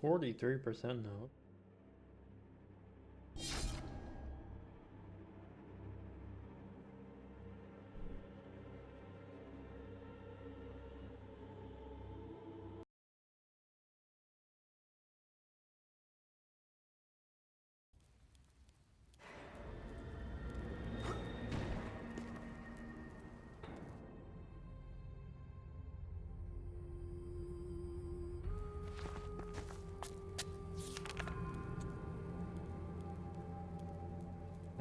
43% now.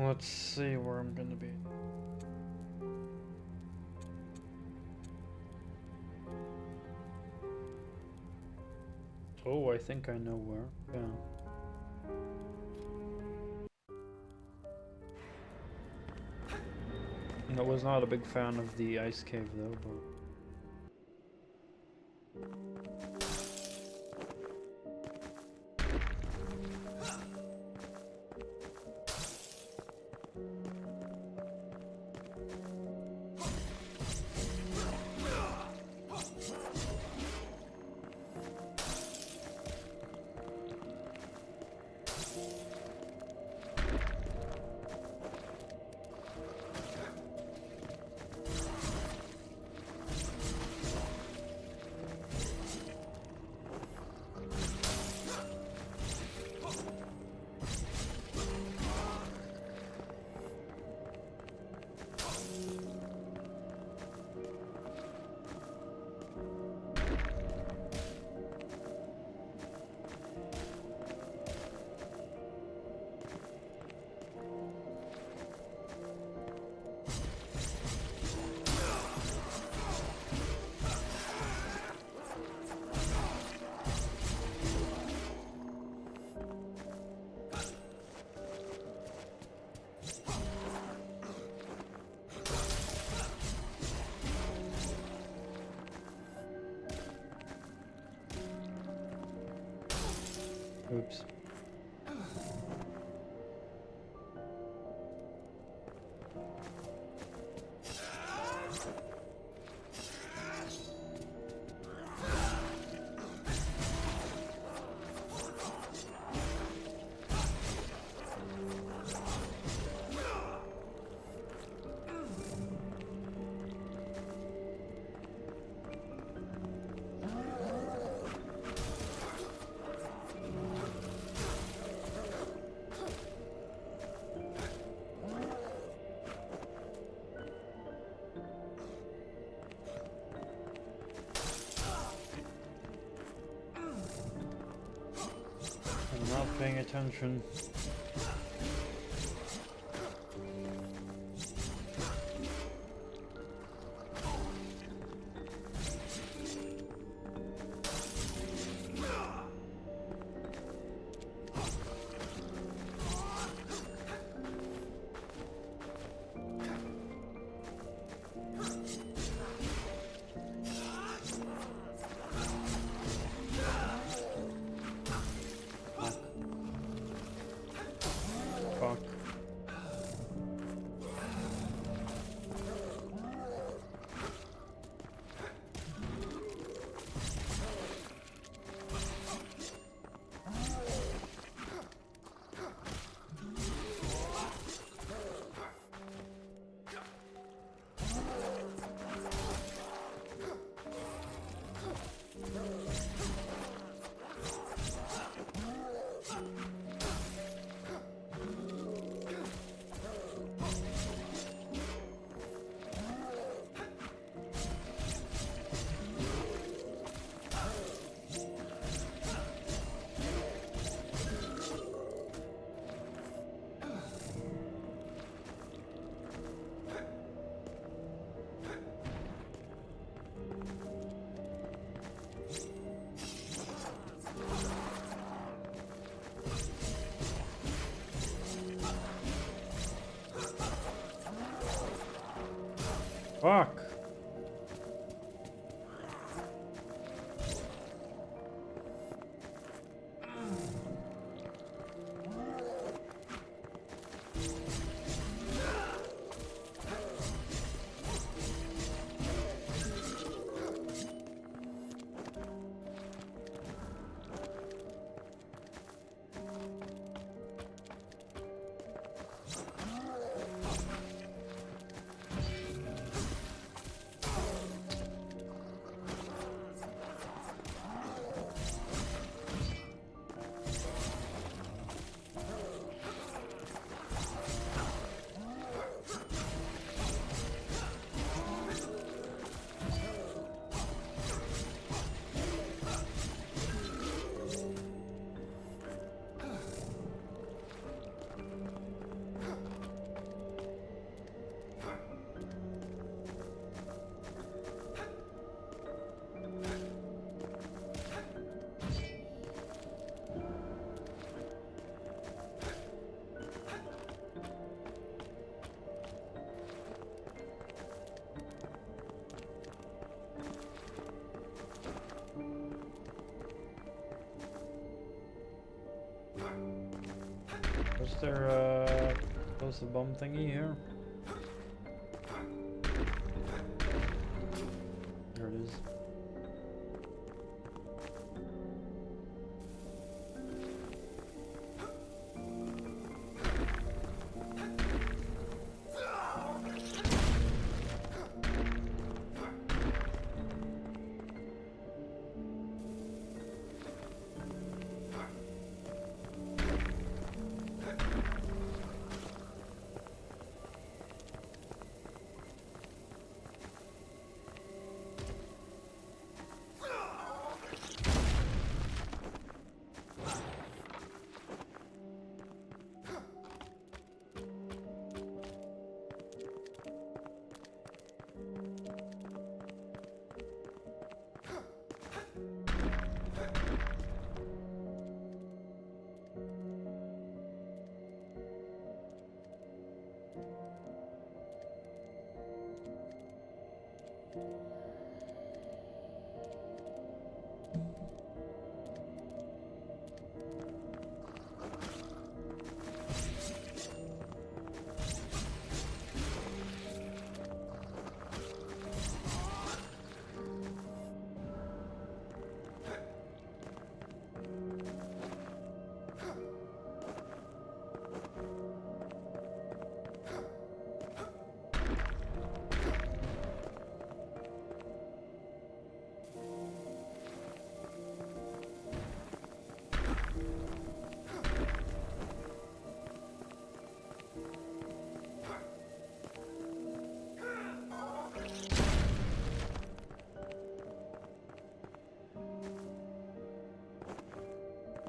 Let's see where I'm gonna be. Oh, I think I know where. Yeah. I was not a big fan of the ice cave though, but... Oops. I'm not paying attention. Fuck. Fuck. Was there close the bomb thingy here? There it is.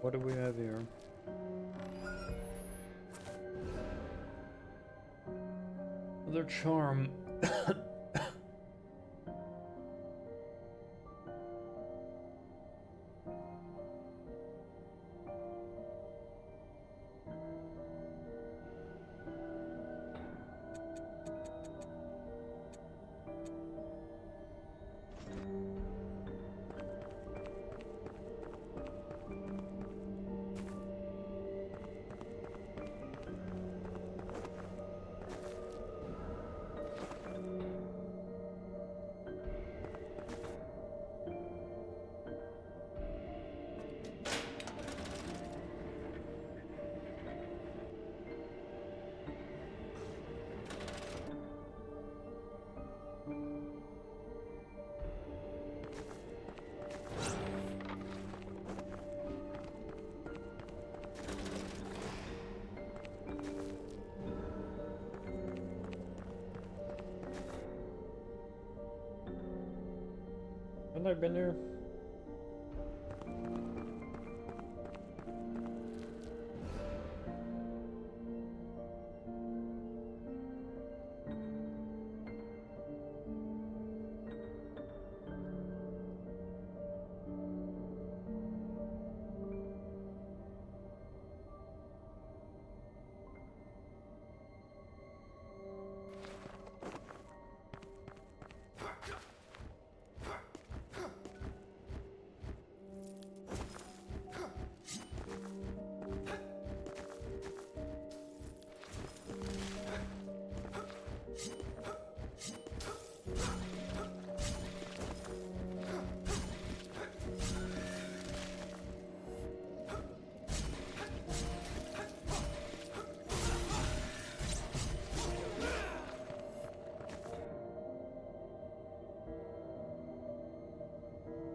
What do we have here? Another charm. Haven't I been here?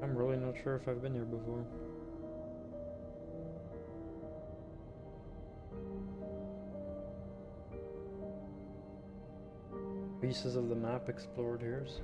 I'm really not sure if I've been here before. Pieces of the map explored here, so...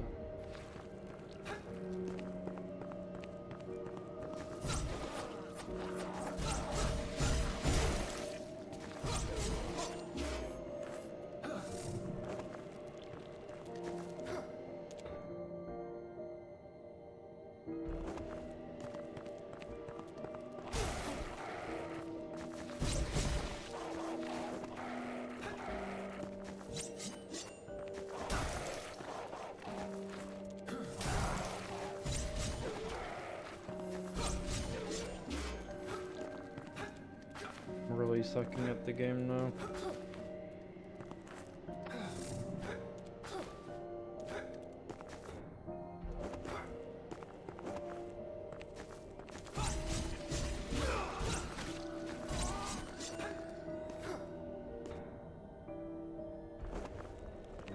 really sucking at the game now.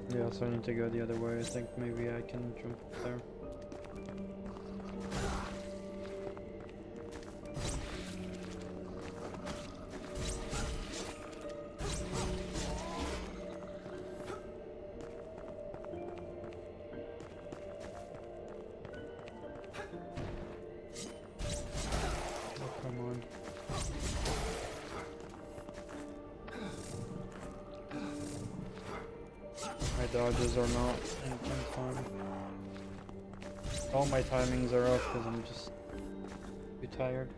Yeah, so I need to go the other way. I think maybe I can jump up there. Oh, come on. My dodges are not in time. All my timings are off because I'm just too tired.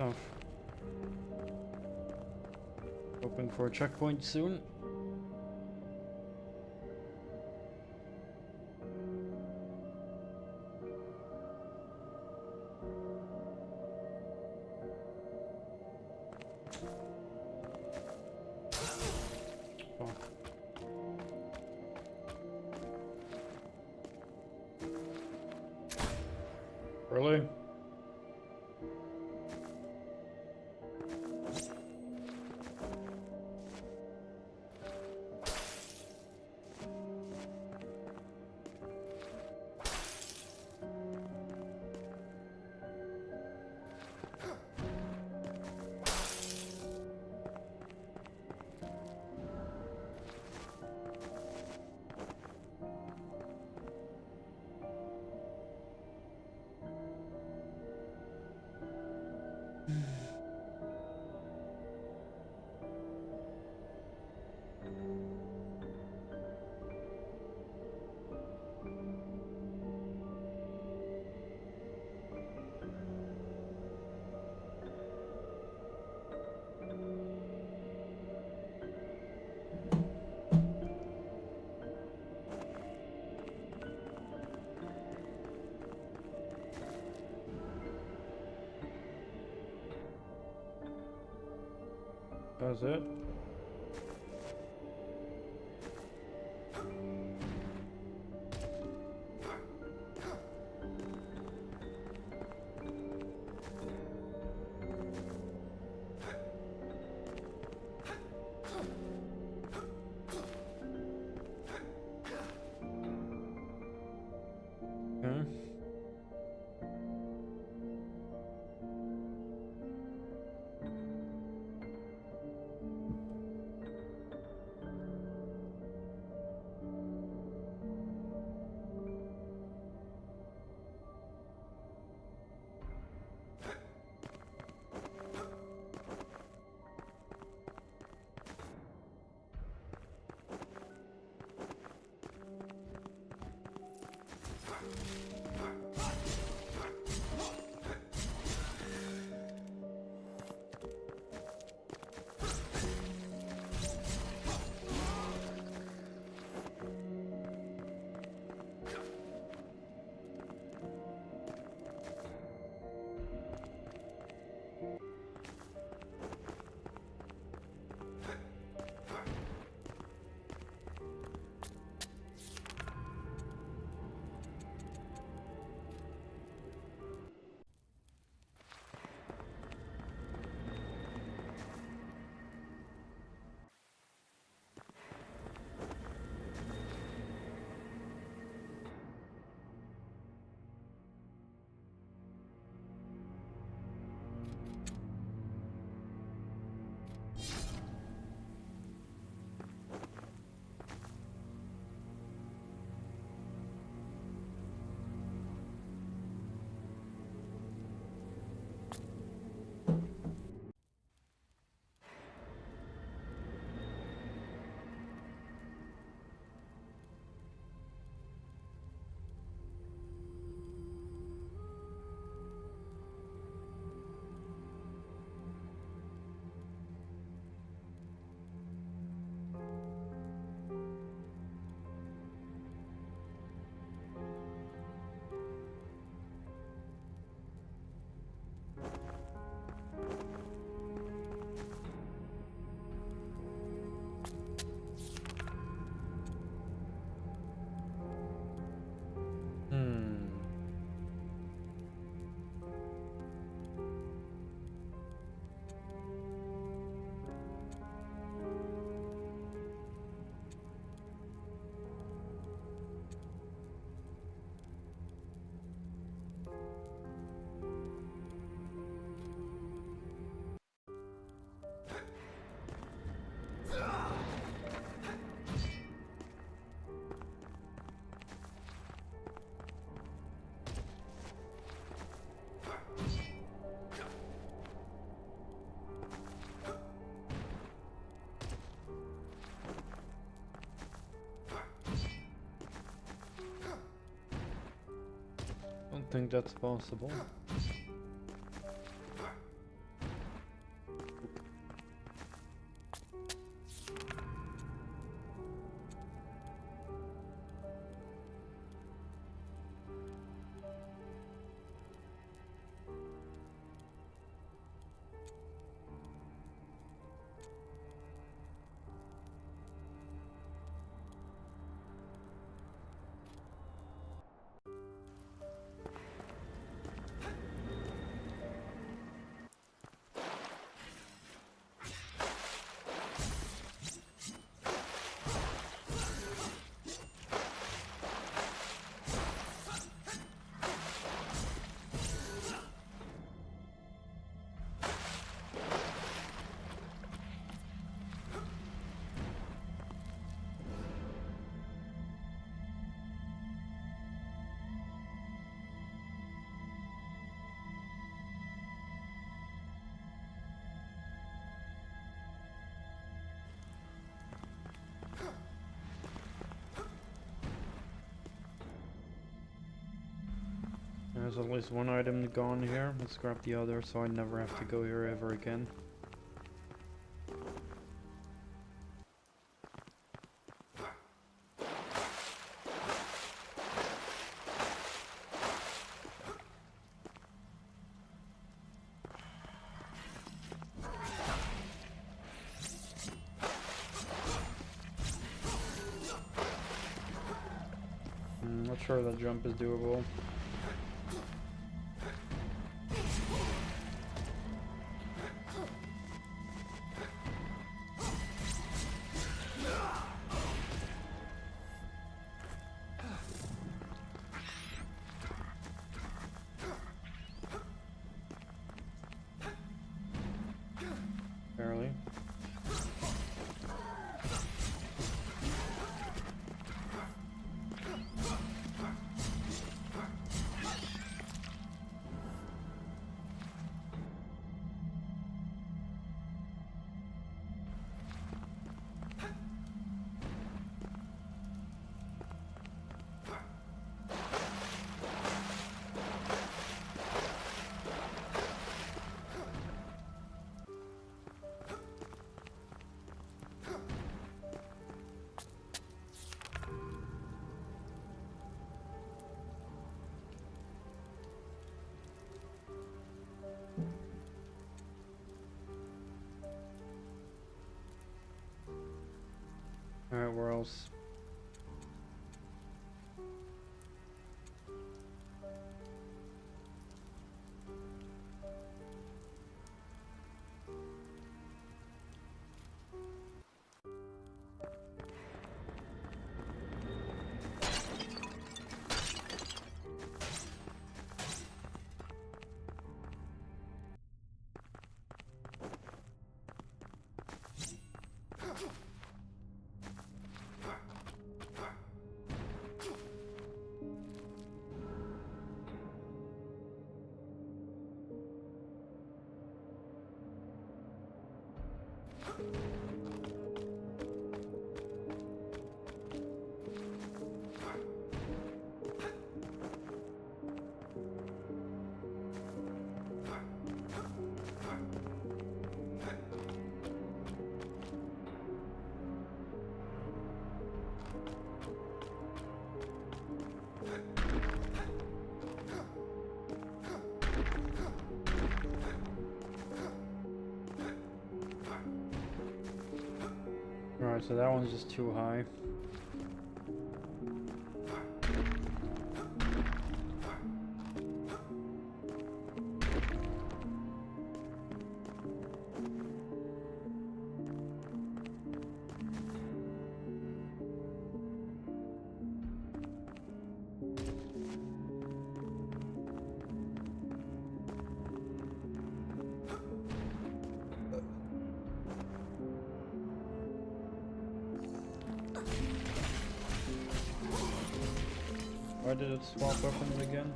Oh. Hoping for a checkpoint soon. Oh. Really? That's it. Okay. Don't think that's possible. There's at least one item gone here. Let's grab the other so I never have to go here ever again. Not sure that jump is doable. Barely. Alright, where else? Alright, so that one's just too high. Why did it swap weapons again?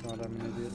God, I'm an idiot.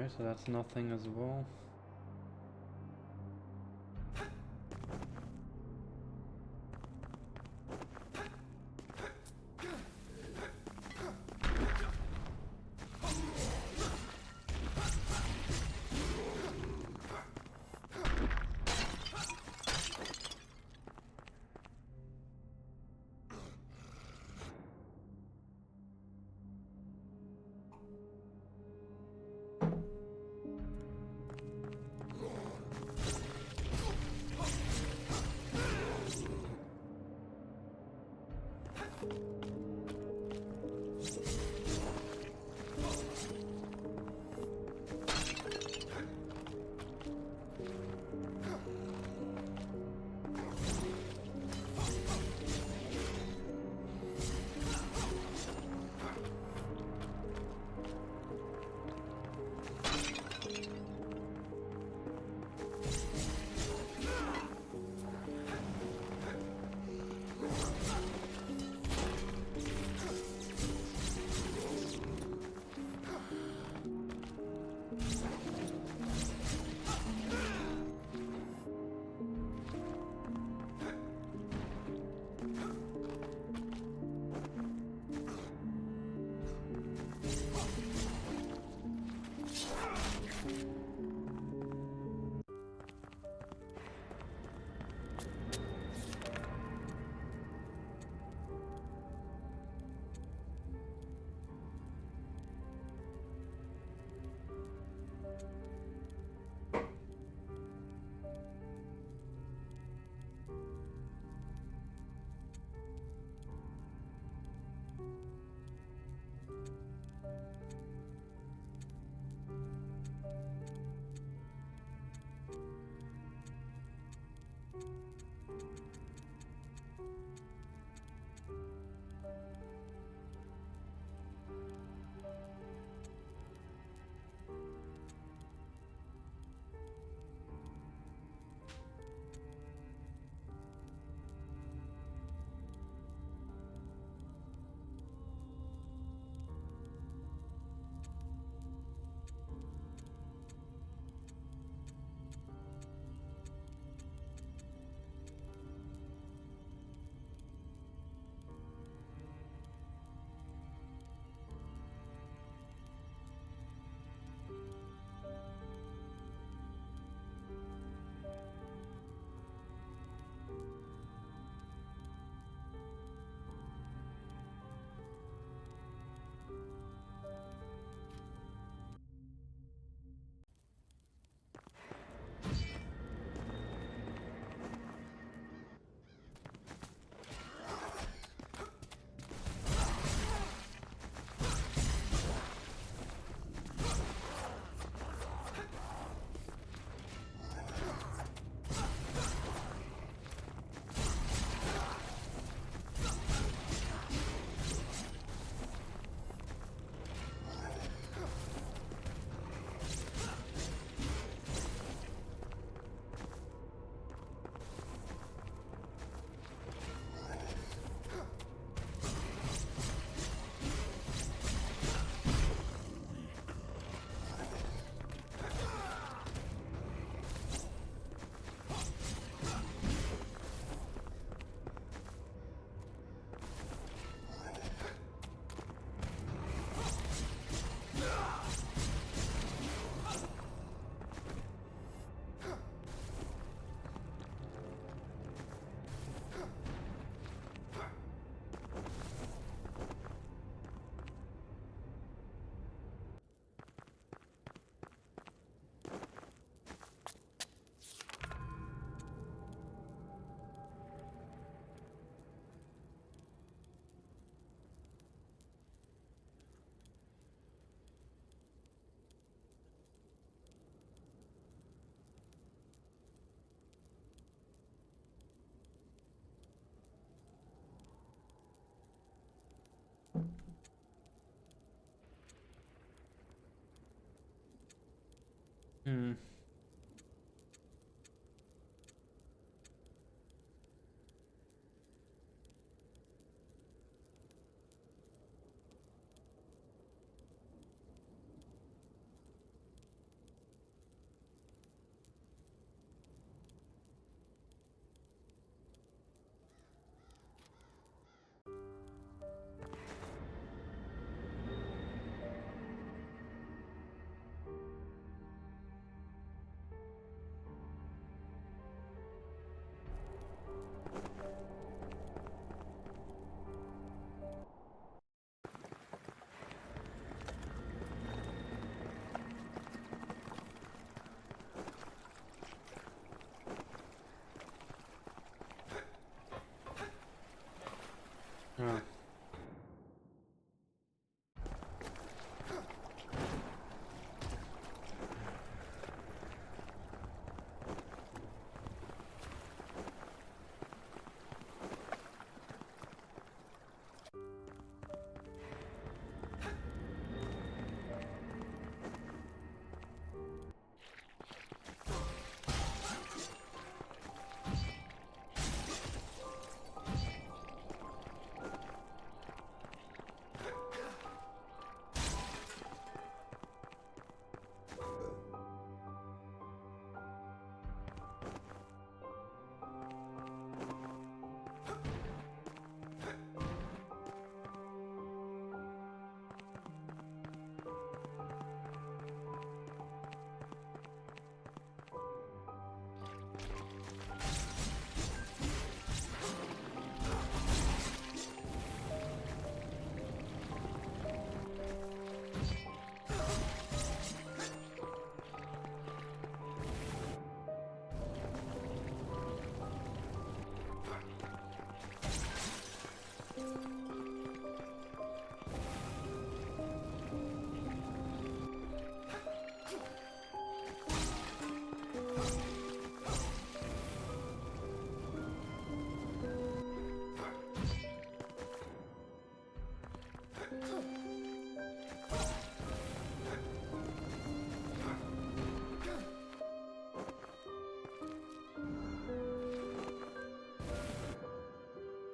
Okay, so that's nothing as well. Hmm. Oh.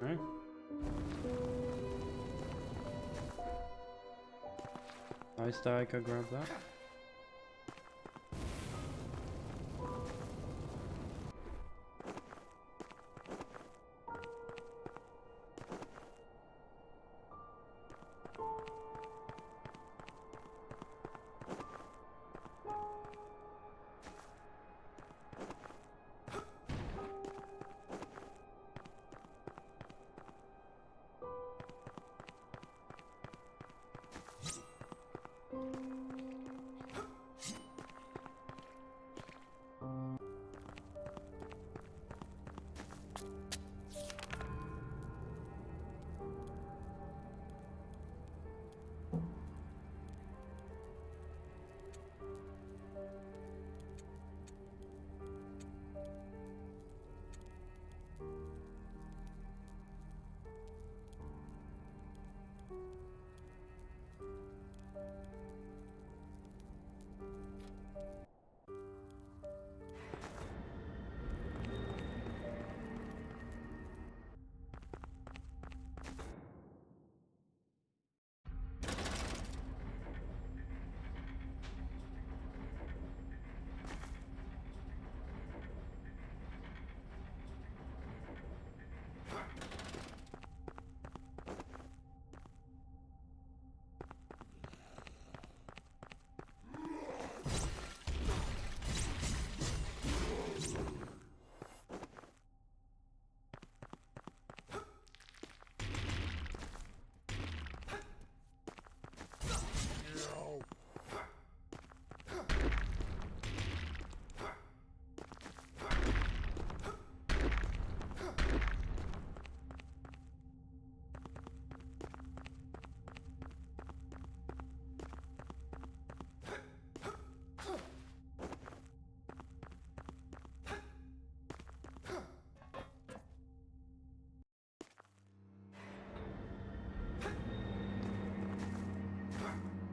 Right. Nice that I could grab that.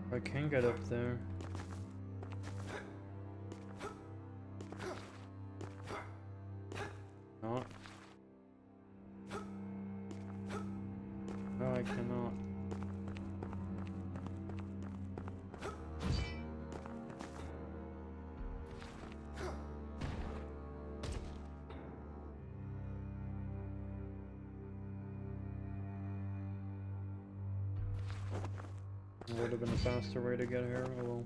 I can get up there. Not. No, I cannot. Would have been a faster way to get here. Oh well.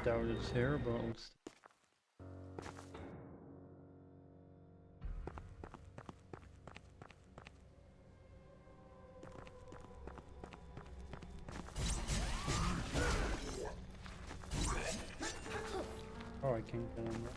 doubt it's here, but let's... Oh, I can't get in there.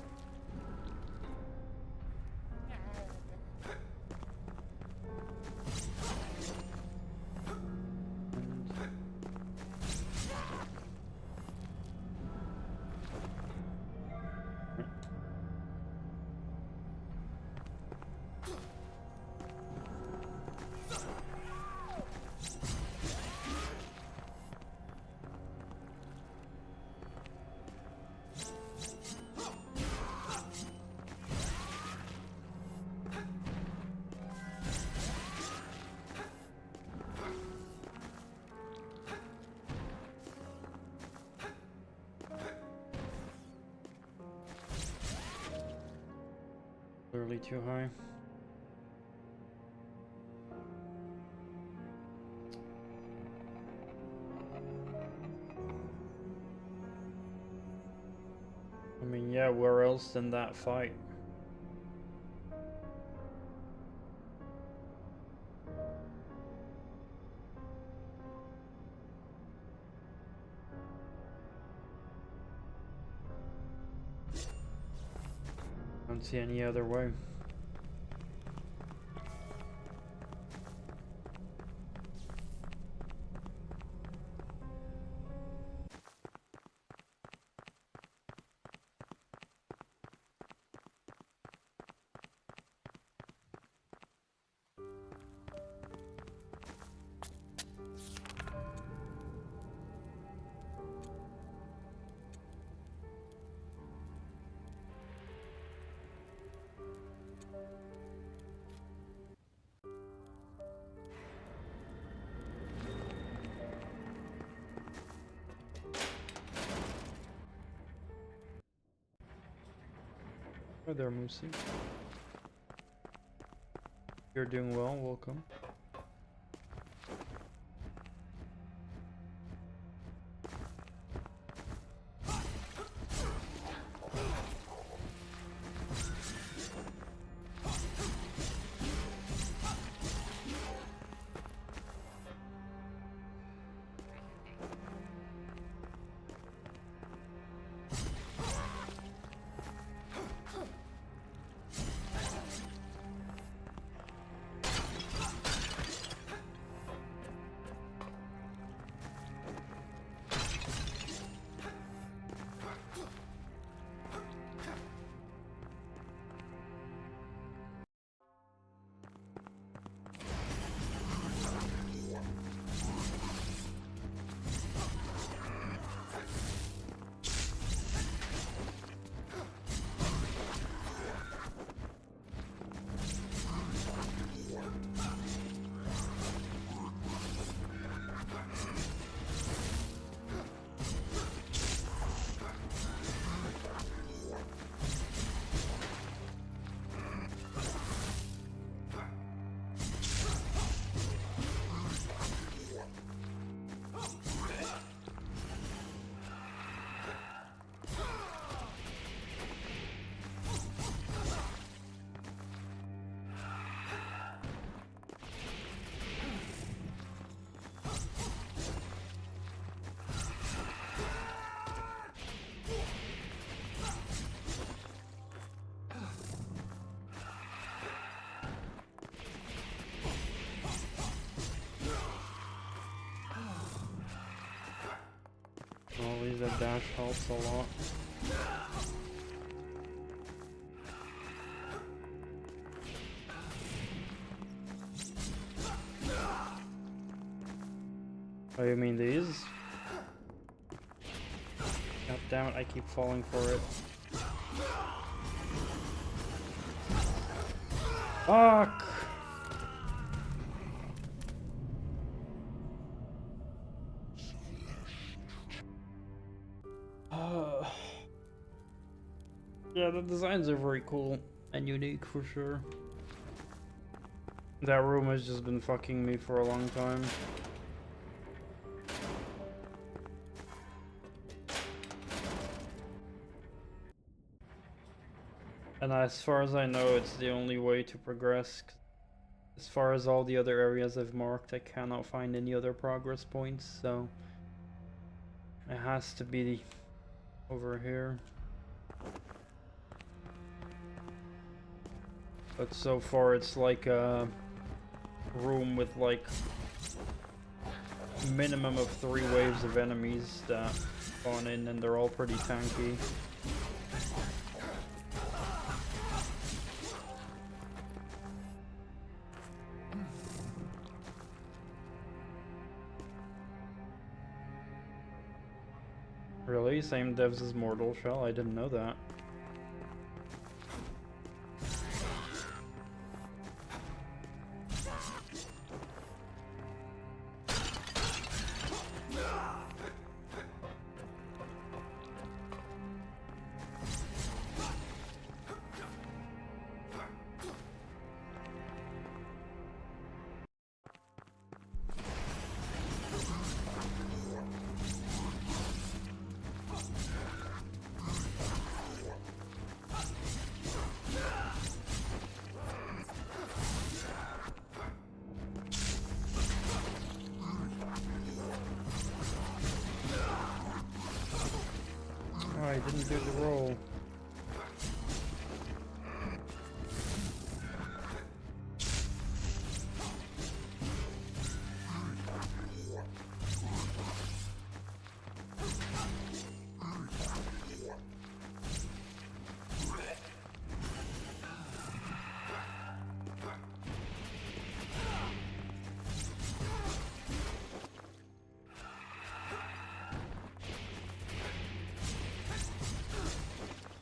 Clearly too high. I mean, yeah, where else than that fight? Don't see any other way. Hi there, Moosey. You're doing well, welcome. At least that dash helps a lot. Oh, you mean these? God damn it, I keep falling for it. Fuck! Yeah, the designs are very cool and unique for sure. That room has just been fucking me for a long time. And as far as I know, it's the only way to progress. As far as all the other areas I've marked, I cannot find any other progress points, so it has to be over here. But so far it's like a room with like minimum of 3 waves of enemies that spawn in, and they're all pretty tanky. Really? Same devs as Mortal Shell? I didn't know that. I didn't do the roll.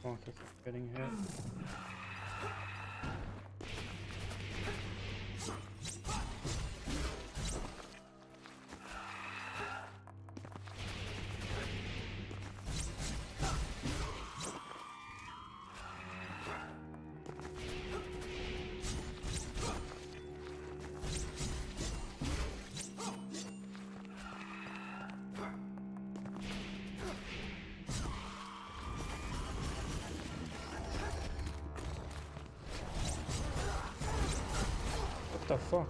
Fuck, I keep getting hit. What the fuck?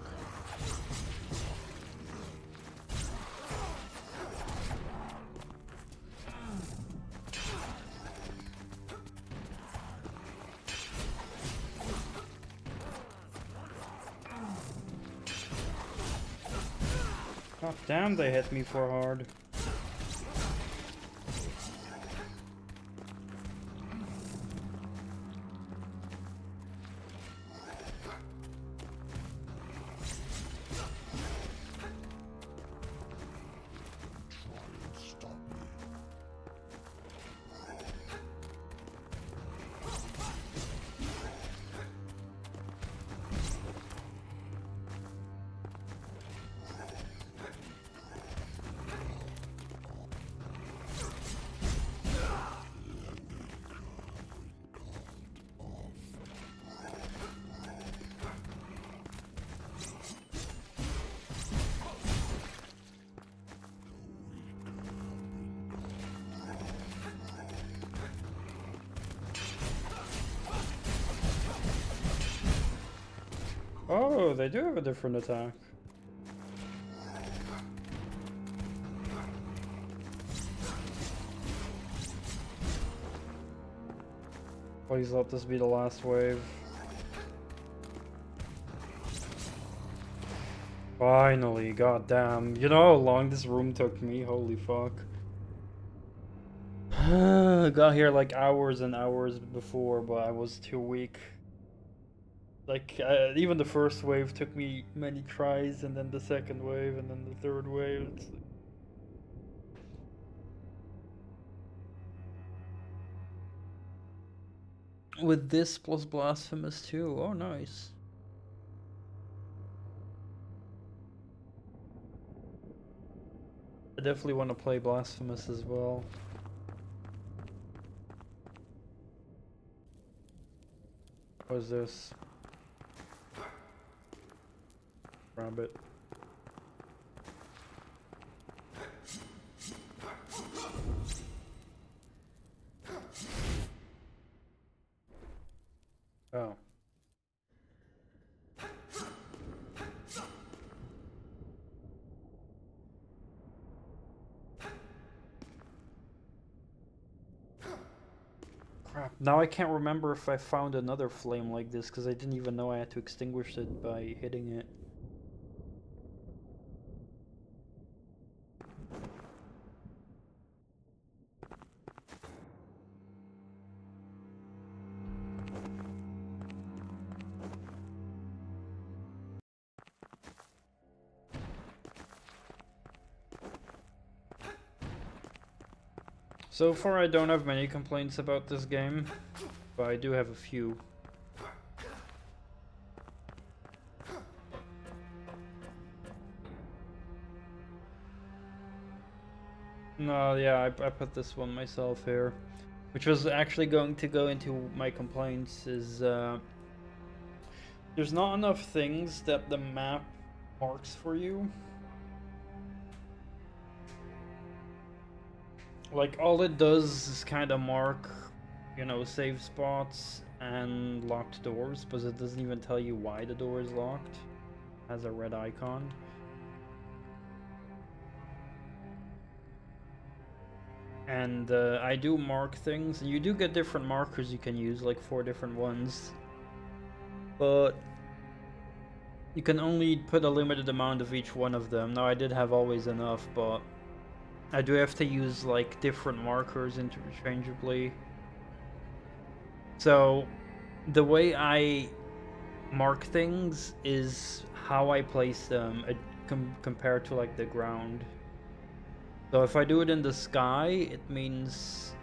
God damn, they hit me for hard. Oh, they do have a different attack. Please let this be the last wave. Finally, goddamn. You know how long this room took me? Holy fuck. Got here like hours and hours before, but I was too weak. Like, even the first wave took me many tries, and then the second wave, and then the third wave. It's like... With this plus Blasphemous too. Oh, nice. I definitely want to play Blasphemous as well. What is this? Rabbit. Oh. Crap. Now I can't remember if I found another flame like this, because I didn't even know I had to extinguish it by hitting it. So far I don't have many complaints about this game, but I do have a few. No, yeah, I put this one myself here. Which was actually going to go into my complaints, is there's not enough things that the map marks for you. Like, all it does is kind of mark, you know, save spots and locked doors, but it doesn't even tell you why the door is locked. It has a red icon. And I do mark things, and you do get different markers you can use, like 4 different ones. But you can only put a limited amount of each one of them. Now I did have always enough, but I do have to use like different markers interchangeably. So the way I mark things is how I place them compared to like the ground. So if I do it in the sky, it means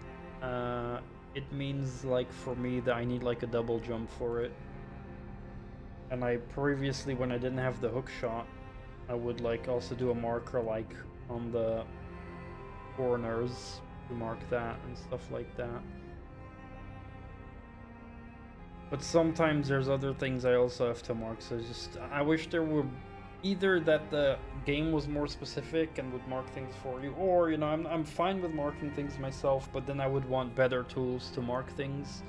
like for me that I need like a double jump for it. And I previously, when I didn't have the hook shot, I would like also do a marker like on the corners to mark that and stuff like that. But sometimes there's other things I also have to mark, so I wish there were either that the game was more specific and would mark things for you, or, you know, I'm fine with marking things myself, but then I would want better tools to mark things.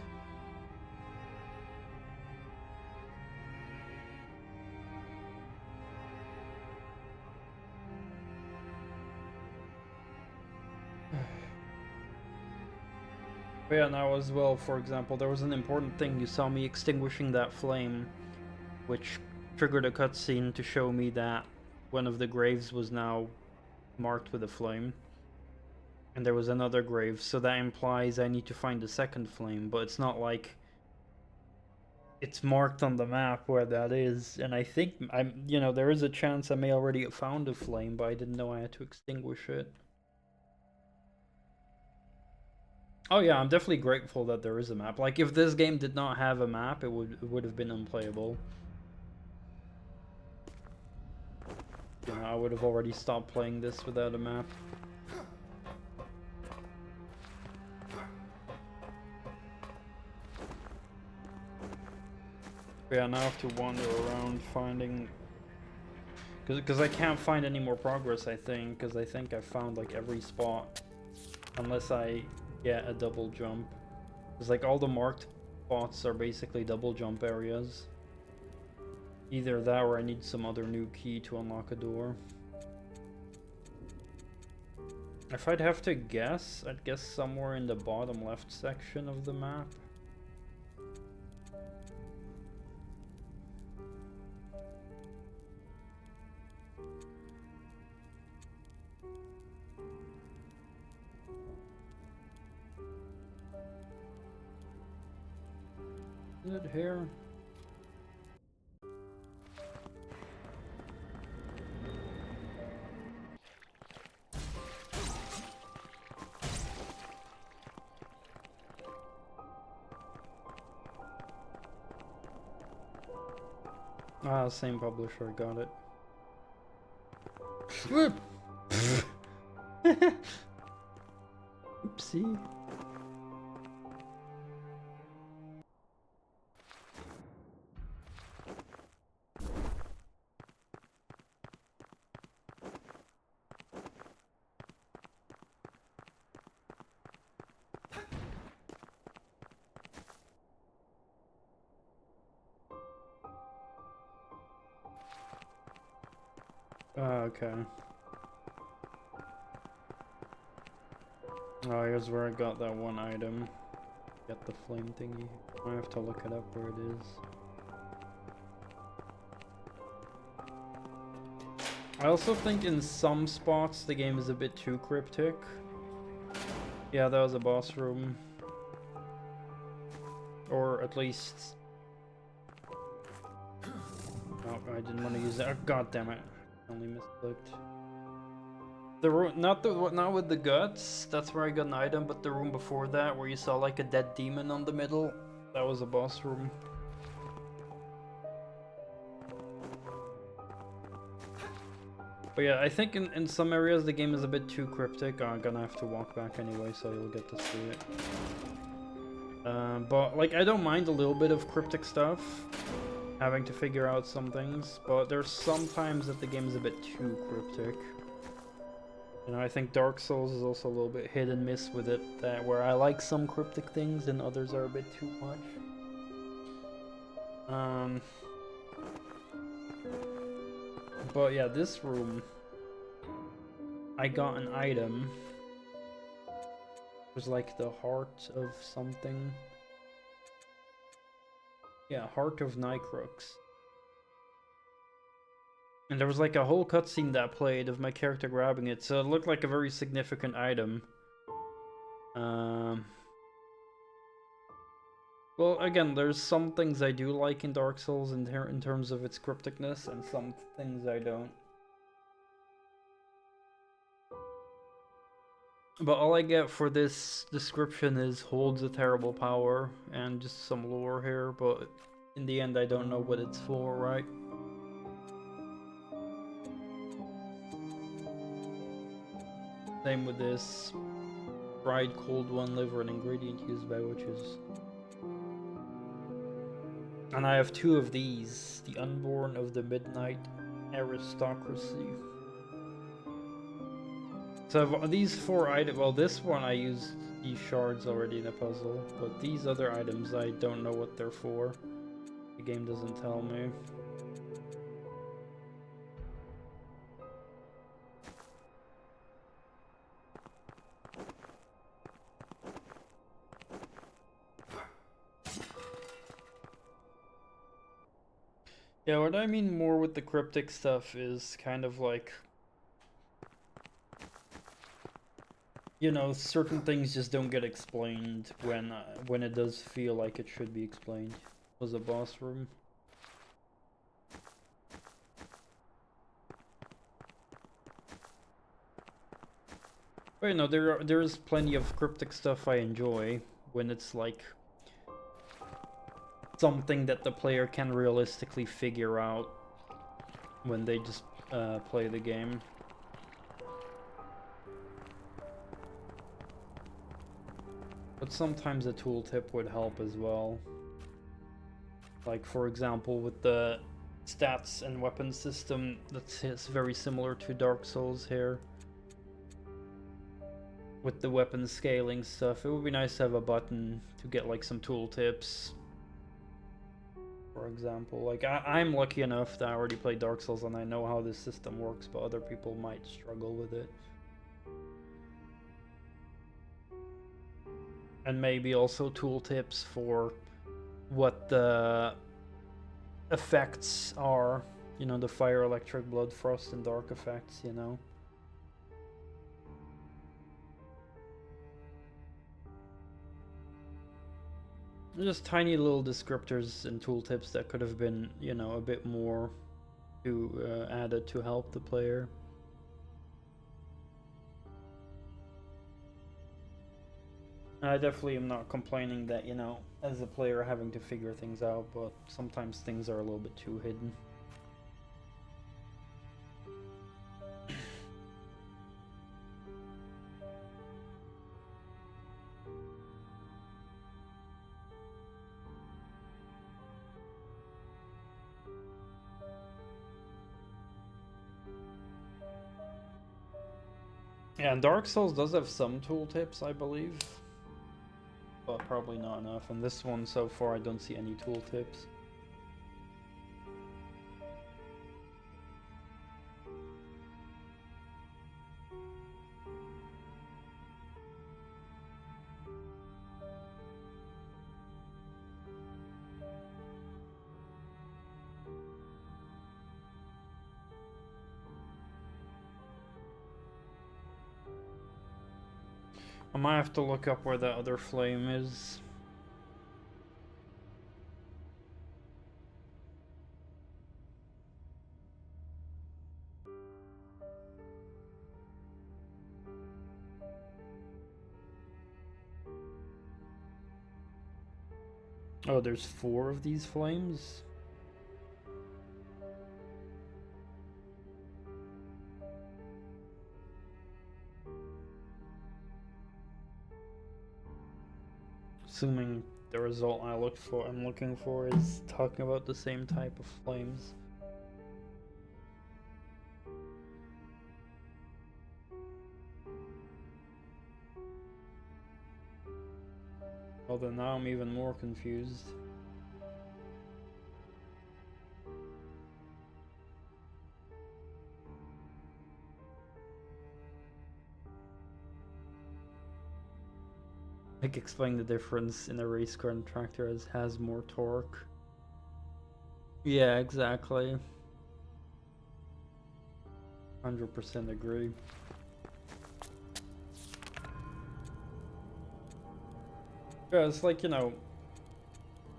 But yeah, now as well, for example, there was an important thing. You saw me extinguishing that flame, which triggered a cutscene to show me that one of the graves was now marked with a flame. And there was another grave, so that implies I need to find a second flame, but it's not like it's marked on the map where that is. And I think you know, there is a chance I may already have found a flame, but I didn't know I had to extinguish it. Oh yeah, I'm definitely grateful that there is a map. Like, if this game did not have a map, it would have been unplayable. You know, I would have already stopped playing this without a map. But yeah, now I have to wander around finding... Because I can't find any more progress, I think, because I think I found like every spot. Unless I get a double jump. Because like all the marked spots are basically double jump areas. Either that or I need some other new key to unlock a door. If I'd have to guess, I'd guess somewhere in the bottom left section of the map. Is it here? Ah, same publisher, got it. Oopsie. Okay. Oh, here's where I got that one item. Get the flame thingy. I have to look it up where it is. I also think in some spots the game is a bit too cryptic. Yeah, that was a boss room. Or at least... Oh, I didn't want to use that. Oh, God damn it. I only misclicked. The room, not with the guts, that's where I got an item, but the room before that, where you saw like a dead demon on the middle, that was a boss room. But yeah, I think in some areas the game is a bit too cryptic. I'm gonna have to walk back anyway, so you'll get to see it. But like, I don't mind a little bit of cryptic stuff, having to figure out some things, but there's sometimes that the game is a bit too cryptic. You know, I think Dark Souls is also a little bit hit and miss with it, that where I like some cryptic things and others are a bit too much. But yeah, this room, I got an item. It was like the heart of something. Yeah, Heart of Nycrux. And there was like a whole cutscene that played of my character grabbing it, so it looked like a very significant item. Well, again, there's some things I do like in Dark Souls in terms of its crypticness, and some things I don't. But all I get for this description is holds a terrible power, and just some lore here, but in the end I don't know what it's for, right? Same with this. Fried cold one liver, an ingredient used by witches. And I have two of these. The Unborn of the Midnight Aristocracy. So these four items, well, this one I used these shards already in a puzzle, but these other items I don't know what they're for. The game doesn't tell me. Yeah, what I mean more with the cryptic stuff is kind of like, you know, certain things just don't get explained when it does feel like it should be explained. Was a boss room. But you know, there is plenty of cryptic stuff I enjoy when it's like something that the player can realistically figure out when they just play the game. But sometimes a tooltip would help as well. Like, for example, with the stats and weapon system, that's very similar to Dark Souls here. With the weapon scaling stuff, it would be nice to have a button to get like some tooltips. For example, like I'm lucky enough that I already played Dark Souls and I know how this system works, but other people might struggle with it. And maybe also tooltips for what the effects are, you know, the fire, electric, blood, frost, and dark effects, you know. Just tiny little descriptors and tooltips that could have been, you know, a bit more added to help the player. I definitely am not complaining that, you know, as a player having to figure things out, but sometimes things are a little bit too hidden. Yeah, and Dark Souls does have some tooltips, I believe, but probably not enough. And this one, so far, I don't see any tooltips. I might have to look up where that other flame is. Oh, there's 4 of these flames? Assuming the result I'm looking for is talking about the same type of flames. Well then now I'm even more confused. Like explain the difference in a race car and tractor as has more torque. Yeah, exactly. 100% agree. Yeah, it's like, you know,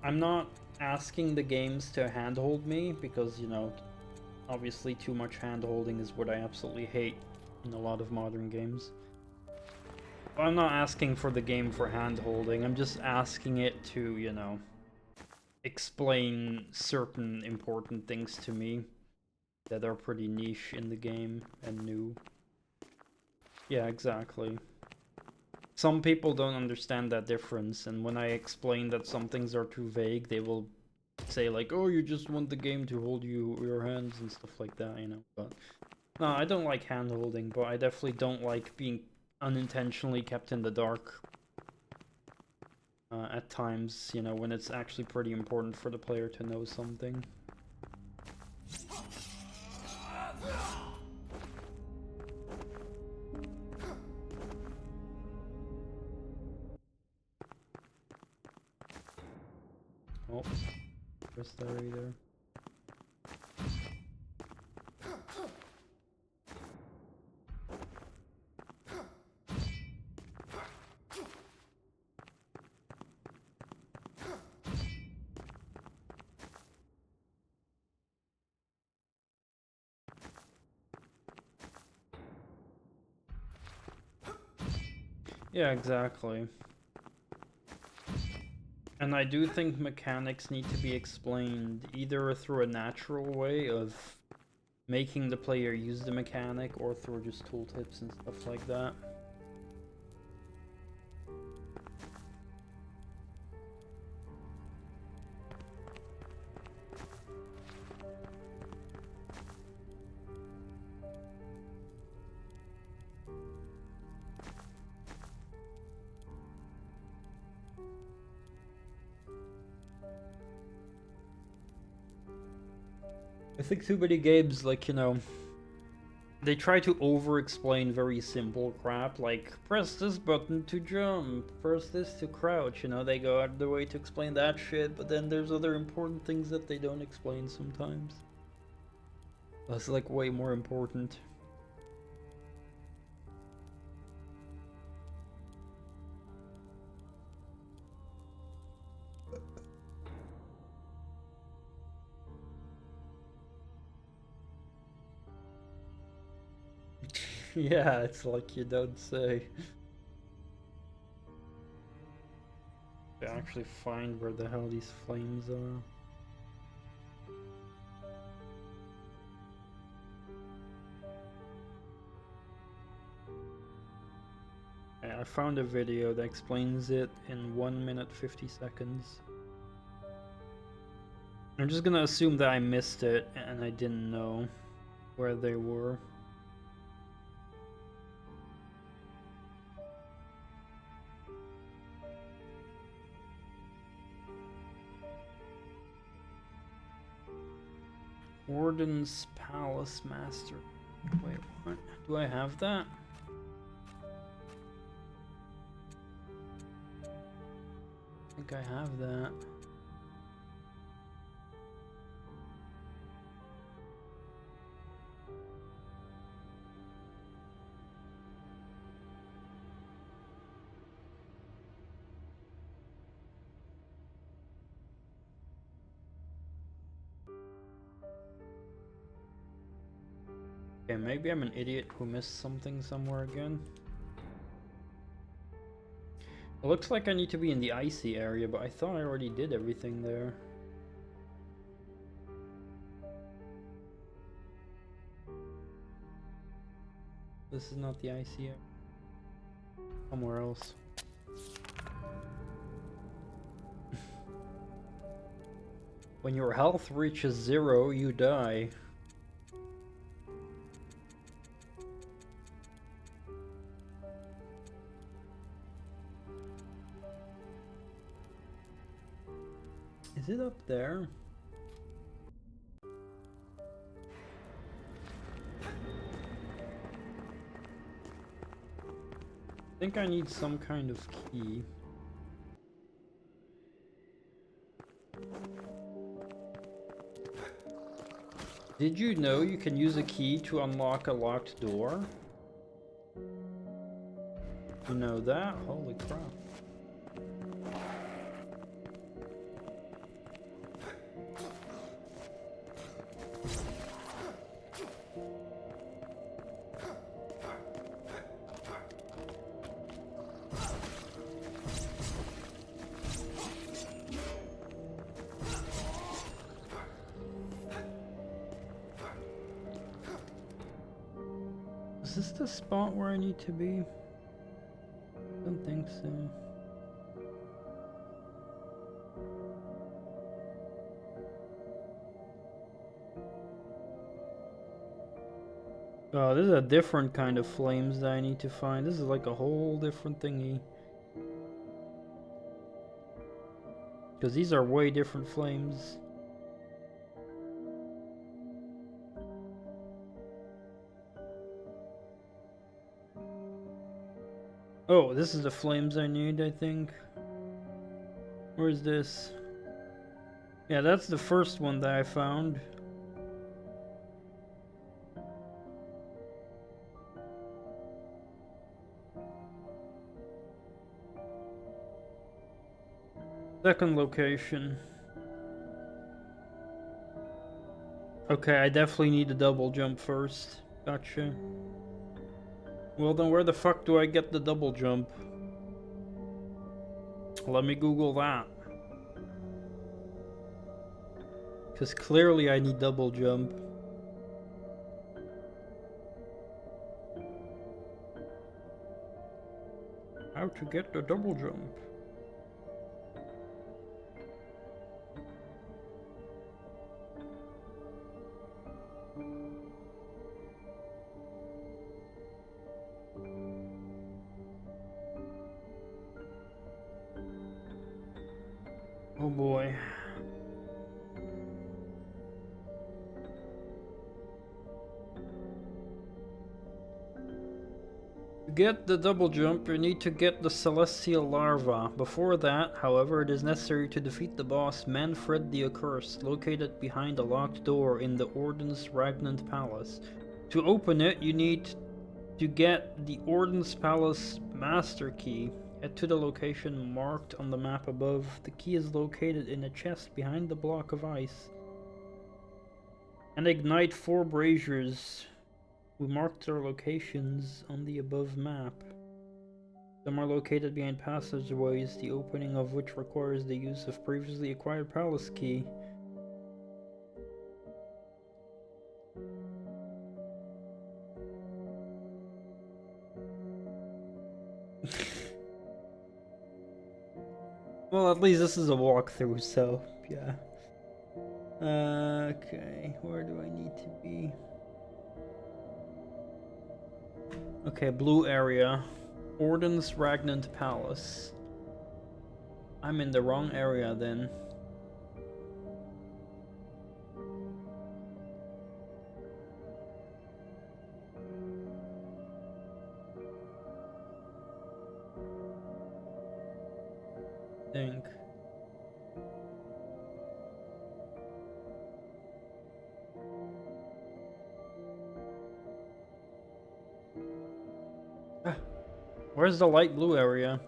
I'm not asking the games to handhold me because, you know, obviously too much handholding is what I absolutely hate in a lot of modern games. I'm not asking for the game for handholding, I'm just asking it to, you know, explain certain important things to me that are pretty niche in the game and new. Yeah, exactly. Some people don't understand that difference, and when I explain that some things are too vague, they will say like, oh, you just want the game to hold your hands and stuff like that, you know. But no, I don't like hand holding, but I definitely don't like being unintentionally kept in the dark at times, you know, when it's actually pretty important for the player to know something. Oh, press there either. Yeah, exactly. And I do think mechanics need to be explained either through a natural way of making the player use the mechanic or through just tooltips and stuff like that. I think too many games, like, you know, they try to over-explain very simple crap, like, press this button to jump, press this to crouch, you know, they go out of their way to explain that shit, but then there's other important things that they don't explain sometimes. That's, like, way more important. Yeah, it's like you don't say. To actually find where the hell these flames are. I found a video that explains it in 1 minute 50 seconds. I'm just gonna assume that I missed it and I didn't know where they were. Warden's Palace Master. Wait, what? Do I have that? I think I have that. Okay, maybe I'm an idiot who missed something somewhere again. It looks like I need to be in the icy area, but I thought I already did everything there. This is not the icy area. Somewhere else. When your health reaches 0, you die. Is it up there? I think I need some kind of key. Did you know you can use a key to unlock a locked door? You know that? Holy crap. Is this the spot where I need to be? I don't think so. Oh, this is a different kind of flames that I need to find. This is like a whole different thingy. Because these are way different flames. Oh, this is the flames I need, I think. Where is this? Yeah, that's the first one that I found. Second location. Okay, I definitely need a double jump first. Gotcha. Well then where the fuck do I get the double jump? Let me Google that. Because clearly I need double jump. How to get the double jump? Oh boy. To get the double jump, you need to get the celestial larva. Before that, however, it is necessary to defeat the boss Manfred the Accursed, located behind a locked door in the Orden's Ragnant Palace. To open it, you need to get the Orden's Palace Master Key. Head to the location marked on the map above. The key is located in a chest behind the block of ice. And ignite 4 braziers. We marked their locations on the above map. Some are located behind passageways, the opening of which requires the use of previously acquired palace key. Well, at least this is a walkthrough, so yeah. Okay, where do I need to be? Okay, blue area. Orden's Ragnant Palace. I'm in the wrong area then. Think. Where's the light blue area?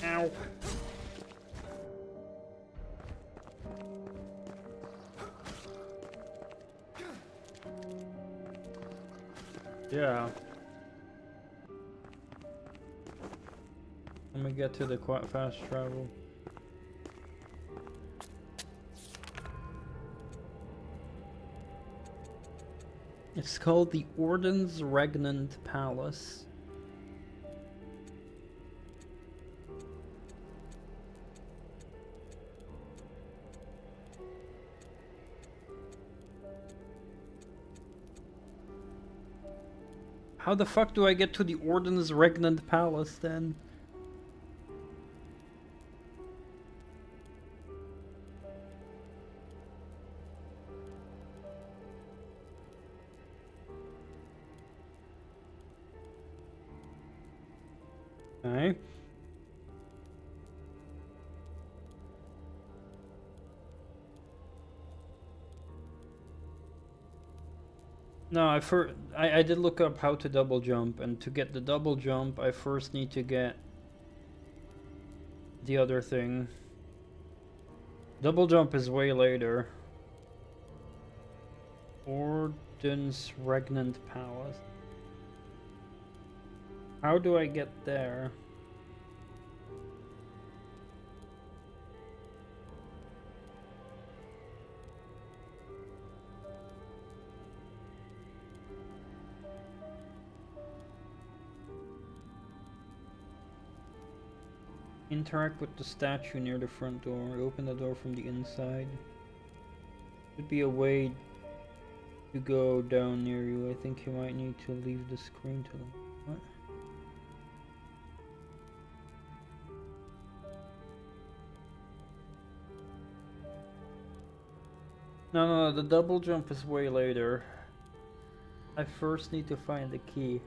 Ow. Yeah. Let me get to the quite fast travel. It's called the Orden's Regnant Palace. How the fuck do I get to the Orden's Regnant Palace then? Okay. No, I did look up how to double jump, and to get the double jump, I first need to get the other thing. Double jump is way later. Orden's Regnant Palace. How do I get there? Interact with the statue near the front door. Open the door from the inside. Should be a way to go down near you. I think you might need to leave the screen to them. What? No, the double jump is way later. I first need to find the key.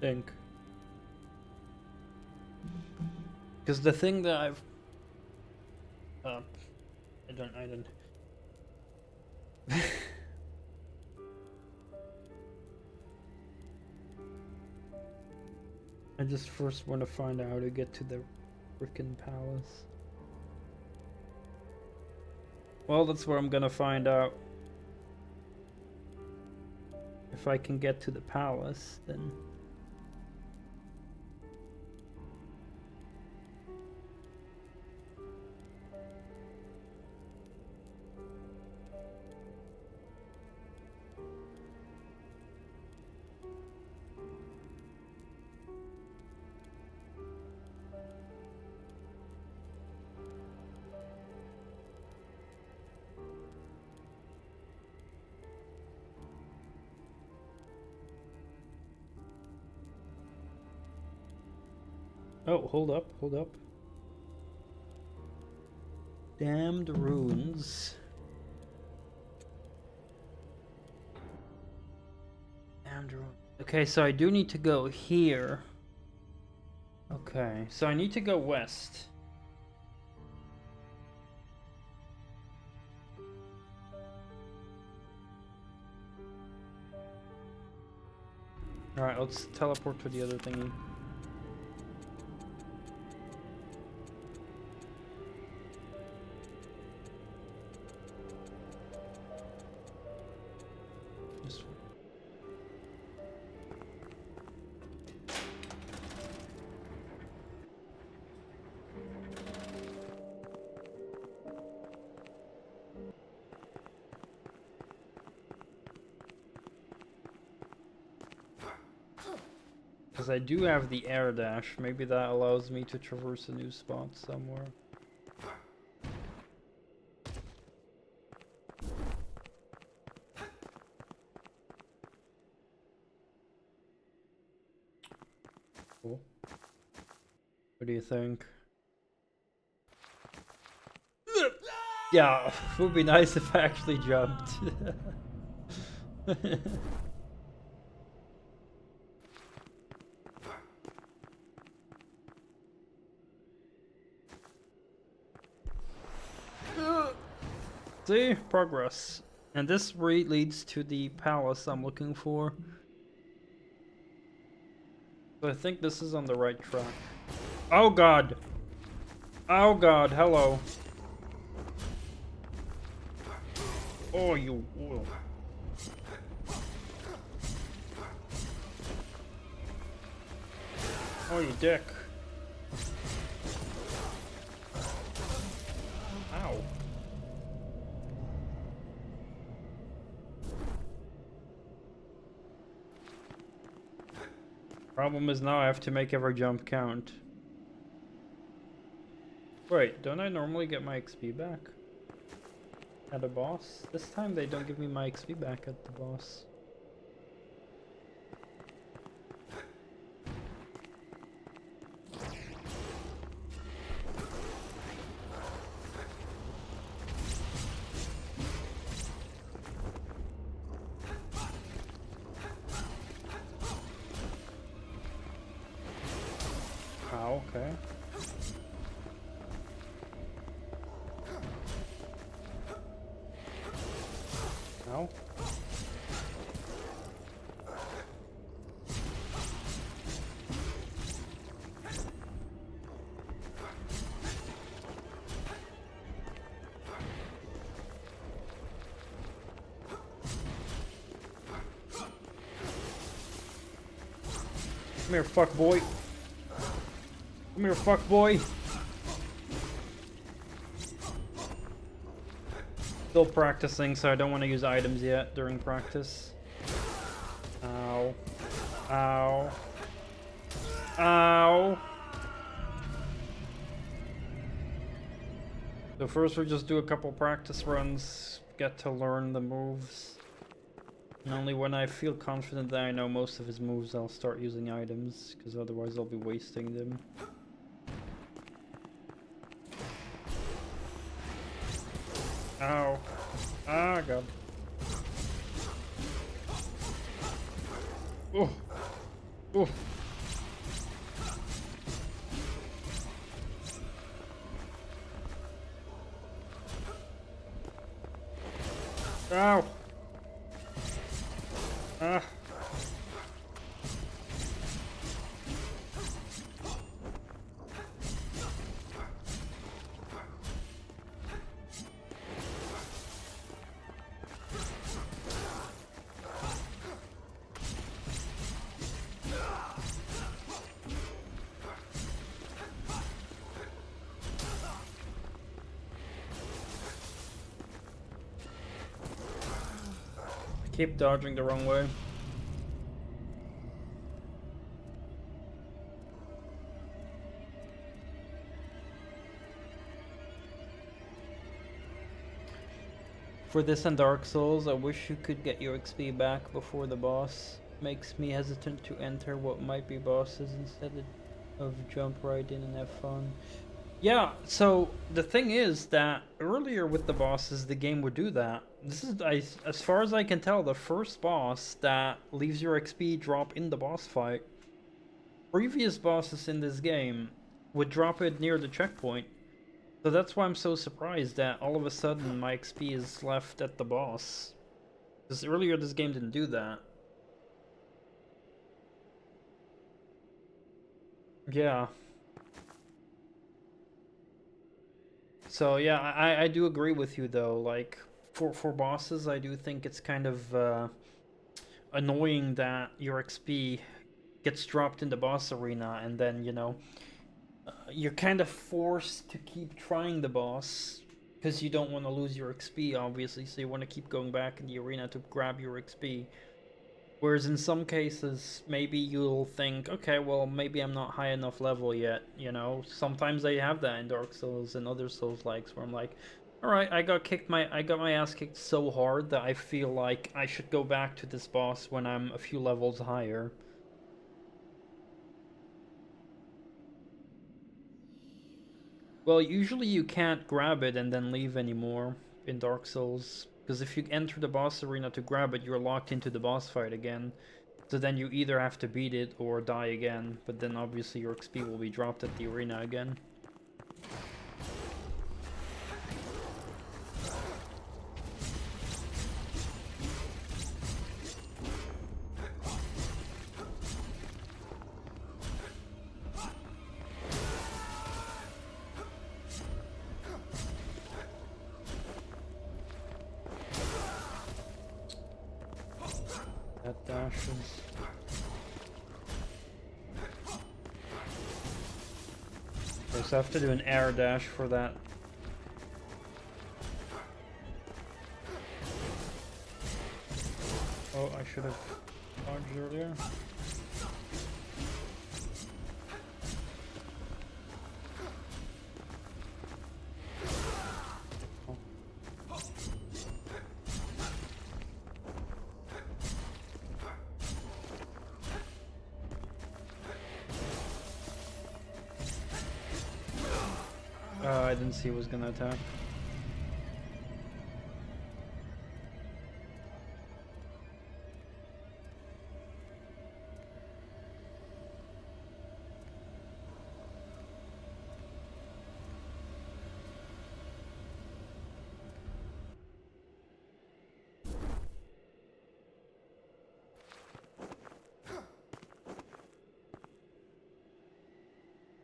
Think. Because the thing that I've... I don't... I just first want to find out how to get to the frickin' palace. Well, that's where I'm gonna find out. If I can get to the palace, then... Oh, hold up. Damned ruins. Damned ruins. Okay, so I do need to go here. Okay, so I need to go west. Alright, let's teleport to the other thingy. Because I do have the air dash, maybe that allows me to traverse a new spot somewhere. Cool. What do you think? Yeah, it would be nice if I actually jumped. See? Progress. And this leads to the palace I'm looking for. So I think this is on the right track. Oh god! Oh god, hello. Oh, you... Whoa. Oh, you dick. Ow. Problem is now I have to make every jump count. Wait, don't I normally get my XP back at a boss? This time they don't give me my XP back at the boss. Oh, okay. No. Come here, fuck boy. Come here, fuck boy. Still practicing, so I don't want to use items yet during practice. Ow. Ow. Ow. So first we'll just do a couple practice runs, get to learn the moves. And only when I feel confident that I know most of his moves I'll start using items, because otherwise I'll be wasting them. Ow. Ah, God. Oh. Oh. Ow. Ah. Keep dodging the wrong way. For this and Dark Souls, I wish you could get your XP back before the boss. Makes me hesitant to enter what might be bosses instead of jump right in and have fun. Yeah, so the thing is that earlier with the bosses, the game would do that. This is, as far as I can tell, the first boss that leaves your XP drop in the boss fight. Previous bosses in this game would drop it near the checkpoint. So that's why I'm so surprised that all of a sudden my XP is left at the boss. Because earlier this game didn't do that. Yeah. So yeah, I do agree with you though. Like for bosses, I do think it's kind of annoying that your XP gets dropped in the boss arena, and then you're kind of forced to keep trying the boss because you don't want to lose your XP, obviously. So you want to keep going back in the arena to grab your XP. Whereas in some cases, maybe you'll think, okay, well, maybe I'm not high enough level yet, Sometimes I have that in Dark Souls and other Souls-likes where I'm like, all right, I got my ass kicked so hard that I feel like I should go back to this boss when I'm a few levels higher. Well, usually you can't grab it and then leave anymore in Dark Souls. Because if you enter the boss arena to grab it, you're locked into the boss fight again. So then you either have to beat it or die again. But then obviously your XP will be dropped at the arena again. That dashes. Okay, so I have to do an air dash for that. Oh, I should have dodged earlier. I didn't see who was gonna attack.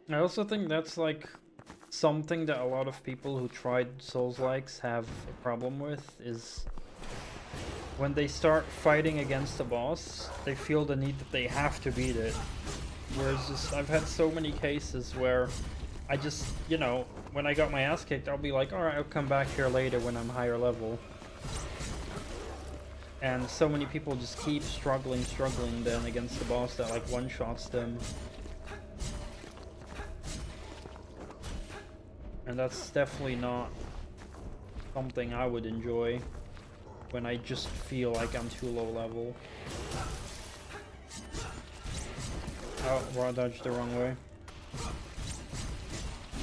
I also think that's like something that a lot of people who tried Souls-likes have a problem with, is when they start fighting against a boss, they feel the need that they have to beat it. Whereas just, I've had so many cases where I just, you know, when I got my ass kicked, I'll be like, alright, I'll come back here later when I'm higher level. And so many people just keep struggling then against the boss that like one-shots them. And that's definitely not something I would enjoy when I just feel like I'm too low level. Oh, well, I dodged the wrong way.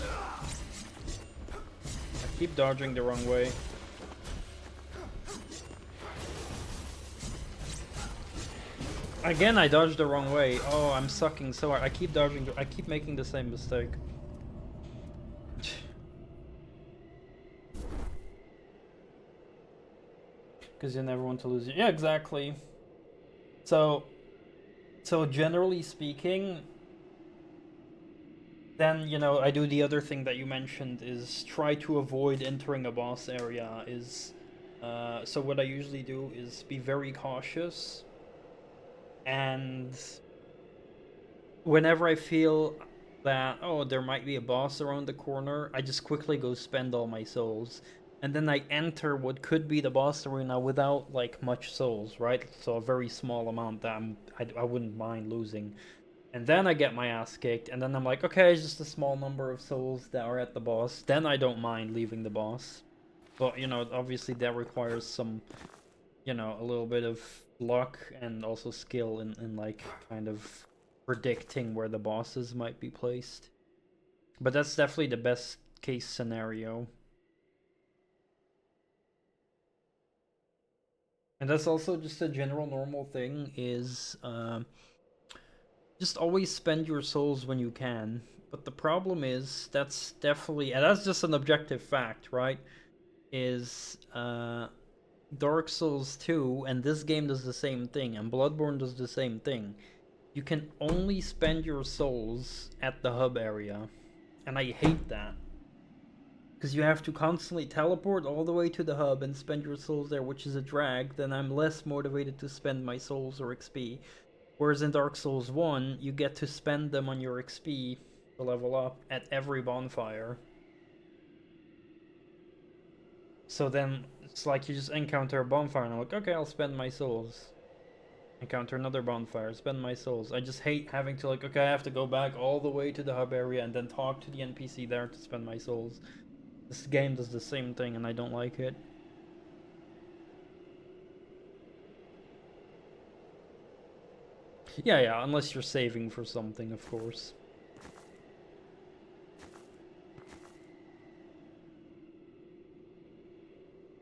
I keep dodging the wrong way. Again, I dodged the wrong way. Oh, I'm sucking so hard. I keep dodging. I keep making the same mistake. Because you never want to lose it. Yeah, exactly. So generally speaking, then, you know, I do the other thing that you mentioned, is try to avoid entering a boss area. So what I usually do is be very cautious, and whenever I feel that, oh, there might be a boss around the corner, I just quickly go spend all my souls. And then I enter what could be the boss arena without, like, much souls, right? So a very small amount that I wouldn't mind losing. And then I get my ass kicked, and then I'm like, okay, it's just a small number of souls that are at the boss. Then I don't mind leaving the boss. But, you know, obviously that requires some, you know, a little bit of luck and also skill in like, kind of predicting where the bosses might be placed. But that's definitely the best case scenario. And that's also just a general normal thing, is just always spend your souls when you can. But the problem is, that's definitely, and that's just an objective fact, right? Is Dark Souls 2, and this game does the same thing, and Bloodborne does the same thing. You can only spend your souls at the hub area. And I hate that. Because you have to constantly teleport all the way to the hub and spend your souls there, which is a drag. Then I'm less motivated to spend my souls or XP. Whereas in Dark Souls 1, you get to spend them on your XP to level up at every bonfire. So then it's like you just encounter a bonfire and I'm like, okay, I'll spend my souls. Encounter another bonfire, spend my souls. I just hate having to, like, okay, I have to go back all the way to the hub area and then talk to the NPC there to spend my souls. This game does the same thing and I don't like it. Yeah, unless you're saving for something, of course.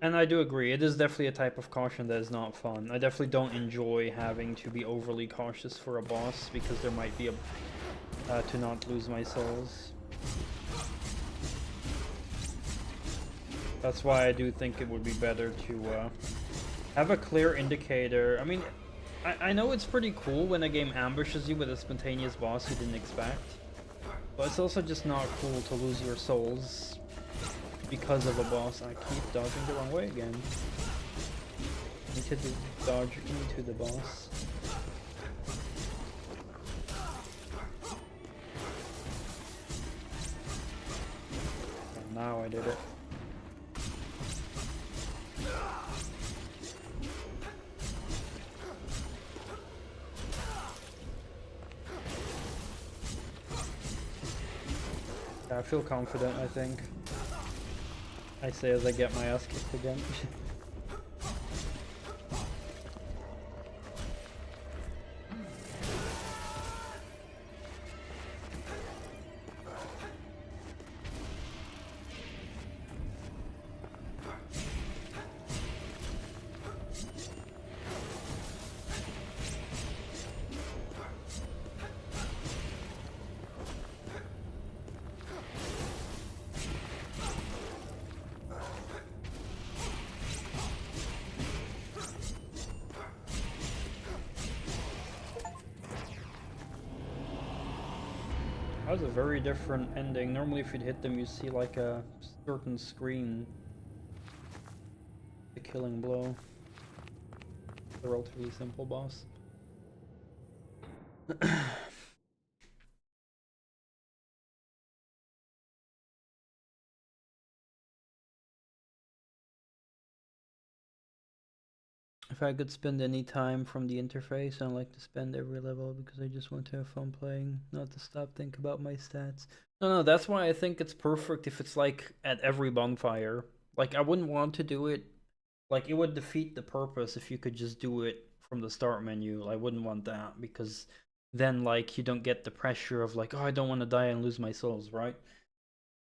And I do agree, it is definitely a type of caution that is not fun. I definitely don't enjoy having to be overly cautious for a boss, because there might be a to not lose my souls. That's why I do think it would be better to have a clear indicator. I mean, I know it's pretty cool when a game ambushes you with a spontaneous boss you didn't expect, but it's also just not cool to lose your souls because of a boss. I keep dodging the wrong way again. I need to dodge into the boss. now I did it. Yeah, I feel confident, I think. I say as I get my ass kicked again. That was a very different ending. Normally if you'd hit them you see like a certain screen. The killing blow. A relatively simple boss. If I could spend any time from the interface, I'd like to spend every level because I just want to have fun playing, not to stop think about my stats. No, that's why I think it's perfect if it's like at every bonfire. Like I wouldn't want to do it, like it would defeat the purpose if you could just do it from the start menu. I wouldn't want that because then like you don't get the pressure of like, oh, I don't want to die and lose my souls, right?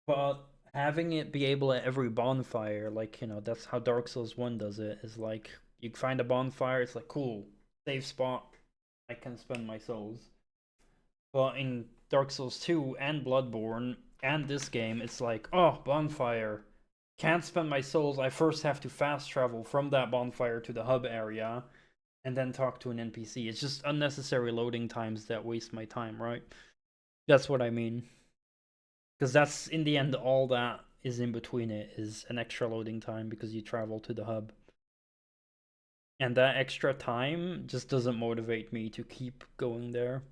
But having it be able at every bonfire, like, you know, that's how Dark Souls 1 does it, is like you find a bonfire, it's like, cool, save spot, I can spend my souls. But in Dark Souls 2 and Bloodborne and this game, it's like, oh, bonfire, can't spend my souls, I first have to fast travel from that bonfire to the hub area and then talk to an NPC. It's just unnecessary loading times that waste my time, right? That's what I mean. Because that's, in the end, all that is in between it is an extra loading time because you travel to the hub. And that extra time just doesn't motivate me to keep going there.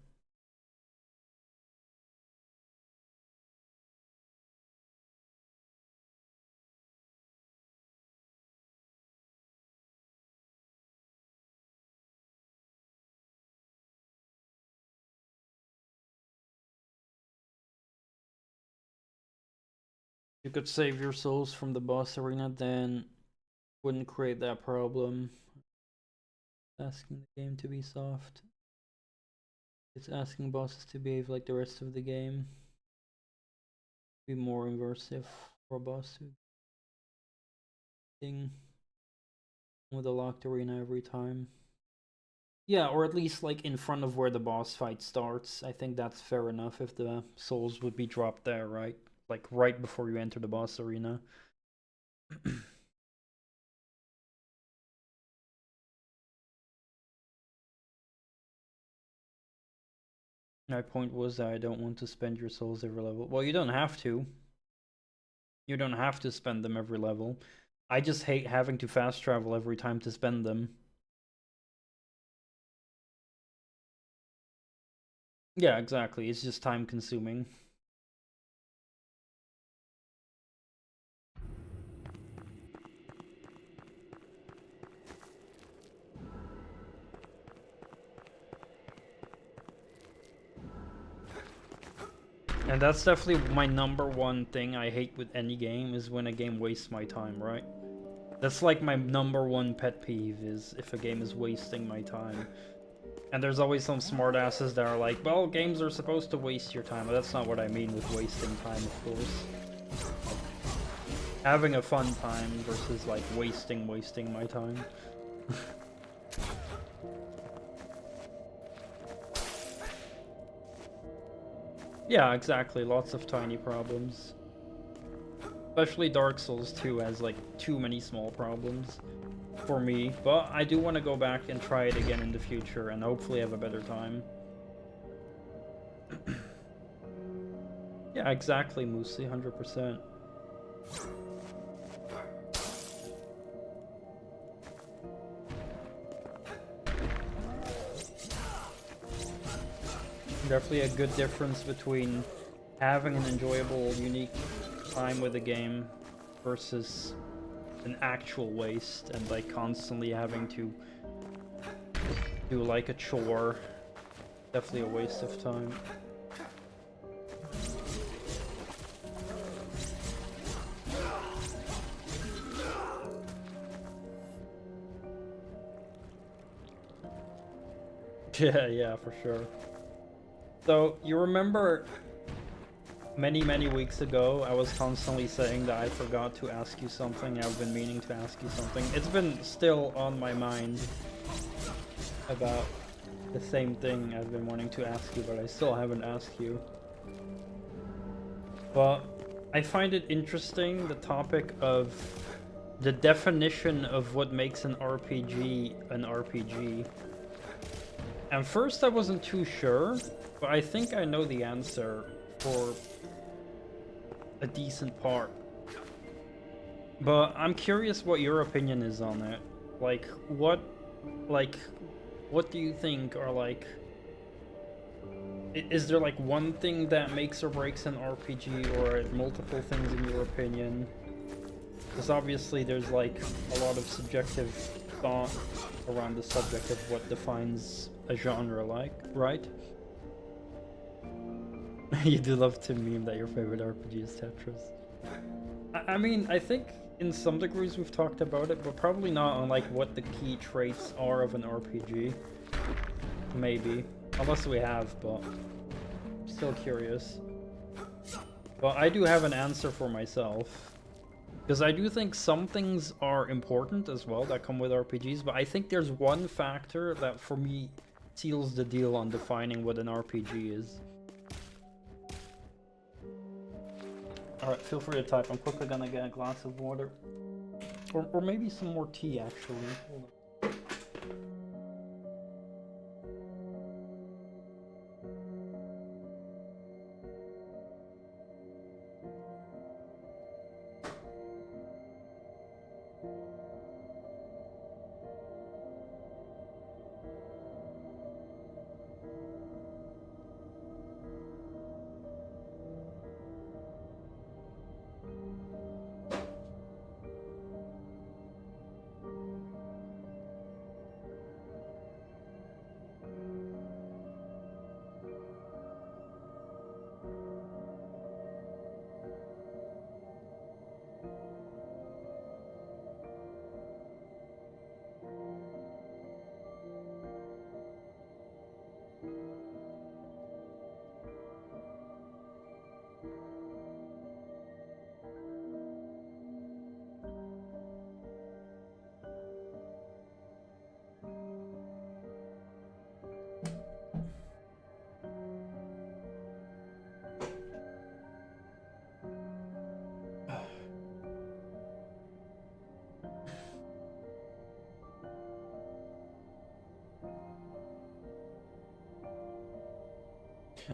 You could save your souls from the boss arena, then wouldn't create that problem. Asking the game to be soft. It's asking bosses to behave like the rest of the game. Be more immersive for a boss to thing with a locked arena every time. Yeah, or at least like in front of where the boss fight starts. I think that's fair enough if the souls would be dropped there, right? Like right before you enter the boss arena. My point was that I don't want to spend your souls every level. Well, you don't have to. You don't have to spend them every level. I just hate having to fast travel every time to spend them. Yeah, exactly. It's just time consuming. And that's definitely my #1 thing I hate with any game, is when a game wastes my time, right? That's like my #1 pet peeve, is if a game is wasting my time. And there's always some smartasses that are like, well, games are supposed to waste your time, but that's not what I mean with wasting time, of course. Having a fun time versus like wasting my time. Yeah, exactly. Lots of tiny problems. Especially Dark Souls 2 has like too many small problems for me, but I do want to go back and try it again in the future and hopefully have a better time. Yeah, exactly, Moosey, 100%. Definitely a good difference between having an enjoyable, unique time with a game versus an actual waste, and like constantly having to do like a chore. Definitely a waste of time. Yeah, for sure. So, you remember many weeks ago, I was constantly saying that I forgot to ask you something. I've been meaning to ask you something. It's been still on my mind about the same thing I've been wanting to ask you, but I still haven't asked you. But I find it interesting, the topic of the definition of what makes an RPG an RPG. And first I wasn't too sure, but I think I know the answer for a decent part. But I'm curious what your opinion is on it. Like, what do you think are like... Is there like one thing that makes or breaks an RPG, or multiple things in your opinion? Because obviously there's like a lot of subjective thought around the subject of what defines a genre, like, right? You do love to meme that your favorite RPG is Tetris. I mean, I think in some degrees we've talked about it, but probably not on like what the key traits are of an RPG. Maybe. Unless we have, but I'm still curious. But I do have an answer for myself. Because I do think some things are important as well that come with RPGs, but I think there's one factor that for me seals the deal on defining what an RPG is. Alright, feel free to type. I'm quickly gonna get a glass of water. Or maybe some more tea, actually. Hold on.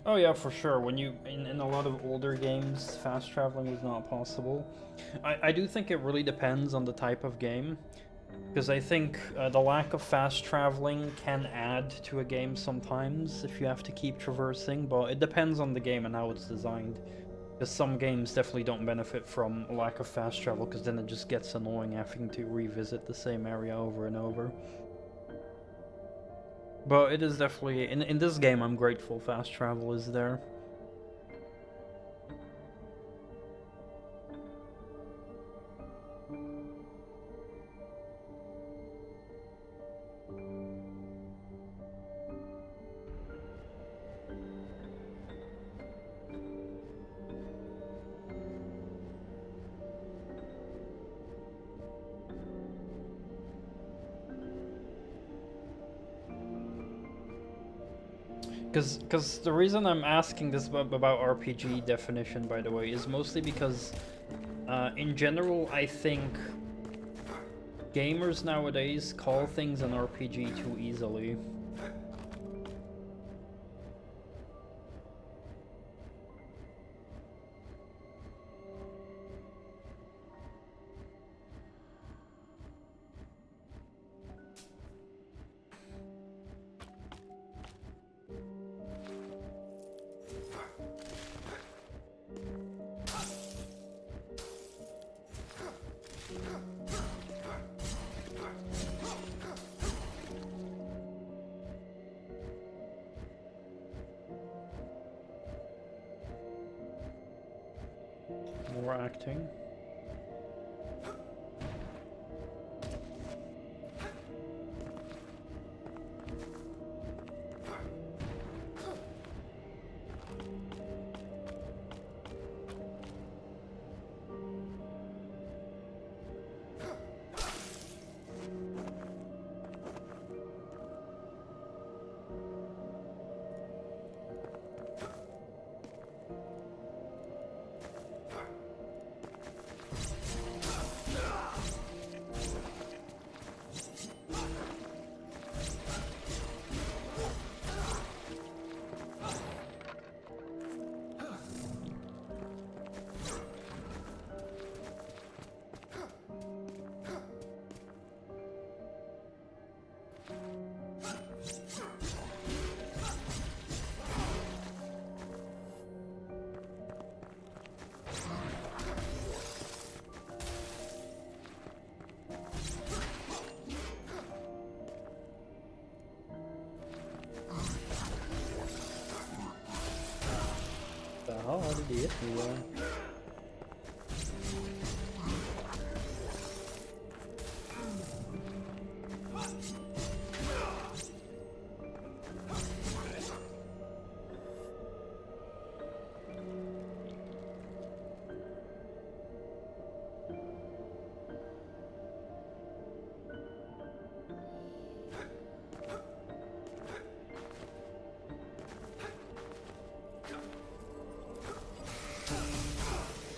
Oh yeah, for sure. When you in a lot of older games, fast traveling was not possible. I do think it really depends on the type of game, because I think the lack of fast traveling can add to a game sometimes if you have to keep traversing, but it depends on the game and how it's designed. Because some games definitely don't benefit from a lack of fast travel, because then it just gets annoying having to revisit the same area over and over. But it is definitely, in this game, I'm grateful fast travel is there. Because the reason I'm asking this about RPG definition, by the way, is mostly because in general, I think gamers nowadays call things an RPG too easily. more acting. How did he hit me there?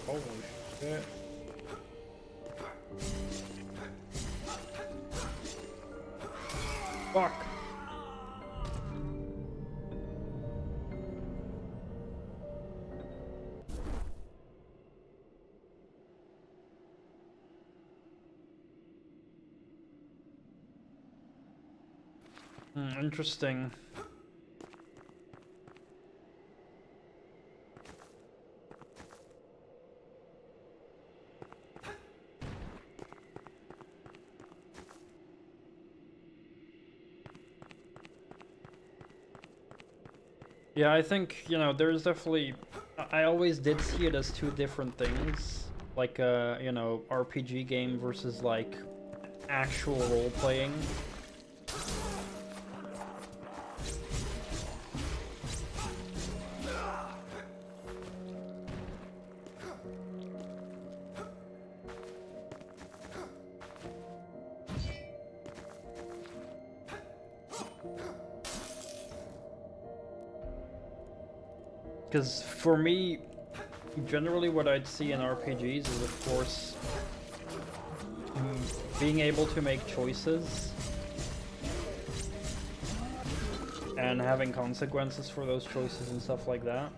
Holy shit. Fuck. Interesting. Yeah, I think, you know, there's definitely... I always did see it as two different things. Like, you know, RPG game versus, like, actual role-playing. Because for me, generally what I'd see in RPGs is, of course, being able to make choices and having consequences for those choices and stuff like that.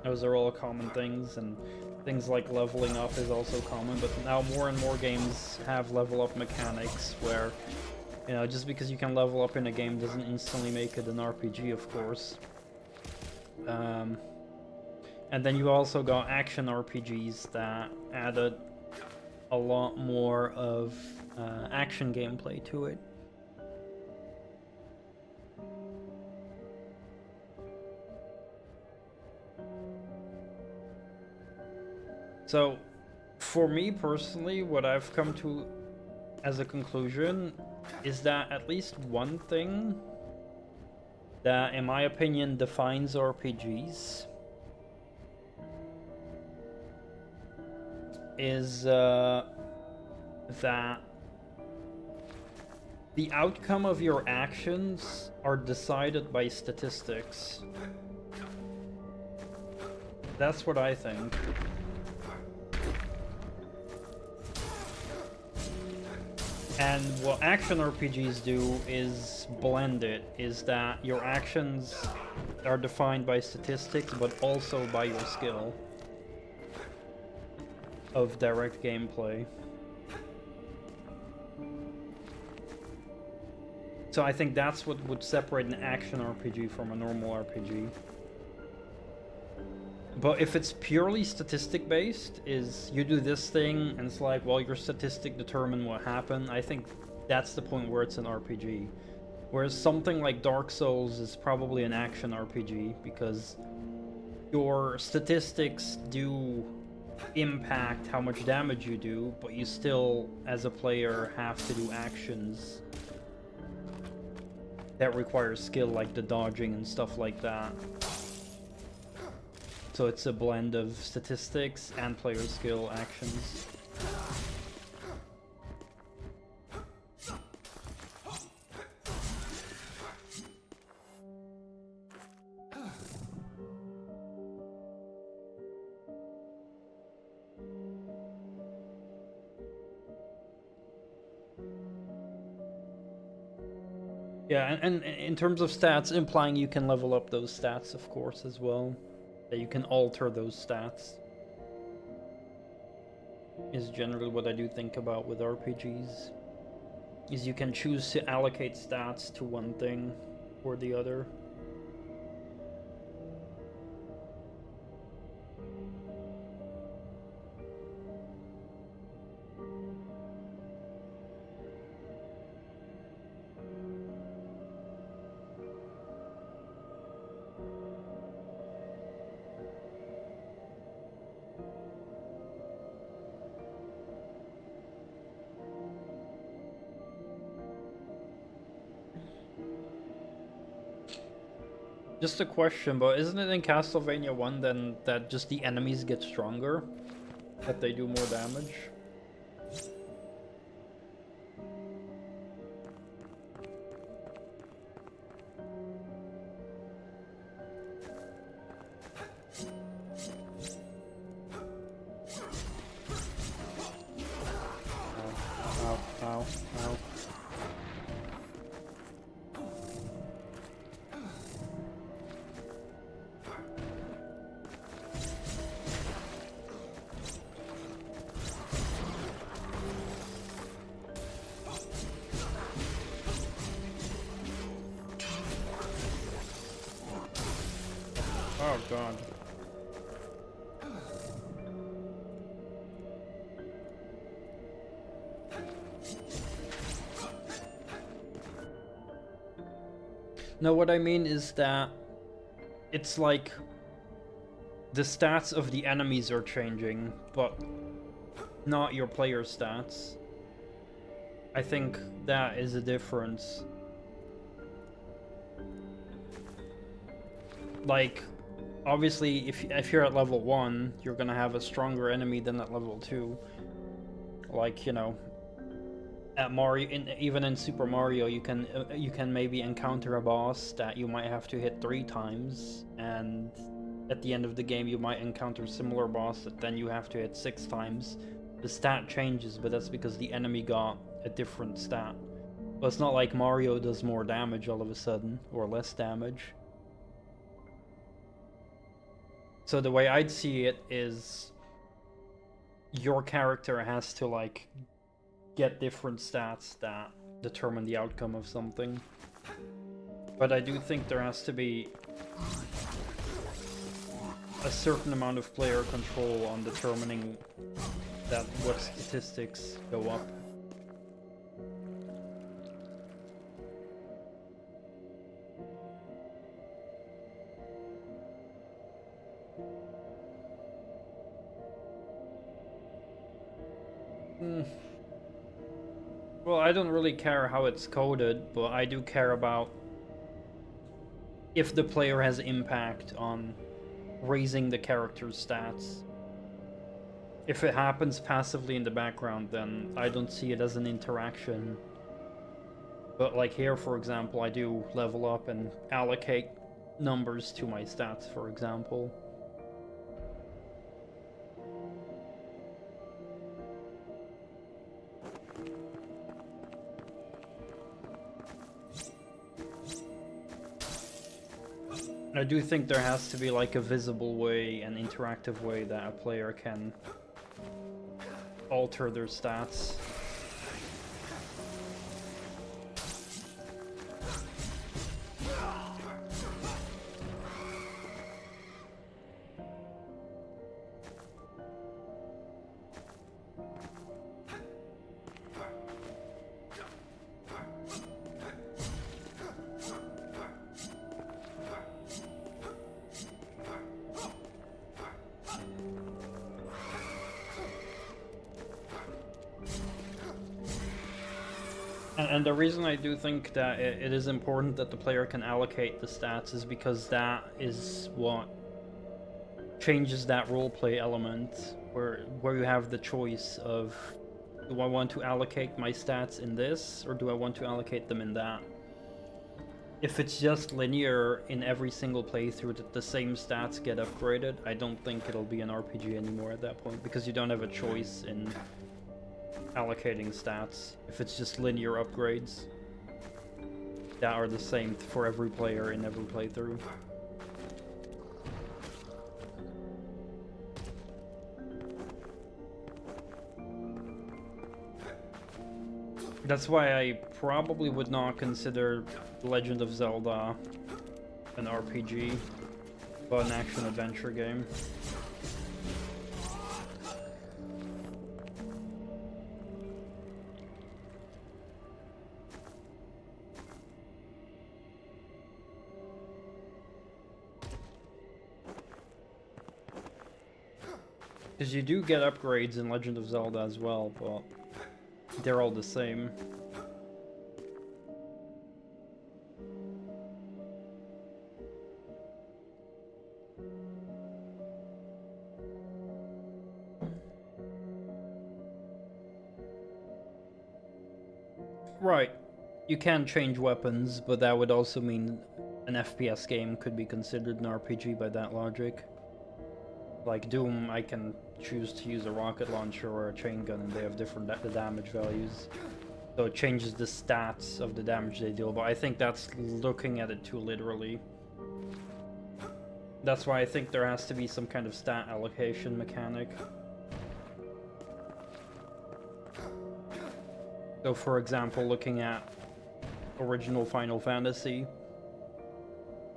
Those are all common things, and things like leveling up is also common, but now more and more games have level up mechanics where, you know, just because you can level up in a game doesn't instantly make it an RPG, of course. And then you also got action RPGs that added a lot more of action gameplay to it. So, for me personally, what I've come to as a conclusion is that at least one thing that, in my opinion, defines RPGs is that the outcome of your actions are decided by statistics. That's what I think. And what action RPGs do is blend it, is that your actions are defined by statistics, but also by your skill of direct gameplay. So I think that's what would separate an action RPG from a normal RPG. But if it's purely statistic based, is you do this thing and it's like, well, your statistic determine what happened, I think that's the point where it's an RPG. Whereas something like Dark Souls is probably an action RPG, because your statistics do impact how much damage you do, but you still, as a player, have to do actions that require skill, like the dodging and stuff like that. So it's a blend of statistics and player skill actions. Yeah, and in terms of stats, implying you can level up those stats, of course, as well. That you can alter those stats is generally what I do think about with RPGs. Is you can choose to allocate stats to one thing or the other. Just a question, but isn't it in Castlevania 1 then that just the enemies get stronger? That they do more damage? Ow, ow, ow. Oh god. No, what I mean is that it's like the stats of the enemies are changing, but not your player stats. I think that is a difference. Like, obviously, if you're at level 1, you're gonna have a stronger enemy than at level 2. Like, you know, at Mario, even in Super Mario, you can maybe encounter a boss that you might have to hit 3 times, and at the end of the game you might encounter a similar boss that then you have to hit 6 times. The stat changes, but that's because the enemy got a different stat. But it's not like Mario does more damage all of a sudden, or less damage. So the way I'd see it is your character has to, like, get different stats that determine the outcome of something. But I do think there has to be a certain amount of player control on determining that what statistics go up. Well, I don't really care how it's coded, but I do care about if the player has impact on raising the character's stats. If it happens passively in the background, then I don't see it as an interaction. But like here, for example, I do level up and allocate numbers to my stats, for example. I do think there has to be like a visible way, an interactive way that a player can alter their stats. And the reason I do think that it is important that the player can allocate the stats is because that is what changes that roleplay element where you have the choice of, do I want to allocate my stats in this or do I want to allocate them in that? If it's just linear in every single playthrough that the same stats get upgraded, I don't think it'll be an RPG anymore at that point, because you don't have a choice in allocating stats if it's just linear upgrades that are the same for every player in every playthrough. That's why I probably would not consider Legend of Zelda an RPG, but an action-adventure game. Because you do get upgrades in Legend of Zelda as well, but they're all the same. Right. You can change weapons, but that would also mean an FPS game could be considered an RPG by that logic. Like Doom, I can choose to use a rocket launcher or a chain gun, and they have different damage values. So it changes the stats of the damage they deal, but I think that's looking at it too literally. That's why I think there has to be some kind of stat allocation mechanic. So for example, looking at original Final Fantasy,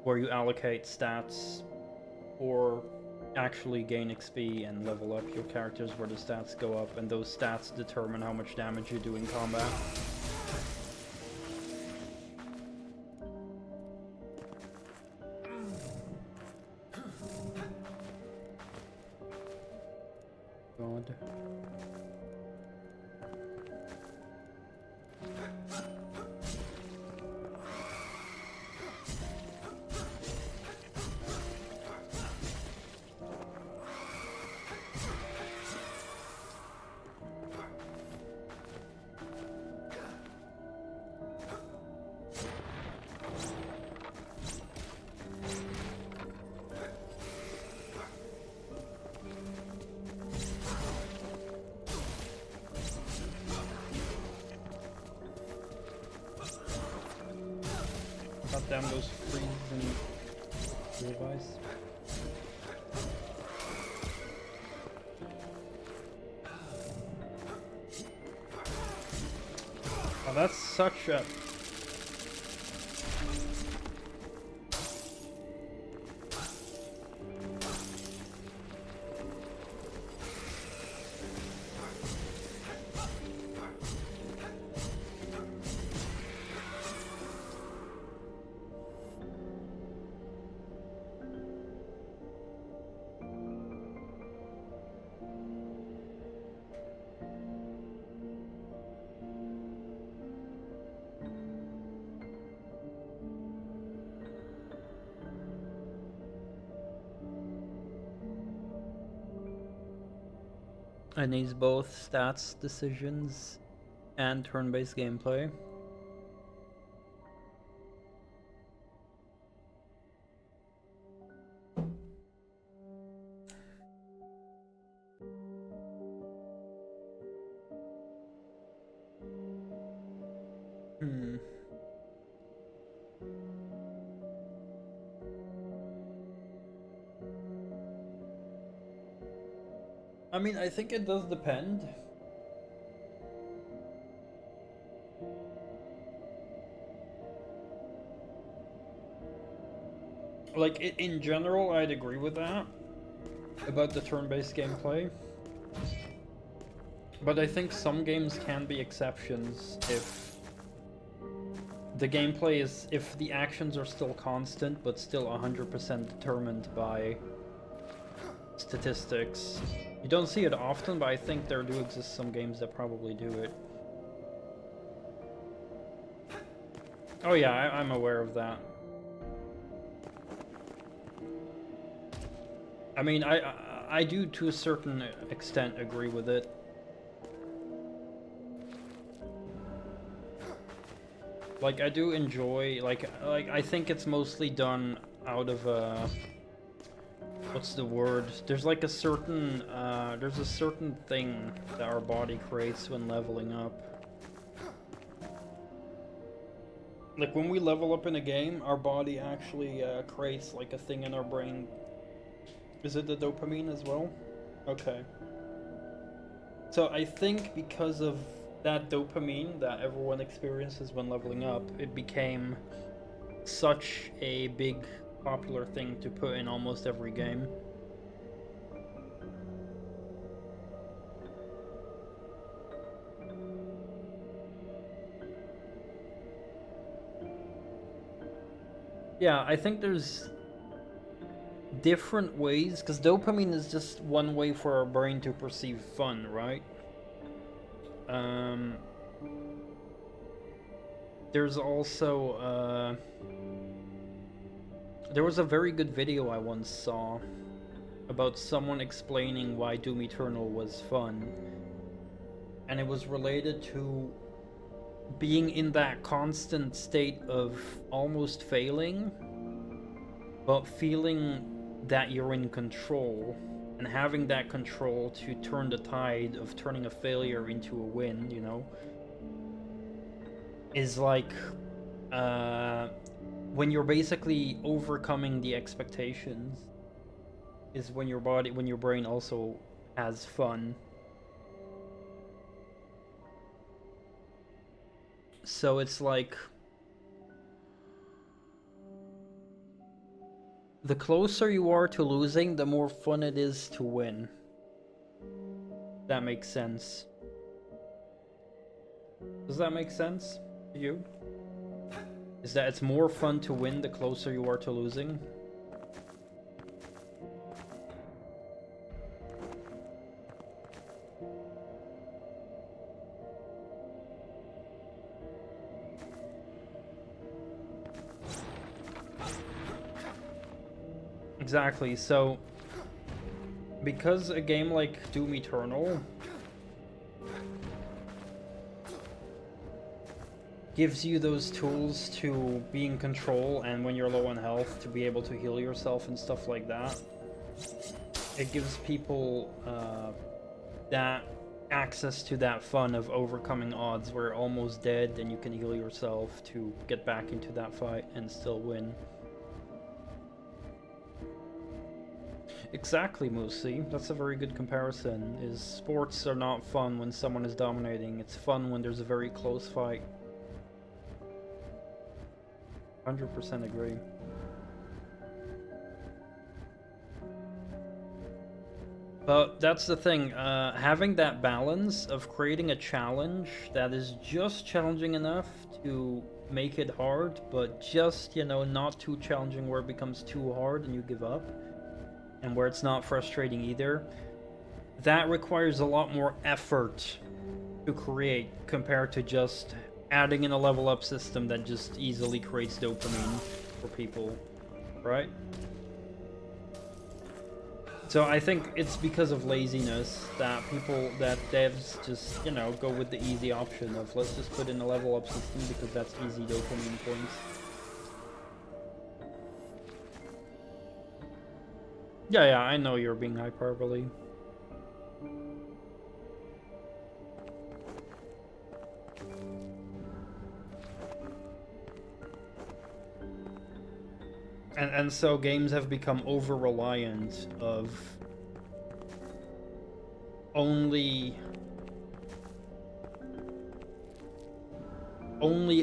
where you allocate stats or actually gain XP and level up your characters where the stats go up, and those stats determine how much damage you do in combat. God. Cut down those freeze and revives. Oh, that's such a... It needs both stats decisions and turn-based gameplay. I mean, I think it does depend. Like, in general, I'd agree with that about the turn-based gameplay. But I think some games can be exceptions if the gameplay is, if the actions are still constant but still 100% determined by statistics. You don't see it often, but I think there do exist some games that probably do it. Oh yeah, I'm aware of that. I mean, I do to a certain extent agree with it. Like, I do enjoy, like I think it's mostly done out of what's the word? There's like a certain there's a certain thing that our body creates when leveling up. Like when we level up in a game, our body actually creates like a thing in our brain. Is it the dopamine as well? Okay. So I think because of that dopamine that everyone experiences when leveling up, it became such a big popular thing to put in almost every game. Yeah, I think there's different ways, because dopamine is just one way for our brain to perceive fun, right? There's also there was a very good video I once saw about someone explaining why Doom Eternal was fun, and it was related to being in that constant state of almost failing, but feeling that you're in control, and having that control to turn the tide of turning a failure into a win, you know, is like when you're basically overcoming the expectations, is when your brain also has fun. So it's like the closer you are to losing, the more fun it is to win. That makes sense. Does that make sense to you? Is that it's more fun to win the closer you are to losing? Exactly, so because a game like Doom Eternal gives you those tools to be in control, and when you're low on health to be able to heal yourself and stuff like that, it gives people that access to that fun of overcoming odds where you're almost dead and you can heal yourself to get back into that fight and still win. Exactly, Moosey. That's a very good comparison. Is sports are not fun when someone is dominating. It's fun when there's a very close fight. 100% agree. But that's the thing, having that balance of creating a challenge that is just challenging enough to make it hard, but just, you know, not too challenging where it becomes too hard and you give up, and where it's not frustrating either, that requires a lot more effort to create compared to just adding in a level up system that just easily creates dopamine for people, right? So I think it's because of laziness that devs just, you know, go with the easy option of let's just put in a level up system because that's easy dopamine points. Yeah, I know you're being hyperbole. And so games have become over-reliant of only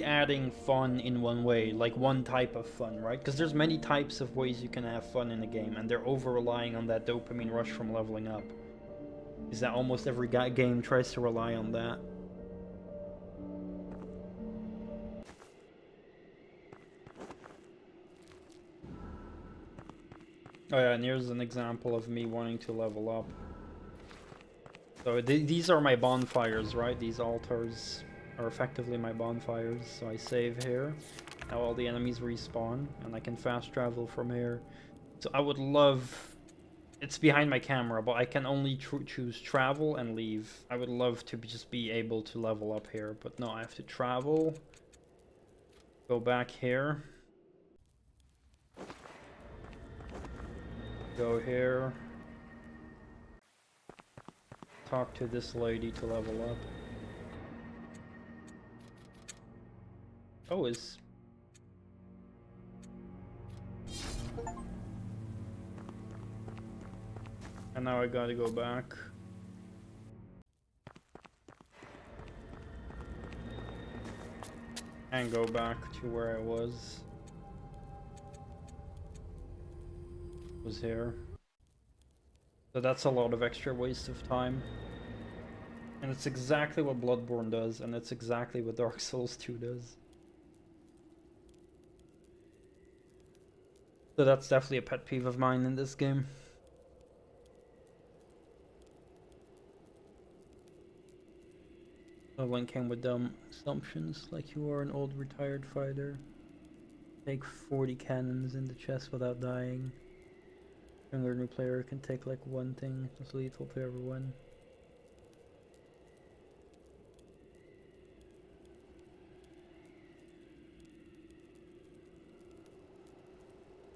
adding fun in one way, like one type of fun, right? Because there's many types of ways you can have fun in a game, and they're over-relying on that dopamine rush from leveling up. Is that almost every game tries to rely on that. Oh yeah, and here's an example of me wanting to level up. So these are my bonfires, right? These altars are effectively my bonfires. So I save here. how all the enemies respawn, and I can fast travel from here. So I would love... It's behind my camera, but I can only choose travel and leave. I would love to just be able to level up here, but no, I have to travel, go back here, go here, talk to this lady to level up. Oh, is... And now I gotta go back. And go back to where I was. Was here. So that's a lot of extra waste of time. And it's exactly what Bloodborne does, and it's exactly what Dark Souls 2 does. So that's definitely a pet peeve of mine in this game. One came with dumb assumptions, like you are an old retired fighter. Take 40 cannons in the chest without dying. Younger new player can take like one thing that's lethal to everyone.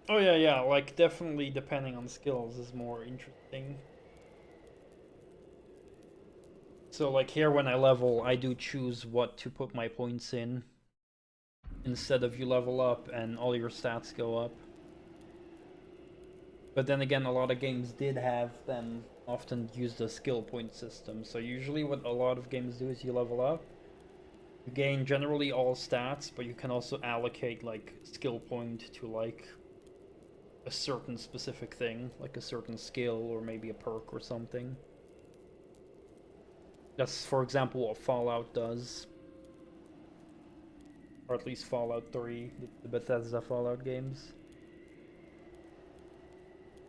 Oh yeah, like definitely depending on skills is more interesting. So like here when I level, I do choose what to put my points in. Instead of you level up and all your stats go up. But then again, a lot of games did have them often use the skill point system. So usually what a lot of games do is you level up. You gain generally all stats, but you can also allocate like skill point to like a certain specific thing, like a certain skill or maybe a perk or something. That's, for example, what Fallout does. Or at least Fallout 3, the Bethesda Fallout games.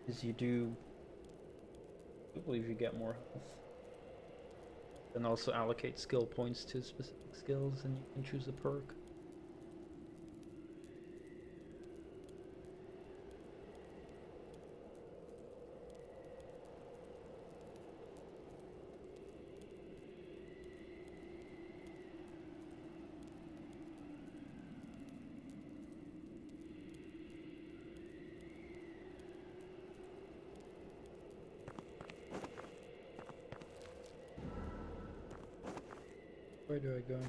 Is you do... I believe you get more health. And also allocate skill points to specific skills, and you can choose a perk. Where do I go?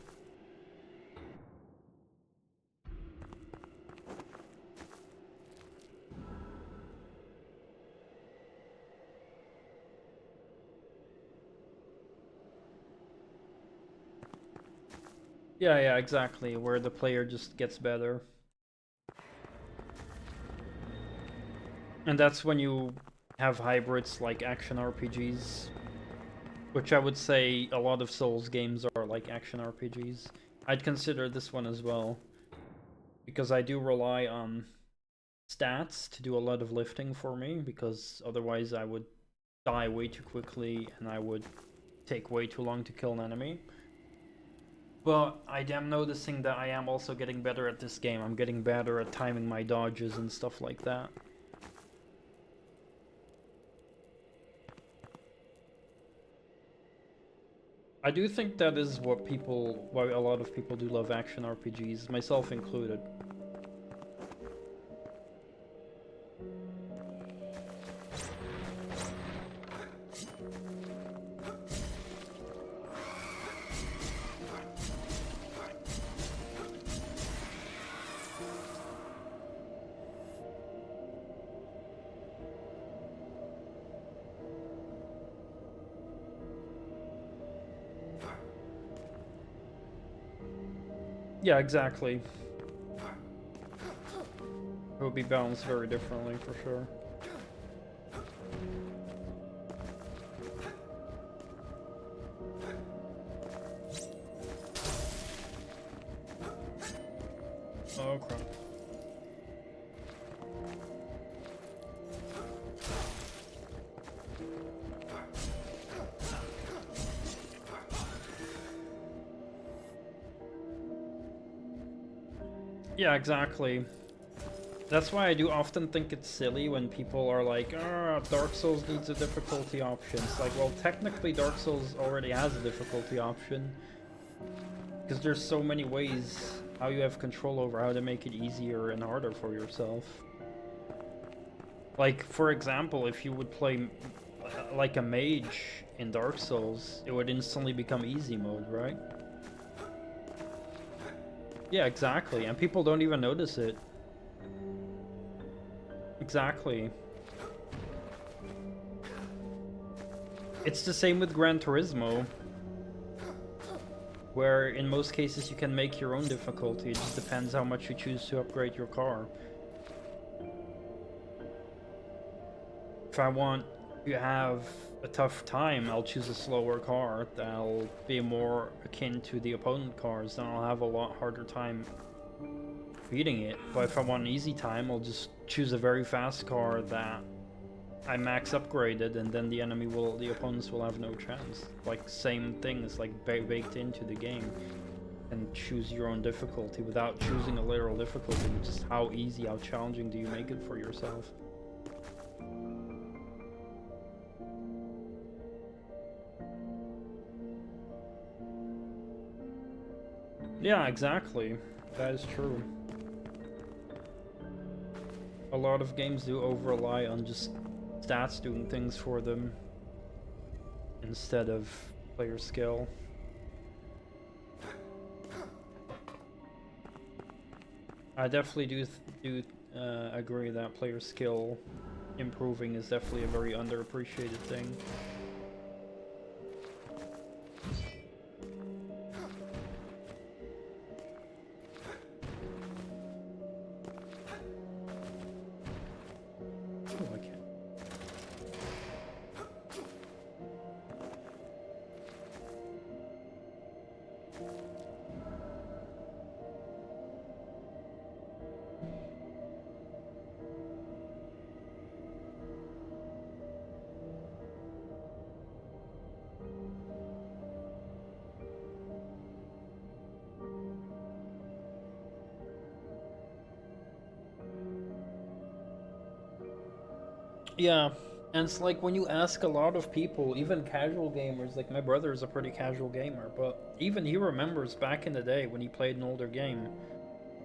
Yeah, exactly. Where the player just gets better. And that's when you have hybrids like action RPGs. Which I would say a lot of Souls games are like action RPGs. I'd consider this one as well. Because I do rely on stats to do a lot of lifting for me. Because otherwise I would die way too quickly and I would take way too long to kill an enemy. But I am noticing that I am also getting better at this game. I'm getting better at timing my dodges and stuff like that. I do think that is why a lot of people do love action RPGs, myself included. Yeah, exactly. It would be balanced very differently, for sure. Oh, crap. Yeah, exactly. That's why I do often think it's silly when people are like, ah, Dark Souls needs a difficulty option. It's like, well, technically Dark Souls already has a difficulty option. Because there's so many ways how you have control over how to make it easier and harder for yourself. Like, for example, if you would play like a mage in Dark Souls, it would instantly become easy mode, right? Yeah, exactly, and people don't even notice it. Exactly. It's the same with Gran Turismo, where in most cases you can make your own difficulty. It just depends how much you choose to upgrade your car. If I want to have a tough time, I'll choose a slower car that'll be more akin to the opponent cars, then I'll have a lot harder time beating it. But if I want an easy time, I'll just choose a very fast car that I max upgraded, and then the opponents will have no chance. Like, same thing, it's like baked into the game. And choose your own difficulty without choosing a literal difficulty, which is how easy, how challenging do you make it for yourself. Yeah, exactly. That is true. A lot of games do over-rely on just stats doing things for them instead of player skill. I definitely do agree that player skill improving is definitely a very underappreciated thing. Oh, I can't. Yeah, and it's like when you ask a lot of people, even casual gamers, like my brother is a pretty casual gamer, but even he remembers back in the day when he played an older game,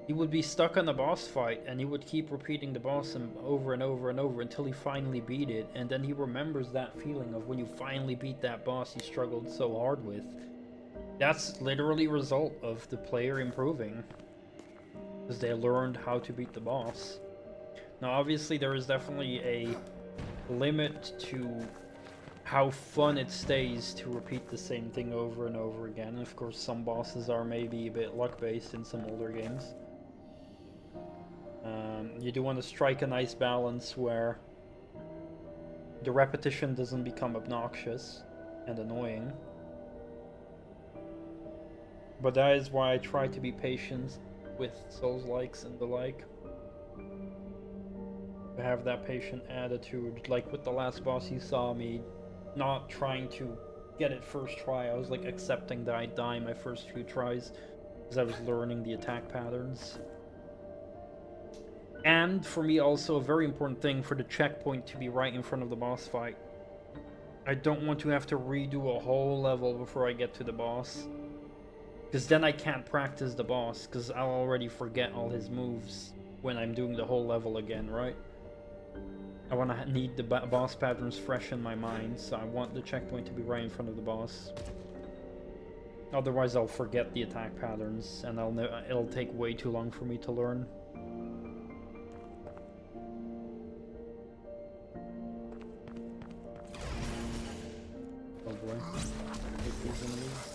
he would be stuck on the boss fight and he would keep repeating the boss over and over and over until he finally beat it, and then he remembers that feeling of when you finally beat that boss you struggled so hard with. That's literally a result of the player improving, because they learned how to beat the boss. Now obviously there is definitely a limit to how fun it stays to repeat the same thing over and over again. Of course, some bosses are maybe a bit luck-based in some older games. You do want to strike a nice balance where the repetition doesn't become obnoxious and annoying. But that is why I try to be patient with Souls-likes and the like. To have that patient attitude, like with the last boss you saw me not trying to get it first try. I was like accepting that I'd die my first few tries because I was learning the attack patterns. And for me also a very important thing for the checkpoint to be right in front of the boss fight. I don't want to have to redo a whole level before I get to the boss, because then I can't practice the boss because I'll already forget all his moves when I'm doing the whole level again, right? I want to need the boss patterns fresh in my mind, so I want the checkpoint to be right in front of the boss. Otherwise I'll forget the attack patterns and it'll take way too long for me to learn. Oh boy. Take these enemies.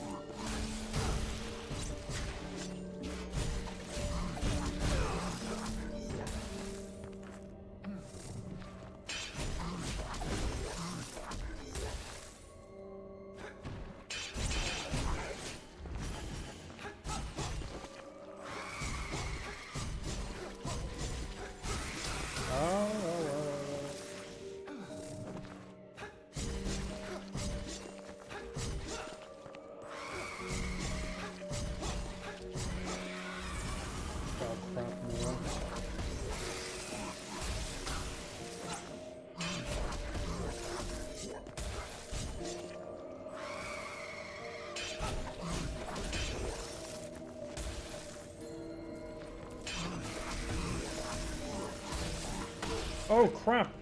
Oh crap!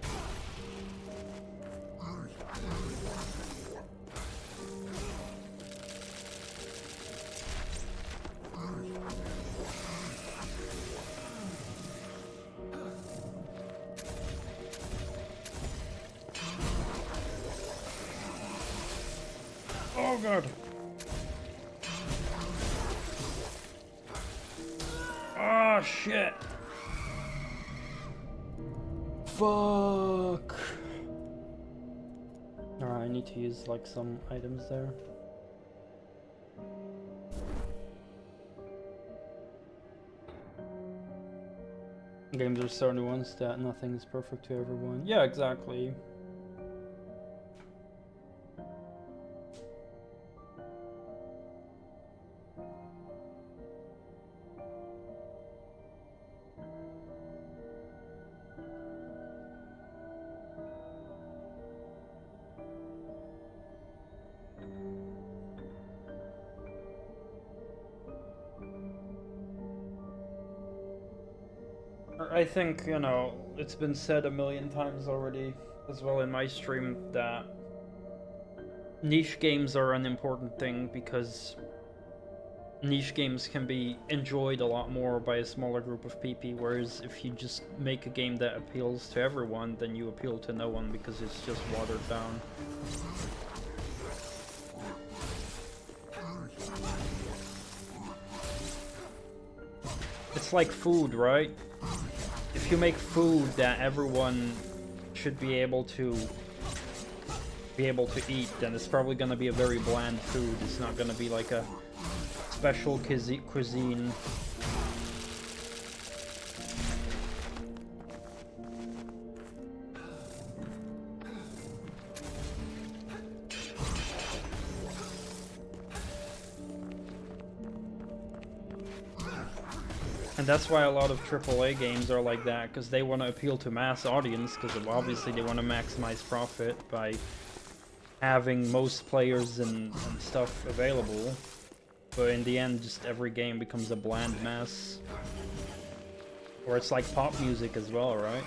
Oh god! Oh shit! Fuck! Alright, I need to use like some items there. Games are so nuanced that nothing is perfect to everyone. Yeah, exactly. I think, you know, it's been said a million times already, as well in my stream, that niche games are an important thing because niche games can be enjoyed a lot more by a smaller group of people, whereas if you just make a game that appeals to everyone, then you appeal to no one because it's just watered down. It's like food, right? If you make food that everyone should be able to eat, then it's probably gonna be a very bland food. It's not gonna be like a special cuisine. And that's why a lot of AAA games are like that, because they want to appeal to mass audience, because obviously they want to maximize profit by having most players and stuff available. But in the end, just every game becomes a bland mess. Or it's like pop music as well, right?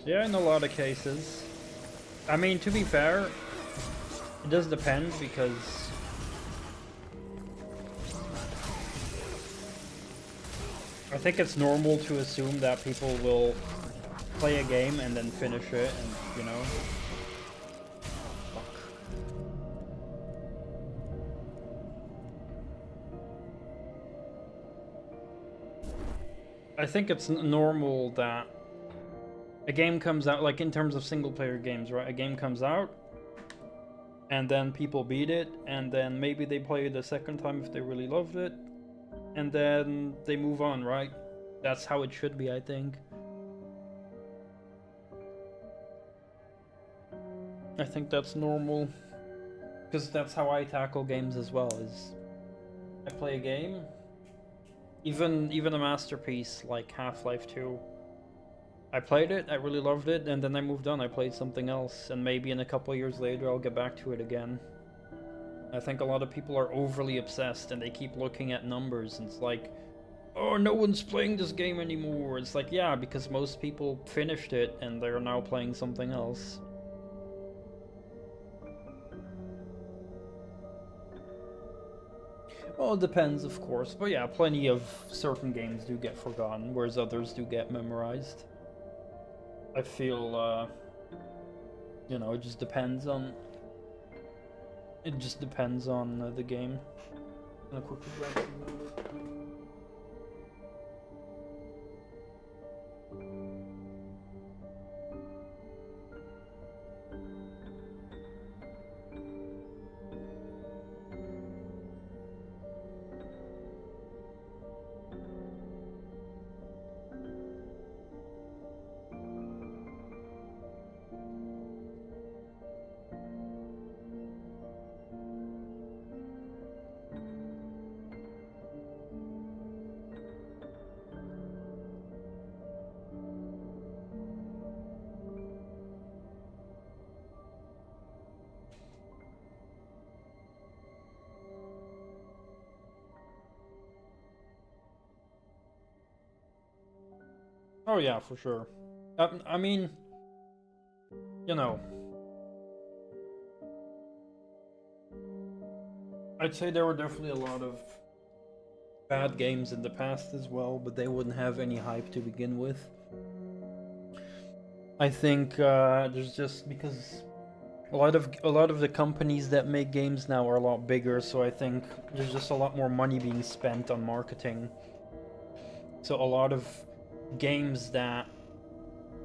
Yeah, in a lot of cases. I mean, to be fair, it does depend because I think it's normal to assume that people will play a game and then finish it and, you know. Fuck. I think it's normal that a game comes out, like in terms of single player games, right? A game comes out, and then people beat it, and then maybe they play it a second time if they really loved it, and then they move on, right? That's how it should be, I think. I think that's normal, because that's how I tackle games as well, is I play a game, even a masterpiece like Half-Life 2. I played it, I really loved it, and then I moved on. I played something else, and maybe in a couple of years later I'll get back to it again. I think a lot of people are overly obsessed, and they keep looking at numbers, and it's like, oh, no one's playing this game anymore. It's like, yeah, because most people finished it, and they're now playing something else. Well, it depends, of course, but yeah, plenty of certain games do get forgotten, whereas others do get memorized. I feel, you know, it just depends on... It just depends on the game. I'm gonna quickly grab some water. Oh yeah, for sure. I mean, you know, I'd say there were definitely a lot of bad games in the past as well, but they wouldn't have any hype to begin with. I think there's just because a lot of the companies that make games now are a lot bigger, so I think there's just a lot more money being spent on marketing. So a lot of games that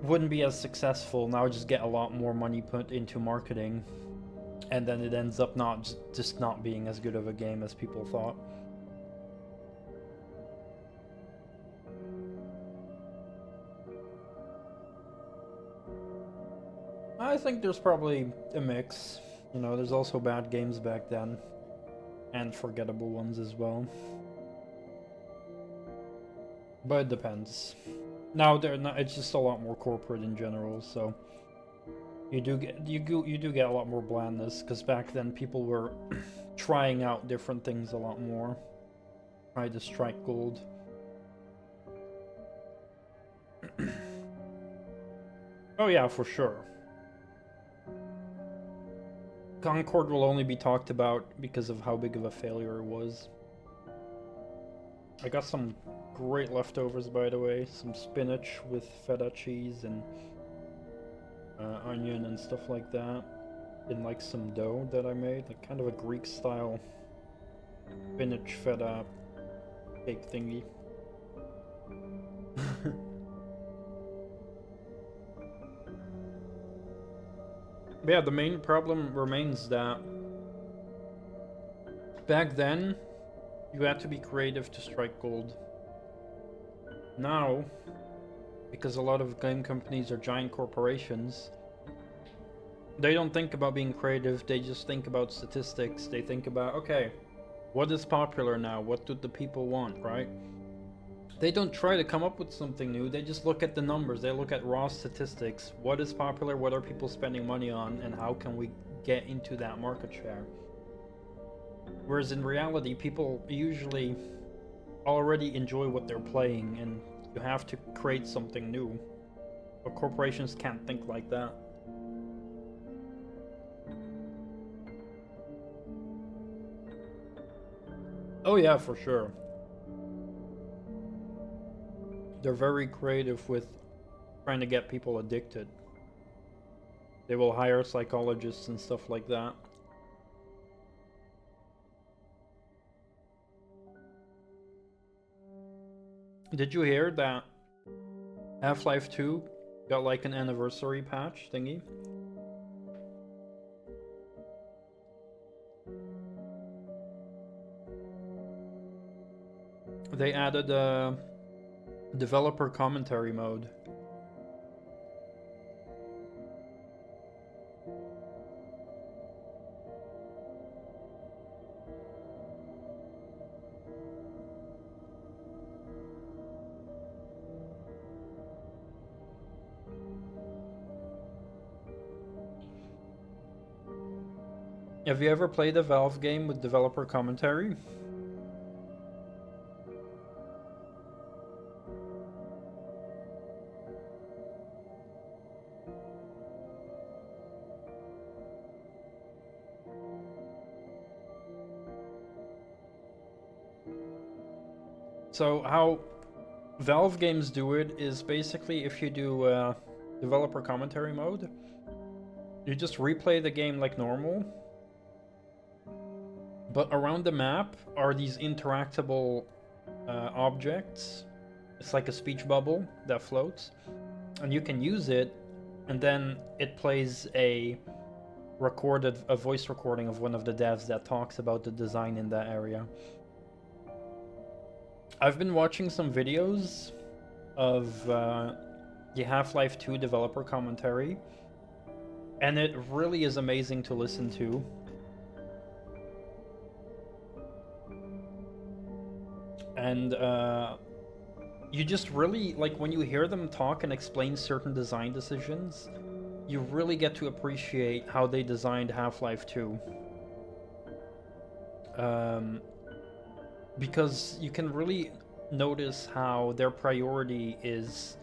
wouldn't be as successful now just get a lot more money put into marketing, and then it ends up just not being as good of a game as people thought. I think there's probably a mix. You know, there's also bad games back then, and forgettable ones as well. But it depends. Now they're not. It's just a lot more corporate in general, so you do get a lot more blandness. Because back then people were trying out different things a lot more. Try to strike gold. Oh yeah, for sure. Concord will only be talked about because of how big of a failure it was. I got some great leftovers, by the way. Some spinach with feta cheese and onion and stuff like that. In like some dough that I made, like kind of a Greek style spinach feta cake thingy. But yeah, the main problem remains that back then you had to be creative to strike gold. Now, because a lot of game companies are giant corporations, they don't think about being creative, they just think about statistics. They think about, okay, what is popular now? What do the people want, right? They don't try to come up with something new, they just look at the numbers, they look at raw statistics. What is popular, what are people spending money on, and how can we get into that market share? Whereas in reality, people usually already enjoy what they're playing, and you have to create something new. But corporations can't think like that. Oh yeah, for sure. They're very creative with trying to get people addicted. They will hire psychologists and stuff like that. Did you hear that Half-Life 2 got like an anniversary patch thingy? They added a developer commentary mode. Have you ever played a Valve game with developer commentary? So how Valve games do it is basically if you do developer commentary mode, you just replay the game like normal, but around the map are these interactable objects. It's like a speech bubble that floats, and you can use it, and then it plays a voice recording of one of the devs that talks about the design in that area. I've been watching some videos of the Half-Life 2 developer commentary, and it really is amazing to listen to. And you just really, like, when you hear them talk and explain certain design decisions, you really get to appreciate how they designed Half-Life 2. Because you can really notice how their priority is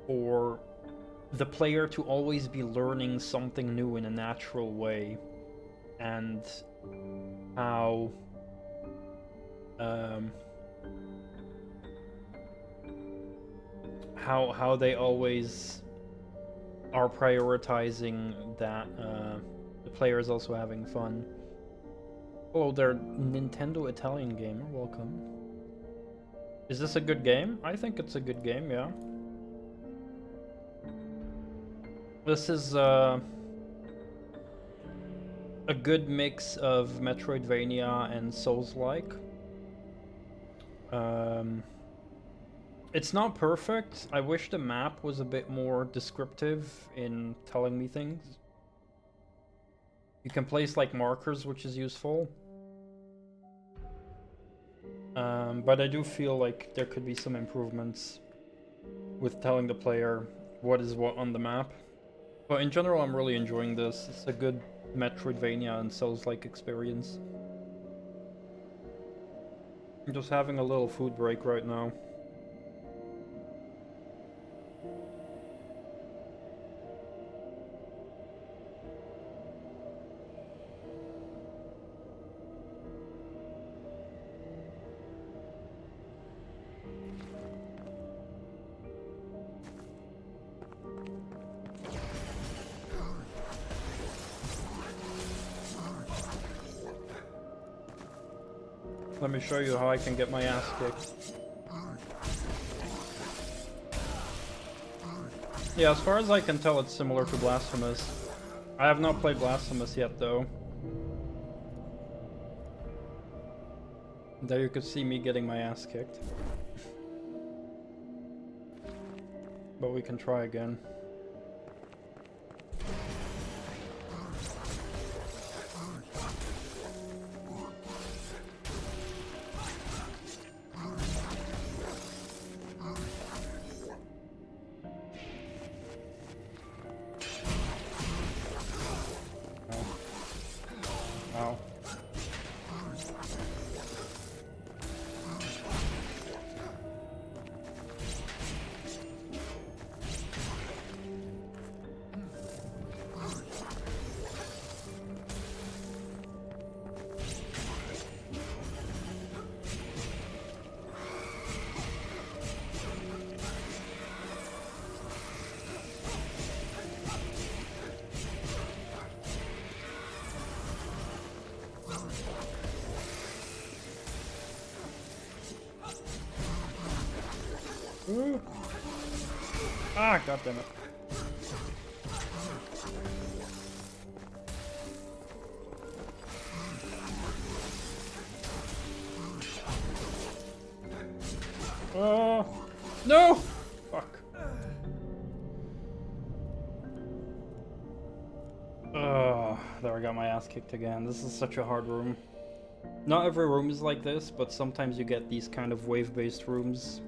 for the player to always be learning something new in a natural way, and how how they always are prioritizing that the player is also having fun. Oh, they're Nintendo Italian gamer, welcome. Is this a good game? I think it's a good game, yeah. This is a good mix of Metroidvania and Souls-like. It's not perfect. I wish the map was a bit more descriptive in telling me things. You can place like markers, which is useful. But I do feel like there could be some improvements with telling the player what is what on the map. But in general, I'm really enjoying this. It's a good Metroidvania and Souls-like experience. I'm just having a little food break right now. Let me show you how I can get my ass kicked. Yeah, as far as I can tell, it's similar to Blasphemous. I have not played Blasphemous yet, though. There you could see me getting my ass kicked. But we can try again. Ooh. Ah, goddammit. Oh, no! Fuck. There I got my ass kicked again. This is such a hard room. Not every room is like this, but sometimes you get these kind of wave-based rooms.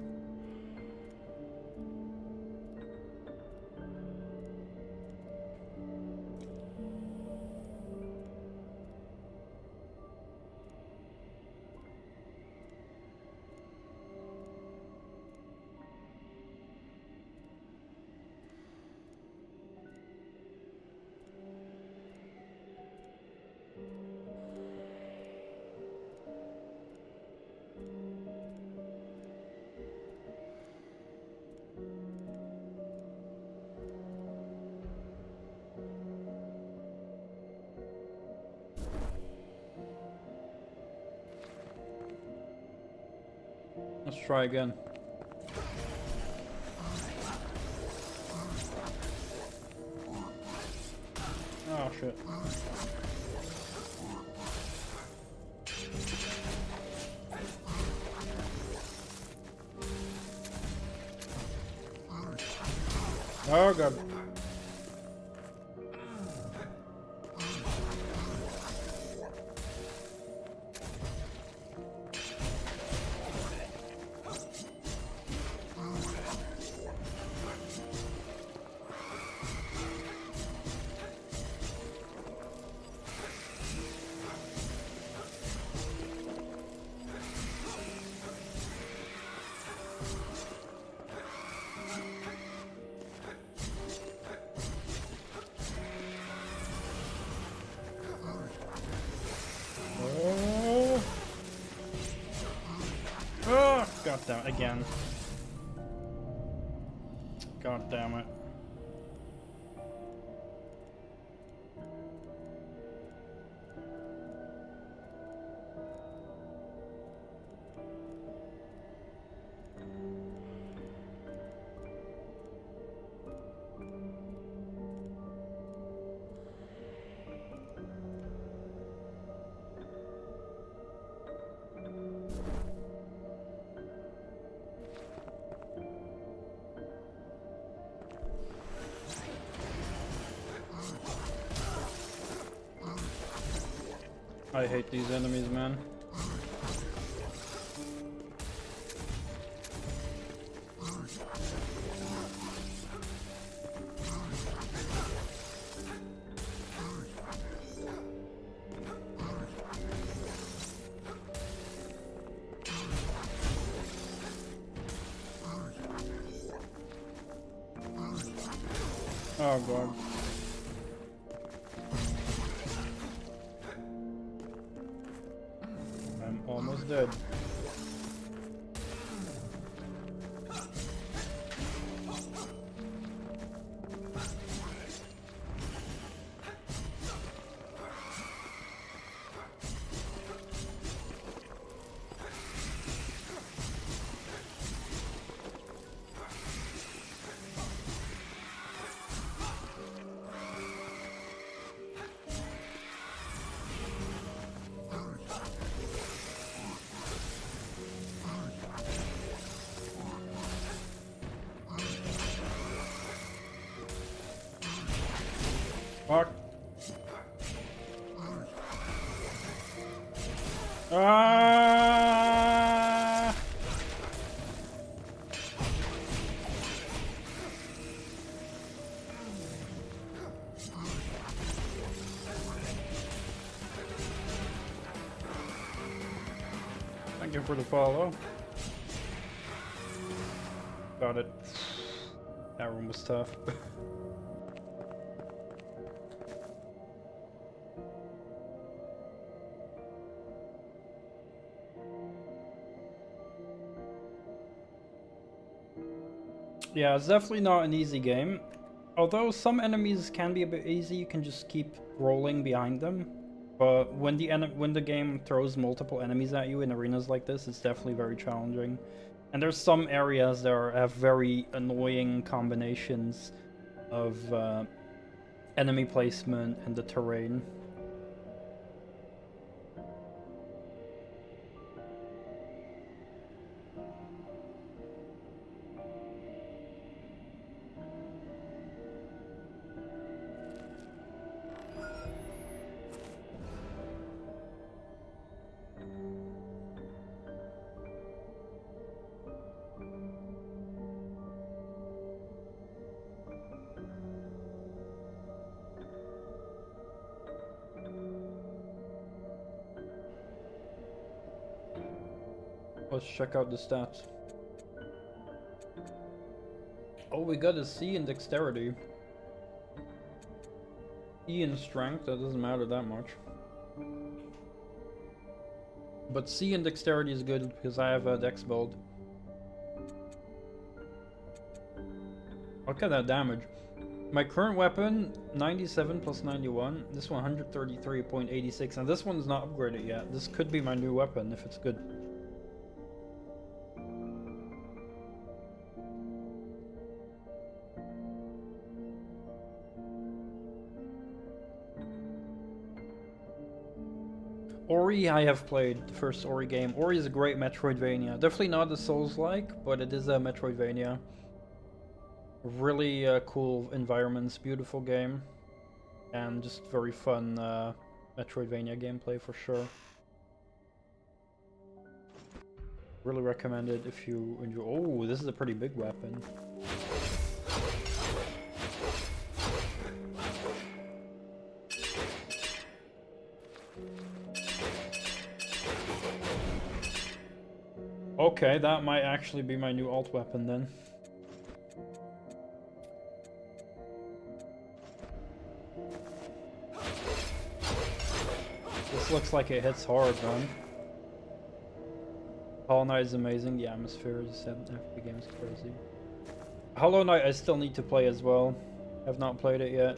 Let's try again. Oh shit. Oh god. Again. God damn it. I hate these enemies, man. Oh god. I'm almost dead. Fuck. Ah! Thank you for the follow. Got it. That room was tough. Yeah, it's definitely not an easy game. Although some enemies can be a bit easy, you can just keep rolling behind them. But when the game throws multiple enemies at you in arenas like this, it's definitely very challenging. And there's some areas that have very annoying combinations of enemy placement and the terrain. Let's check out the stats. Oh, we got a C in dexterity. E in strength, that doesn't matter that much. But C in dexterity is good because I have a dex build. Look at that damage. My current weapon, 97 plus 91. This one, 133.86. And this one's not upgraded yet. This could be my new weapon if it's good. Ori, I have played the first Ori game. Ori is a great Metroidvania. Definitely not a Souls-like, but it is a Metroidvania. Really cool environments, beautiful game, and just very fun Metroidvania gameplay for sure. Really recommend it if you enjoy. Oh, this is a pretty big weapon. Okay, that might actually be my new alt weapon then. This looks like it hits hard, man. Hollow Knight is amazing. The atmosphere is after the game's crazy. Hollow Knight I still need to play as well. I've not played it yet.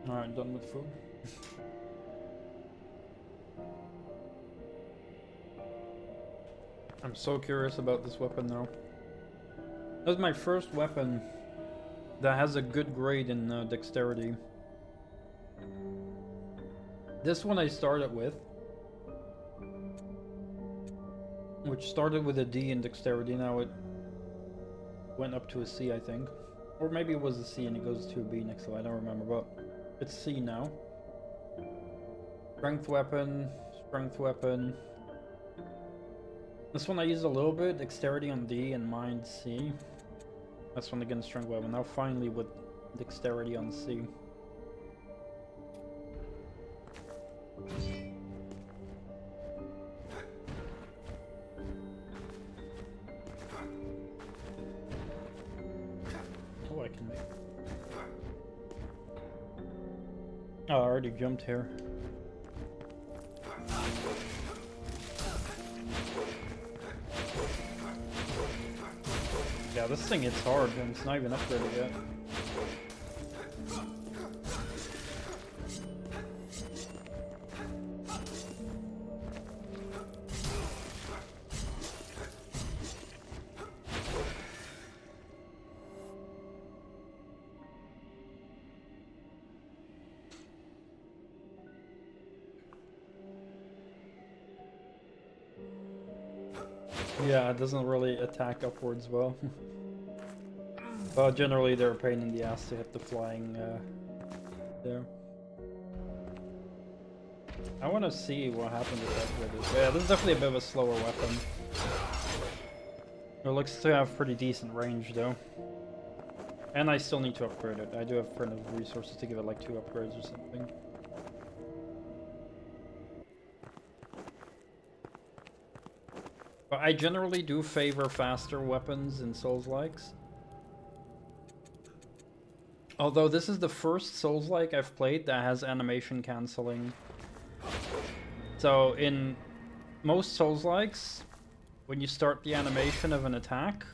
Alright, done with food. I'm so curious about this weapon now. This is my first weapon that has a good grade in dexterity. This one I started with, which started with a D in dexterity, now it went up to a C, I think. Or maybe it was a C and it goes to a B next, so I don't remember, but it's C now. Strength weapon, strength weapon. This one I used a little bit, dexterity on D and mind C. This one again, strength weapon. Now finally with dexterity on C. Oh, I can make. Oh, I already jumped here. Yeah, this thing hits hard and it's not even upgraded yet. Yeah, it doesn't really attack upwards well. Well, generally they're a pain in the ass to hit the flying there. I want to see what happens with that. Yeah, this is definitely a bit of a slower weapon. It looks to have pretty decent range though. And I still need to upgrade it. I do have enough resources to give it like 2 upgrades or something. But I generally do favor faster weapons in Souls-likes. Although this is the first Souls-like I've played that has animation cancelling. So in most Souls-likes, when you start the animation of an attack,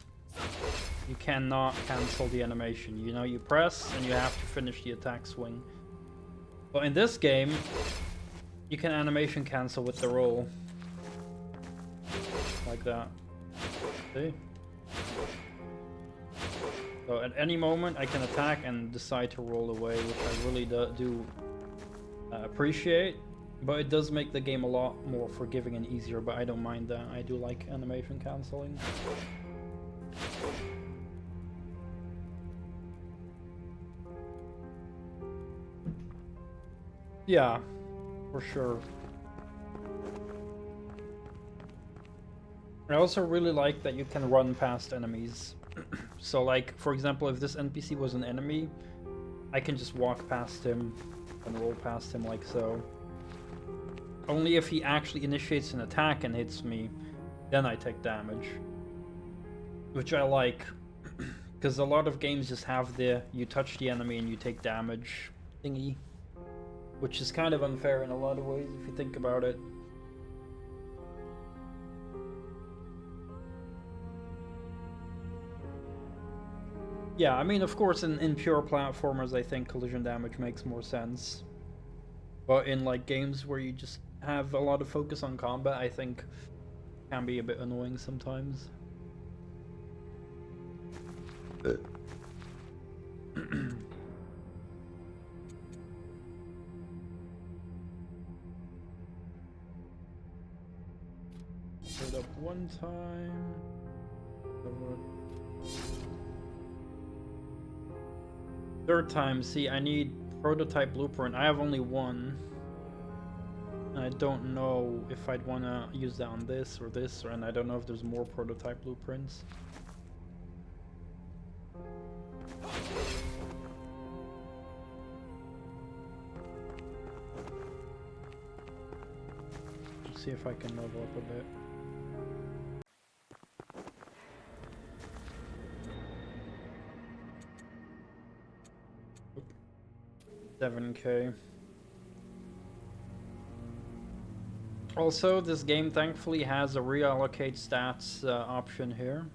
you cannot cancel the animation. You know, you press and you have to finish the attack swing. But in this game, you can animation cancel with the roll. Like that. See? So at any moment I can attack and decide to roll away, which I really do appreciate. But it does make the game a lot more forgiving and easier, but I don't mind that. I do like animation cancelling. Yeah, for sure. I also really like that you can run past enemies. So like, for example, if this NPC was an enemy, I can just walk past him and roll past him like so. Only if he actually initiates an attack and hits me, then I take damage. Which I like, because a lot of games just have the you touch the enemy and you take damage thingy. Which is kind of unfair in a lot of ways if you think about it. Yeah, I mean, of course, in pure platformers, I think collision damage makes more sense. But in, like, games where you just have a lot of focus on combat, I think it can be a bit annoying sometimes. Hold up, what? second time. Third time, see, I need prototype blueprint. I have only one. I don't know if I'd want to use that on this, and I don't know if there's more prototype blueprints. Let's see if I can level up a bit. 7K. Also, this game thankfully has a reallocate stats option here.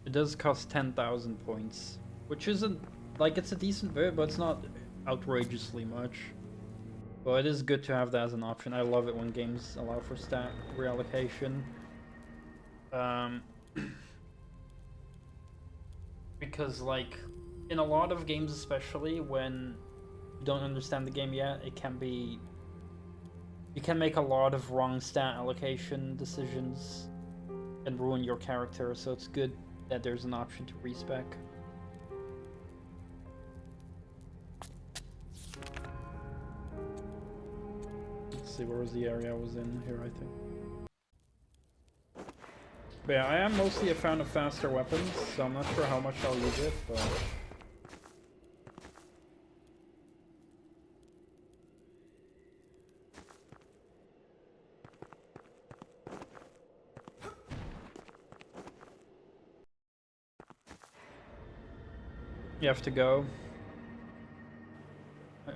It does cost 10,000 points, which isn't, like, it's a decent bit, but it's not outrageously much. But it is good to have that as an option. I love it when games allow for stat reallocation. Because, like, in a lot of games, especially when you don't understand the game yet, it can be... You can make a lot of wrong stat allocation decisions and ruin your character, so it's good that there's an option to respec. Let's see, where was the area I was in here, I think. But yeah, I am mostly a fan of faster weapons, so I'm not sure how much I'll use it, but... You have to go.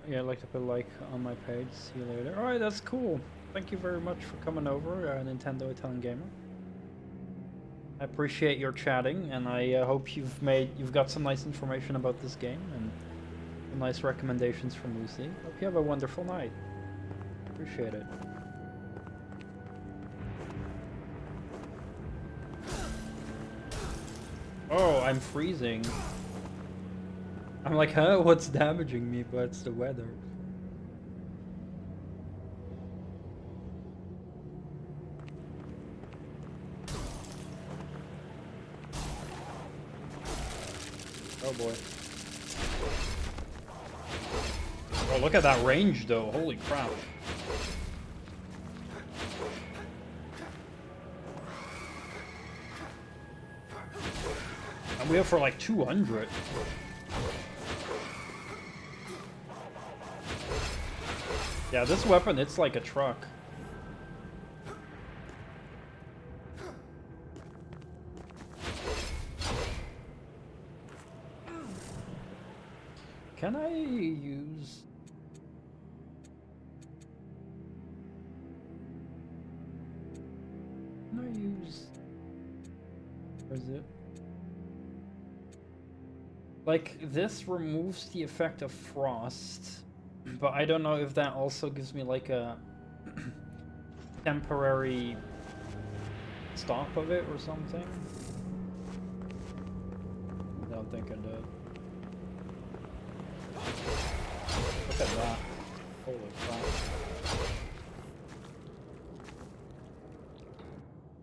Yeah, I'd like to put a like on my page. See you later. Alright, that's cool. Thank you very much for coming over, Nintendo Italian Gamer. I appreciate your chatting, and I hope you've got some nice information about this game and some nice recommendations from Lucy. Hope you have a wonderful night. Appreciate it. Oh, I'm freezing. I'm like, huh? What's damaging me? But it's the weather. Oh boy. Oh, look at that range though. Holy crap. And we have for like 200. Yeah, this weapon, it's like a truck. Can I use... Can I use... Where is it? Like, this removes the effect of frost. But I don't know if that also gives me like a temporary stop of it or something. I don't think I did. Look at that. Holy crap.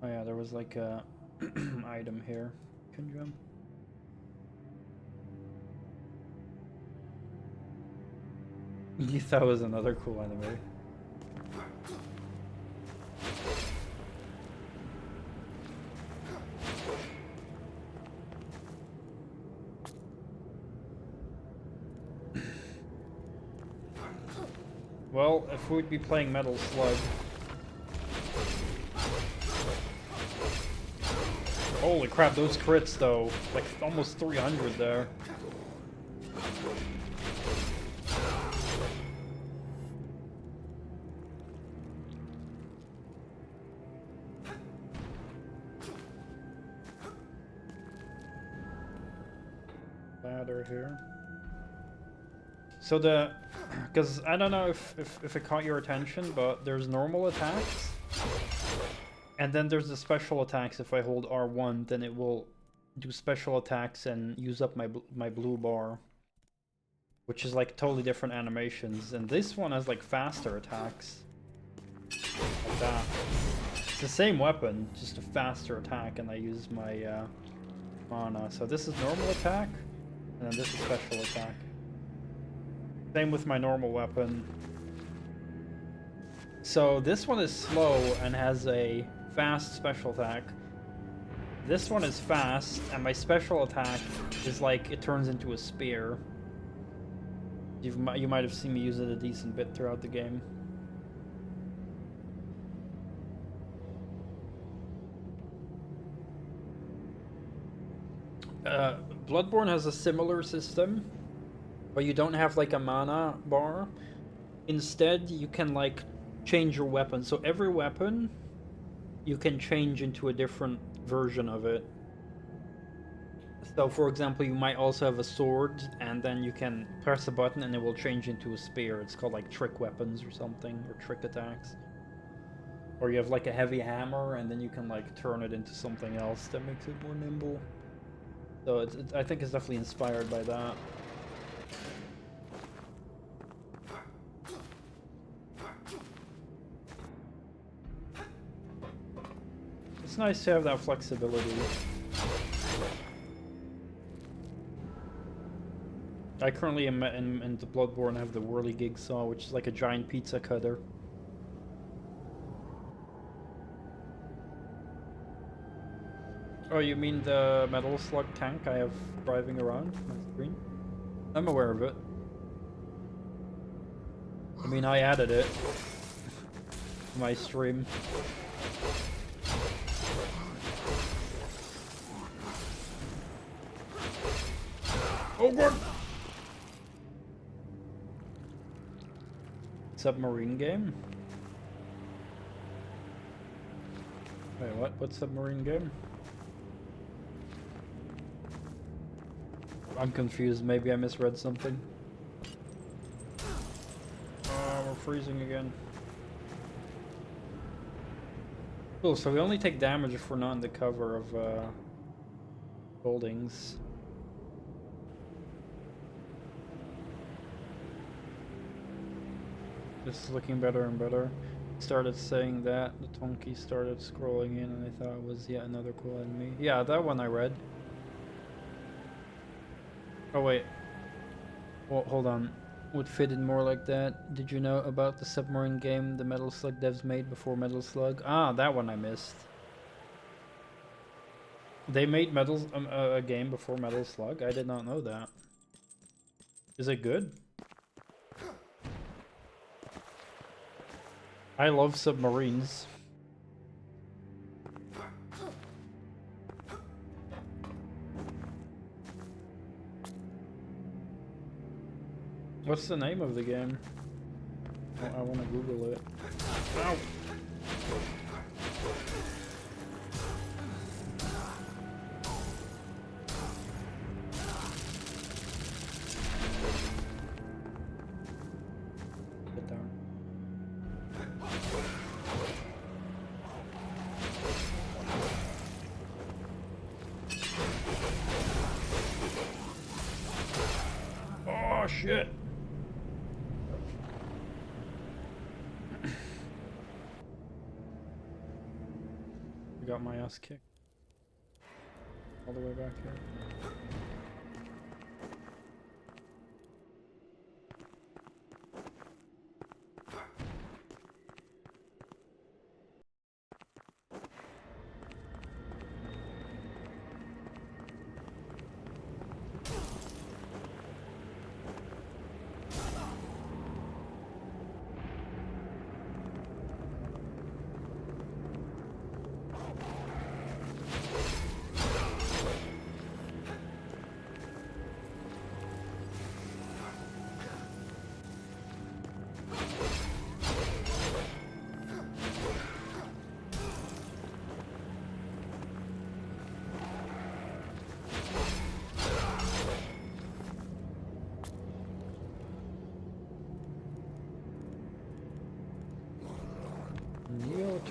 Oh yeah, there was like a item here. Can jump. You thought it was another cool anime. Well, if we'd be playing Metal Slug. Holy crap, those crits though. Like almost 300 there. Here. So because I don't know if it caught your attention, but there's normal attacks, and then there's the special attacks. If I hold R1, then it will do special attacks and use up my blue bar, which is like totally different animations. And this one has like faster attacks, like that. the same weapon, just a faster attack, and I use my mana. So this is normal attack, and then this is special attack. Same with my normal weapon. So this one is slow and has a fast special attack. This one is fast, and my special attack is like, it turns into a spear. You might have seen me use it a decent bit throughout the game. Bloodborne has a similar system, but you don't have like a mana bar. Instead, you can like change your weapon. So every weapon, you can change into a different version of it. So for example, you might also have a sword, and then you can press a button and it will change into a spear. It's called like trick weapons or something, or trick attacks. Or you have like a heavy hammer, and then you can like turn it into something else that makes it more nimble. So I think it's definitely inspired by that. It's nice to have that flexibility. I currently am in the Bloodborne. I have the whirligig saw, which is like a giant pizza cutter. Oh, you mean the metal slug tank I have driving around my screen? I'm aware of it. I mean, I added it to my stream. Oh god! Submarine game? Wait, what? What submarine game? I'm confused. Maybe I misread something. Oh, we're freezing again. Cool, so we only take damage if we're not in the cover of buildings. This is looking better and better. Started saying that, the Tonki started scrolling in, and I thought it was yet another cool enemy. Yeah, that one I read. Oh wait. Well, hold on. Would fit in more like that. Did you know about the submarine game the Metal Slug devs made before Metal Slug? Ah, that one I missed. They made a game before Metal Slug? I did not know that. Is it good? I love submarines. What's the name of the game? I want to Google it. Ow! Get down. Oh shit! I got my ass kicked. All the way back here.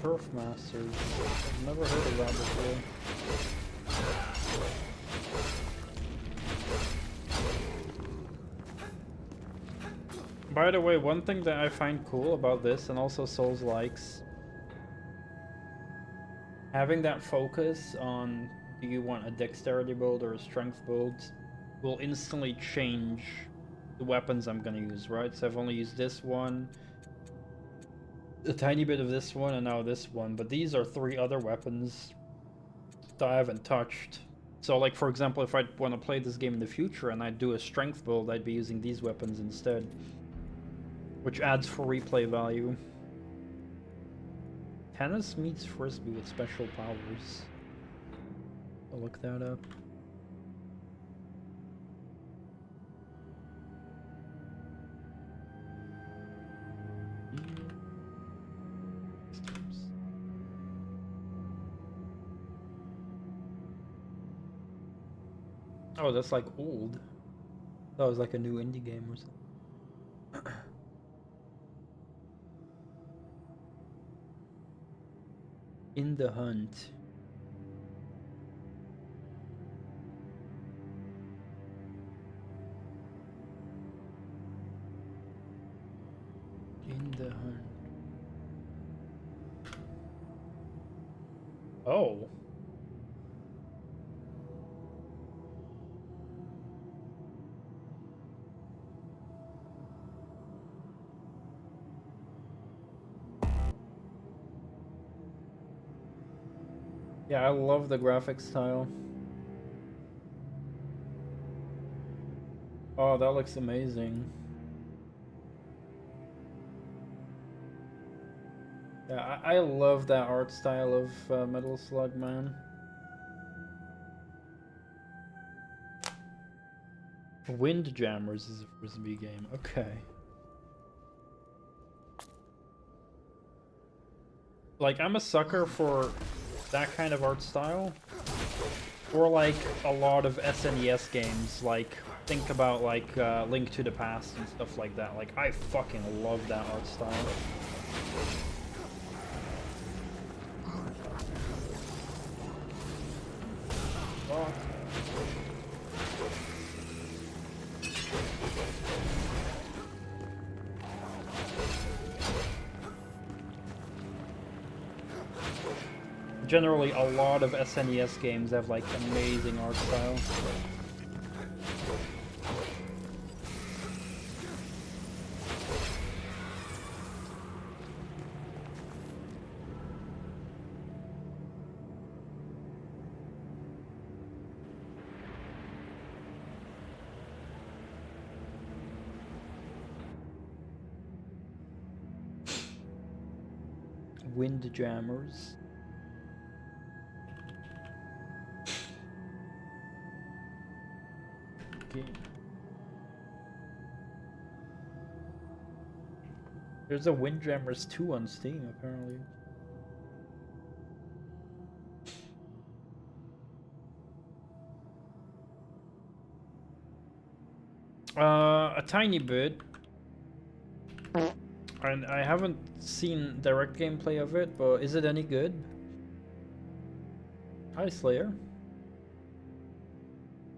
Turf Masters. I've never heard of that before. By the way, one thing that I find cool about this, and also Souls likes, Having that focus on do you want a dexterity build or a strength build will instantly change the weapons I'm gonna use, right? So I've only used this one, a tiny bit of this one, and now this one, but these are 3 other weapons that I haven't touched. So like for example, if I want to play this game in the future and I do a strength build, I'd be using these weapons instead, which adds for replay value. Tennis meets frisbee with special powers. I'll look that up. Oh, that's like old. That was like a new indie game or something. In the Hunt. In the Hunt. Oh. Yeah, I love the graphic style. Oh, that looks amazing. Yeah, I love that art style of Metal Slug, man. Windjammers is a frisbee game. Okay. Like, I'm a sucker for that kind of art style. Or like a lot of SNES games, like think about like Link to the Past and stuff like that. Like I fucking love that art style. Oh. Generally, a lot of SNES games have like amazing art style. Windjammers. Okay. There's a Windjammers 2 on Steam, apparently. A tiny bit. And I haven't seen direct gameplay of it, but is it any good? Hi, Slayer.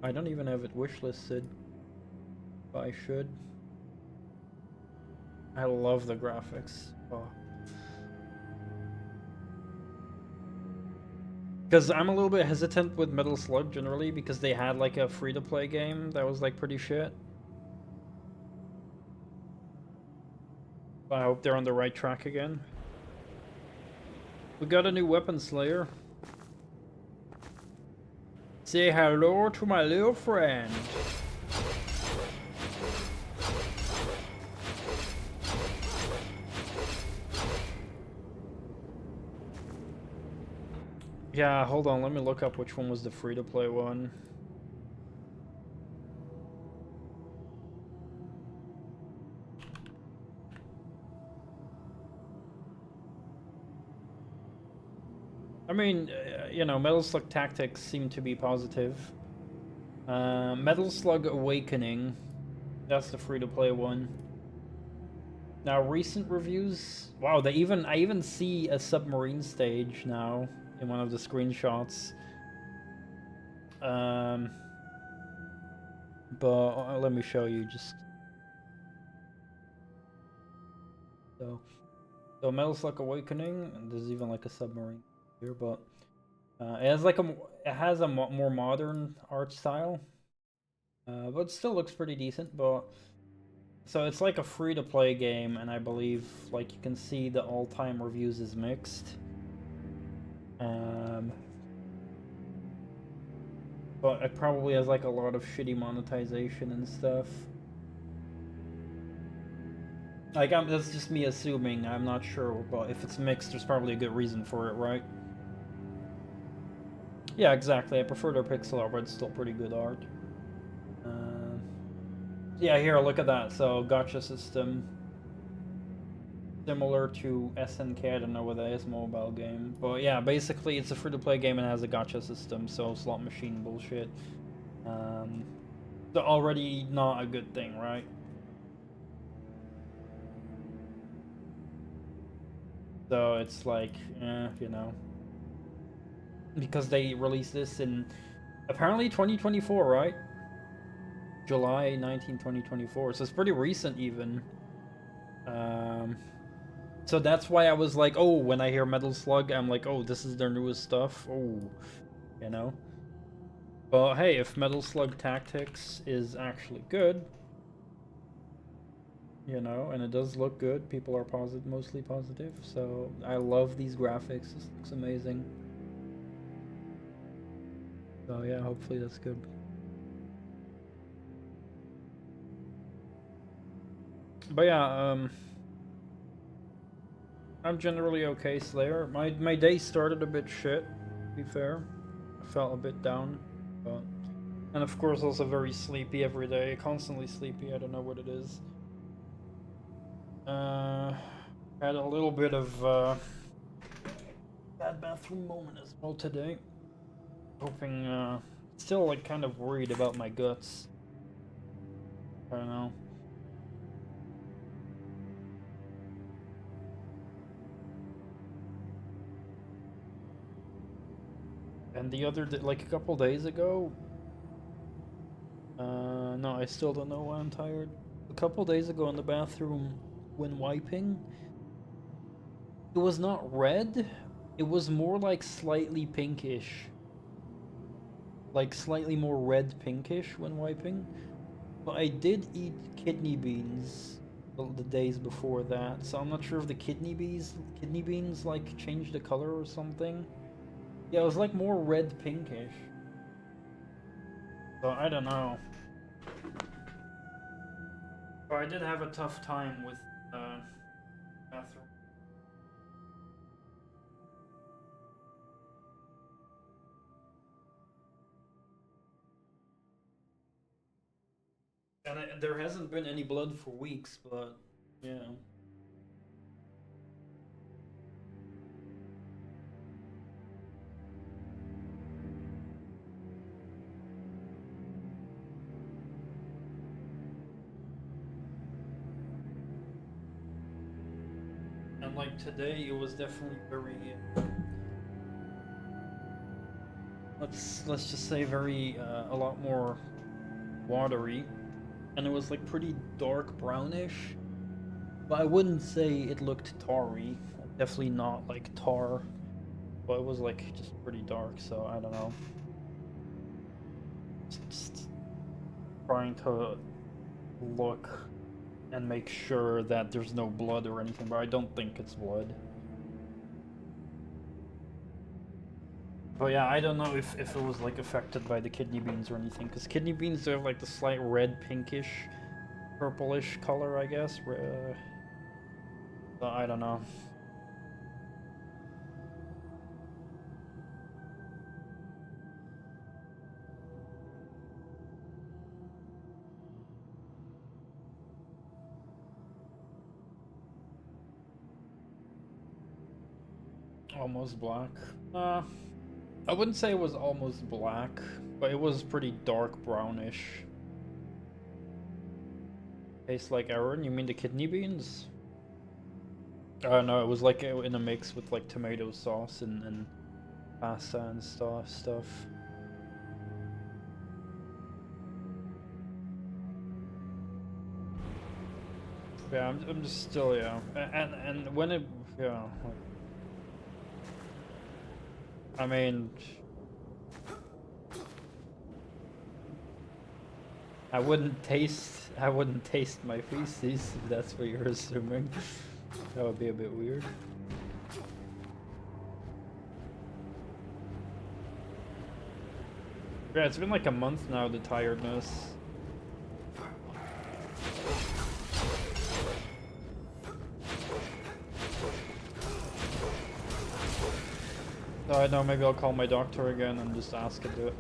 I don't even have it wishlisted, but I should. I love the graphics. Oh. Because I'm a little bit hesitant with Metal Slug generally, because they had like a free-to-play game that was like pretty shit. I hope they're on the right track again. We got a new weapon, Slayer. Say hello to my little friend. Yeah, hold on, let me look up which one was the free-to-play one. I mean, you know, Metal Slug Tactics seem to be positive. Metal Slug Awakening, that's the free-to-play one. Now, recent reviews, wow, I even see a submarine stage now in one of the screenshots. But let me show you just. So Metal Slug Awakening, and there's even like a submarine. here, but it has like it has a more modern art style, but it still looks pretty decent. But so it's like a free-to-play game, and I believe like you can see the all-time reviews is mixed. But it probably has like a lot of shitty monetization and stuff. Like, that's just me assuming. I'm not sure, but if it's mixed, there's probably a good reason for it, right? Yeah, exactly. I prefer their pixel art, but it's still pretty good art. Yeah, here, look at that. So, gacha system. Similar to SNK, I don't know what that is, mobile game. But yeah, basically, it's a free-to-play game and has a gacha system, so slot machine bullshit. So already not a good thing, right? So it's like, you know. Because they released this in apparently 2024, right? July 19, 2024. So it's pretty recent even. So that's why I was like, oh, when I hear Metal Slug, I'm like, oh, this is their newest stuff. Oh, you know. But hey, if Metal Slug Tactics is actually good, you know, and it does look good, people are positive, mostly positive. So I love these graphics. This looks amazing. So yeah, hopefully that's good. But yeah, I'm generally okay, Slayer. My day started a bit shit, to be fair. I felt a bit down, but and of course also very sleepy every day, constantly sleepy. I don't know what it is. Had a little bit of bad bathroom moment as well today. Hoping, still like kind of worried about my guts. I don't know. And the other day, like a couple days ago, no, I still don't know why I'm tired. A couple days ago in the bathroom, when wiping, it was not red. It was more like slightly pinkish. Like slightly more red pinkish when wiping. But I did eat kidney beans the days before that, so I'm not sure if the kidney beans like changed the color or something. Yeah, it was like more red pinkish. So I don't know. But I did have a tough time with bathroom. And there hasn't been any blood for weeks, but yeah. And like today, it was definitely very. Let's just say very a lot more watery, and it was like pretty dark brownish. But I wouldn't say it looked tarry. Definitely not like tar, but it was like just pretty dark. So I don't know. Just trying to look and make sure that there's no blood or anything, but I don't think it's blood. But yeah, I don't know if it was like affected by the kidney beans or anything, because kidney beans have like the slight red, pinkish, purplish color, I guess. So I don't know. Almost black. I wouldn't say it was almost black, but it was pretty dark brownish. Tastes like Aaron? You mean the kidney beans? No, it was like in a mix with like tomato sauce and pasta and stuff. Yeah, I'm just still, yeah. And when it, yeah, like, I mean, I wouldn't taste my feces if that's what you're assuming. That would be a bit weird. Yeah, it's been like a month now, the tiredness. So I know, maybe I'll call my doctor again and just ask him to do it.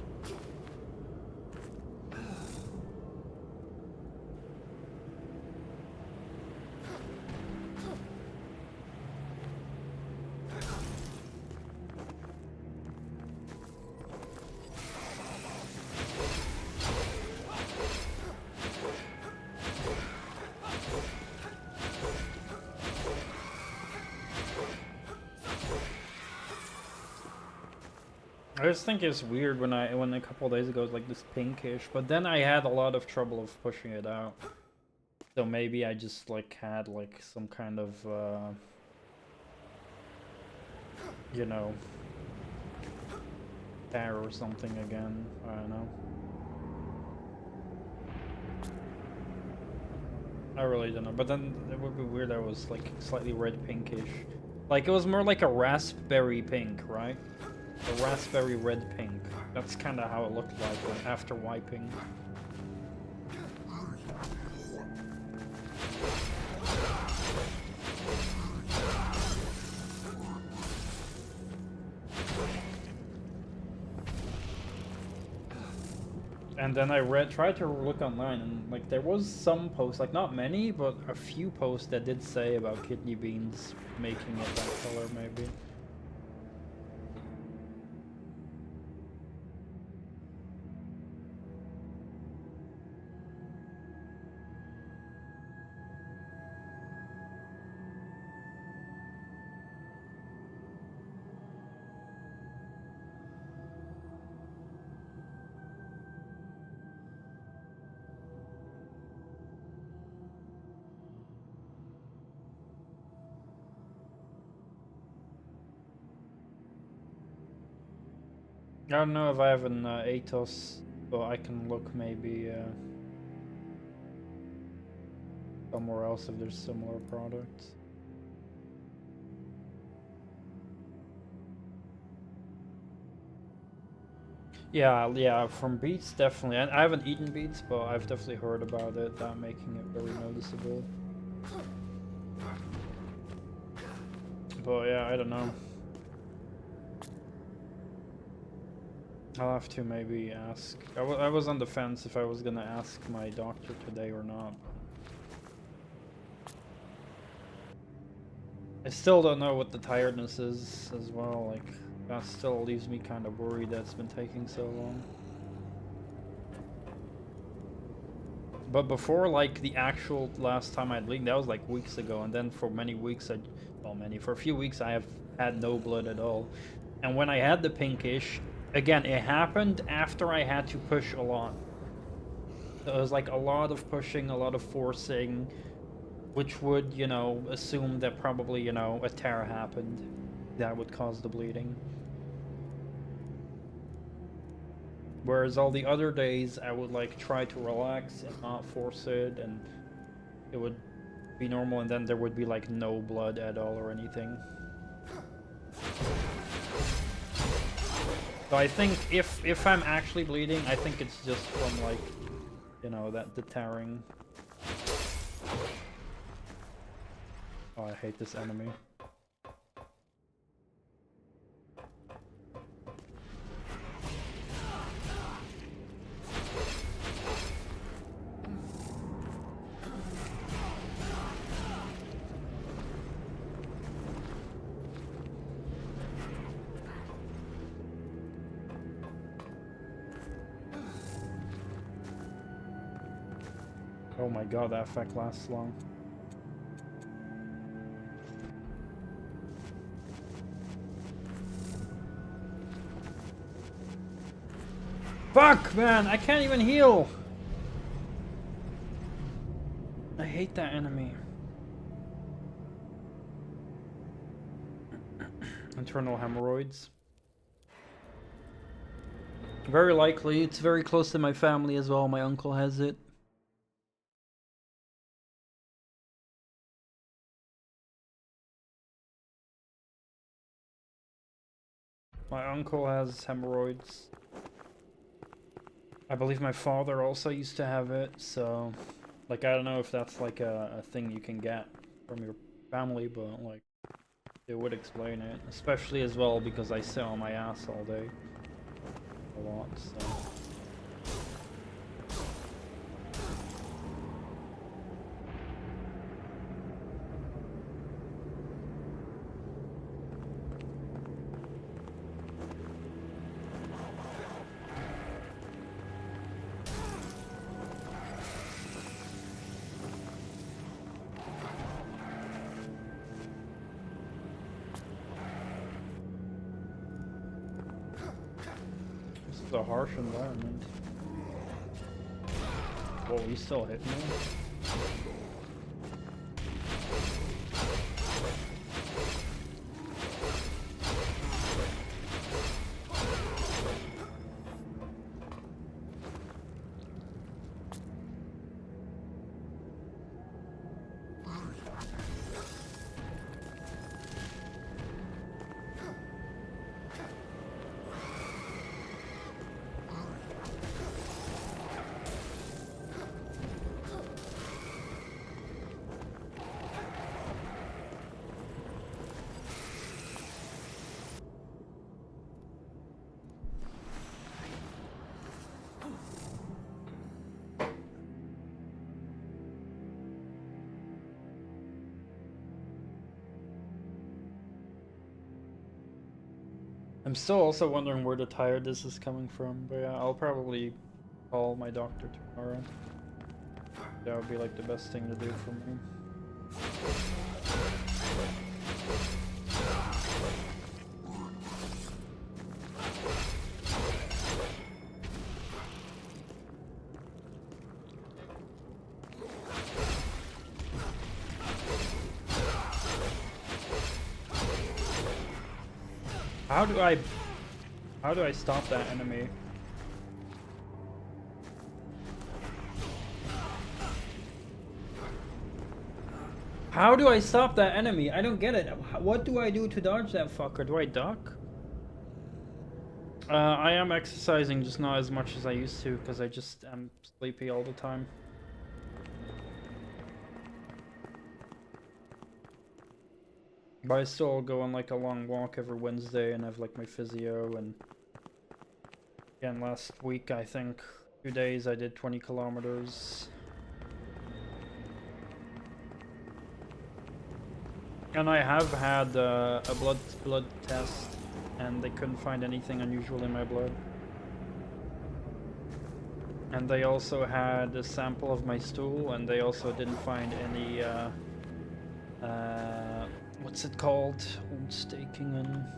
I just think it's weird when a couple of days ago it was like this pinkish, but then I had a lot of trouble of pushing it out. So maybe I just like had like some kind of you know, tear or something again. I don't know. I really don't know. But then it would be weird that it was like slightly red pinkish. Like it was more like a raspberry pink, right? A raspberry red pink. That's kind of how it looked like after wiping. And then I tried to look online, and like there was some posts, like not many, but a few posts that did say about kidney beans making it that color, maybe. I don't know if I have an Atos, but I can look maybe somewhere else if there's similar products. Yeah, from Beats definitely. I haven't eaten Beats, but I've definitely heard about it, that making it very noticeable. But yeah, I don't know. I'll have to maybe ask. I was on the fence if I was gonna ask my doctor today or not. I still don't know what the tiredness is as well, like, that still leaves me kind of worried that it's been taking so long. But before, like, the actual last time I had bleeding, that was like weeks ago, and then for many weeks, for a few weeks I have had no blood at all. And when I had the pinkish, again, it happened after I had to push a lot. So it was like a lot of pushing, a lot of forcing, which would, you know, assume that probably, you know, a tear happened that would cause the bleeding. Whereas all the other days, I would like try to relax and not force it, and it would be normal, and then there would be like no blood at all or anything. So I think if I'm actually bleeding, I think it's just from like, you know, the tearing. Oh, I hate this enemy. Oh my god, that effect lasts long. Fuck, man, I can't even heal! I hate that enemy. Internal hemorrhoids. Very likely. It's very close to my family as well. My uncle has it. My uncle has hemorrhoids. I believe my father also used to have it, so... Like, I don't know if that's like a thing you can get from your family, but like... It would explain it. Especially as well because I sit on my ass all day. A lot, so... This is a harsh environment. Whoa, he's still hitting me? I'm still also wondering where the tiredness is coming from, but yeah, I'll probably call my doctor tomorrow. That would be like the best thing to do for me. How do I stop that enemy? How do I stop that enemy? I don't get it. What do I do to dodge that fucker? Do I duck? I am exercising, just not as much as I used to, because I just am sleepy all the time. But I still go on like a long walk every Wednesday and have like my physio, and again last week I think 2 days I did 20 kilometers. And I have had a blood test and they couldn't find anything unusual in my blood. And they also had a sample of my stool and they also didn't find any what's it called? Ontstekingen.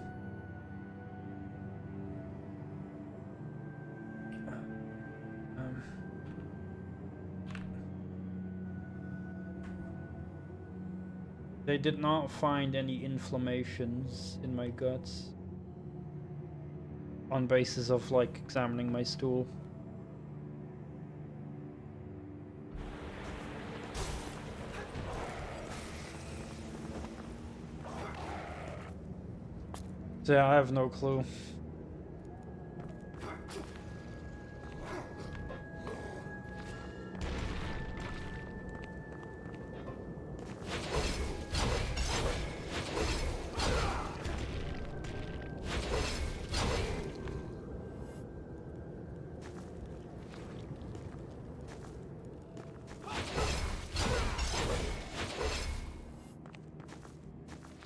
They did not find any inflammations in my guts on basis of like examining my stool. So yeah, I have no clue.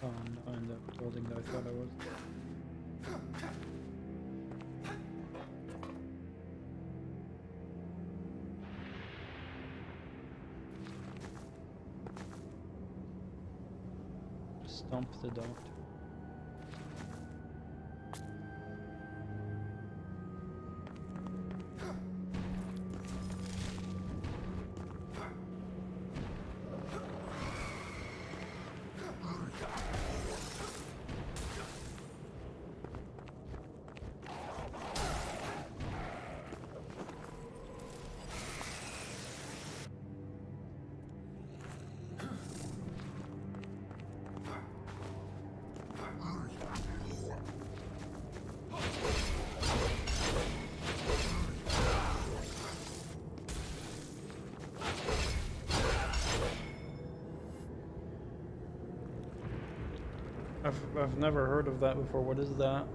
Oh, I'm not in the building that I thought I was. Stomp the doctor. I've never heard of that before. What is that?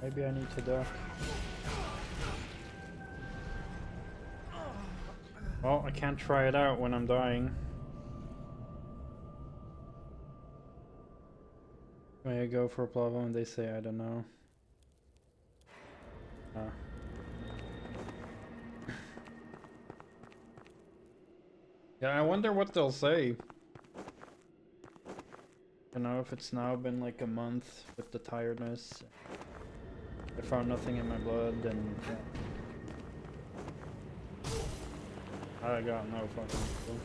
Maybe I need to duck. Well, I can't try it out when I'm dying. May I go for a problem? They say I don't know. Yeah, I wonder what they'll say. You know, if it's now been like a month with the tiredness. I found nothing in my blood and yeah. I got no fucking clue.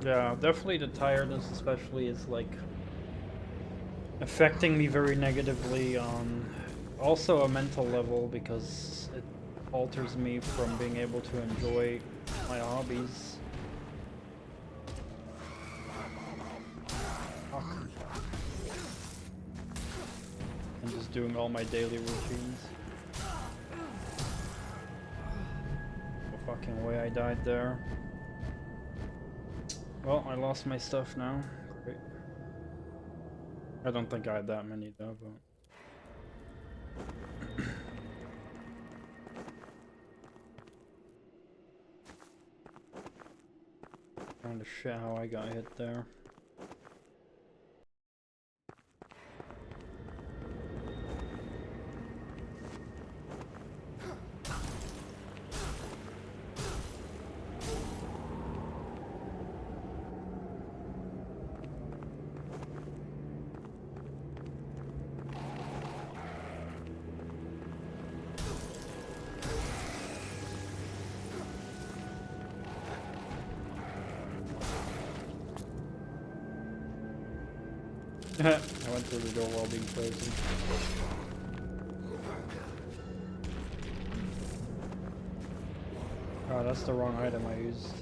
Yeah, definitely the tiredness especially is like affecting me very negatively on also a mental level because it alters me from being able to enjoy my hobbies. And just doing all my daily routines. No fucking way I died there. Well, I lost my stuff now. Great. I don't think I had that many though, but... Kinda shit how I got hit there. I went through the door while being frozen. Oh, that's the wrong item I used.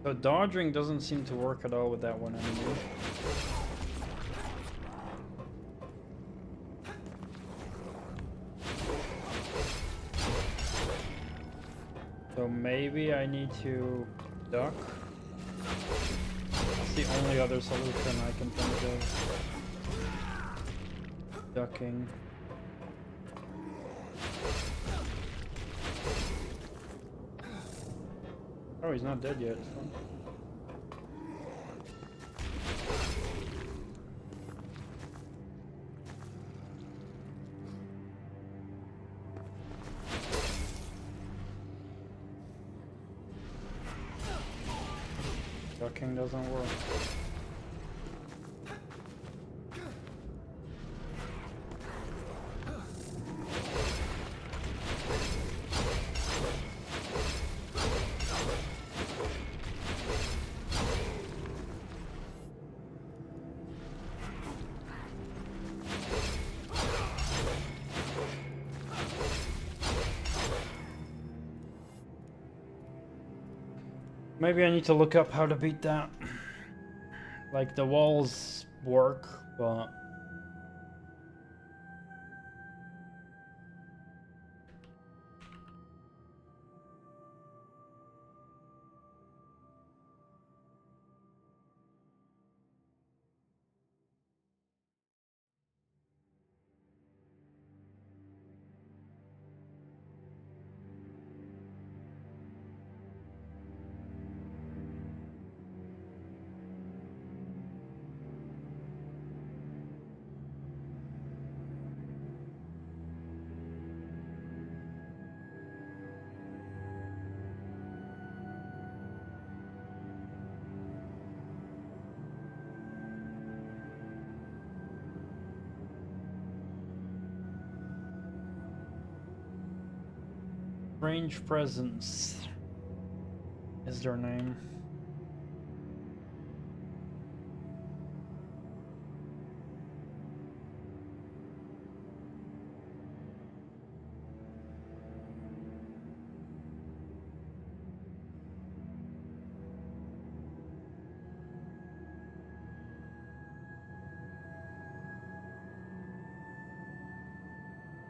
So dodging doesn't seem to work at all with that one anymore. So maybe I need to duck. That's the only other solution I can think of. Ducking. Oh, he's not dead yet. Fun. Ducking doesn't work. Maybe I need to look up how to beat that. Like, the walls work, but... Strange Presence is their name.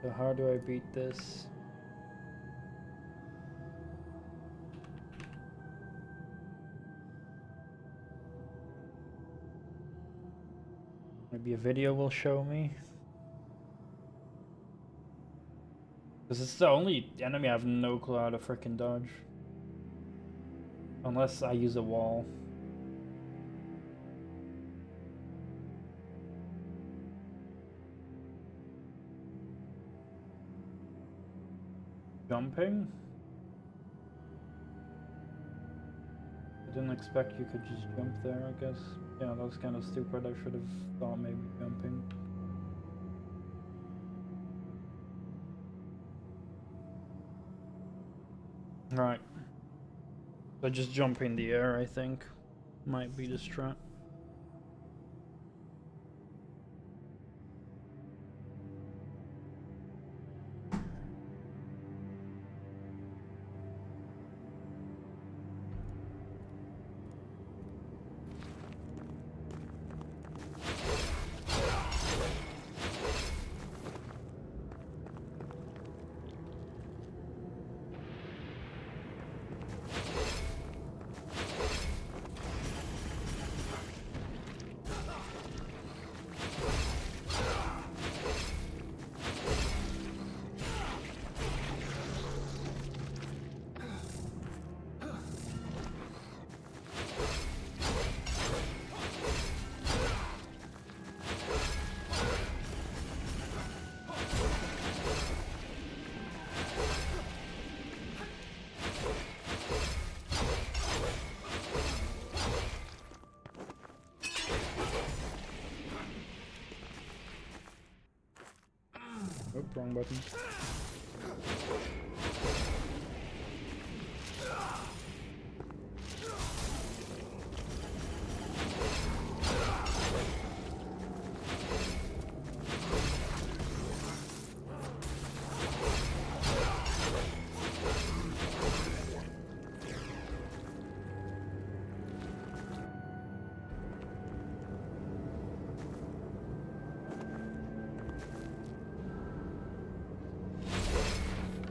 So how do I beat this? Maybe a video will show me. Because it's the only enemy I have no clue how to frickin' dodge. Unless I use a wall. Jumping? I didn't expect you could just jump there, I guess. Yeah, that was kind of stupid. I should have thought maybe jumping. Right. So just jump in the air, I think, might be the strat. Oh, wrong button.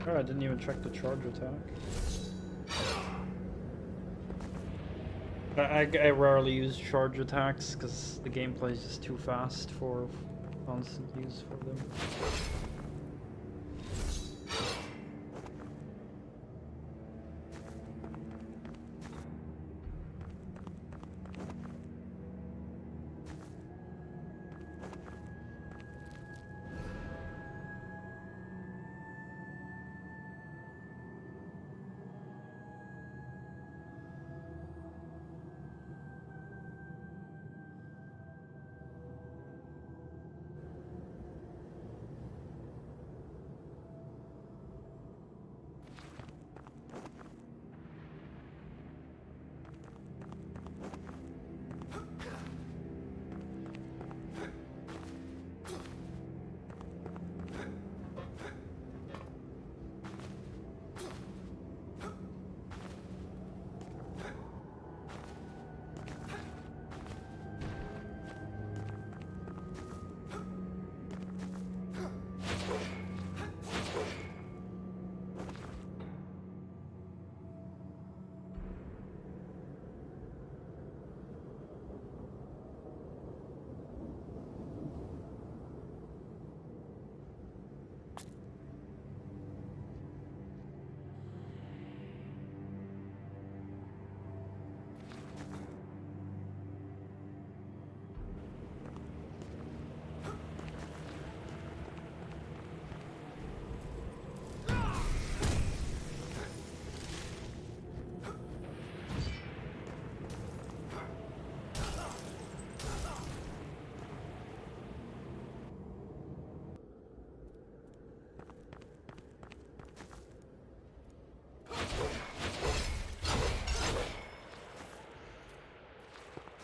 Oh, I didn't even check the charge attack. I rarely use charge attacks because the gameplay is just too fast for constant use for them.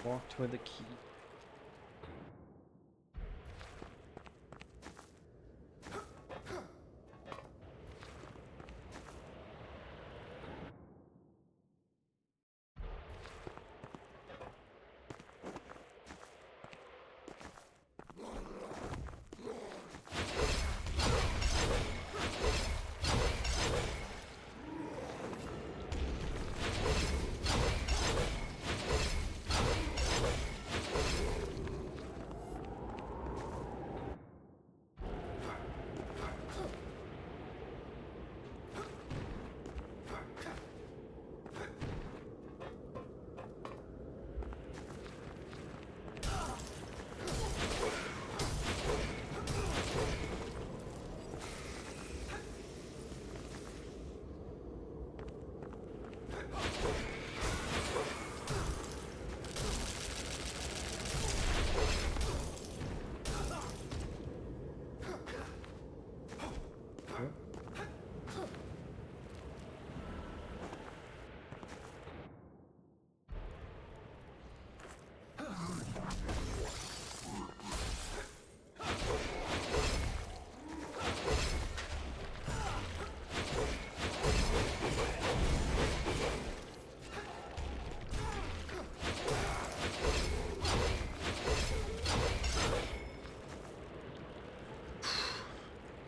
Locked with a key.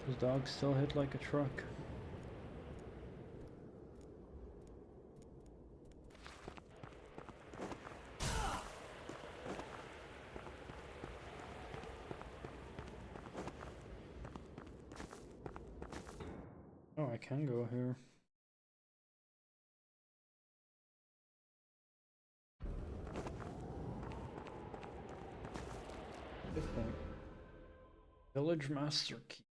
Those dogs still hit like a truck. Oh, I can go here. Good thing. Village Master Key.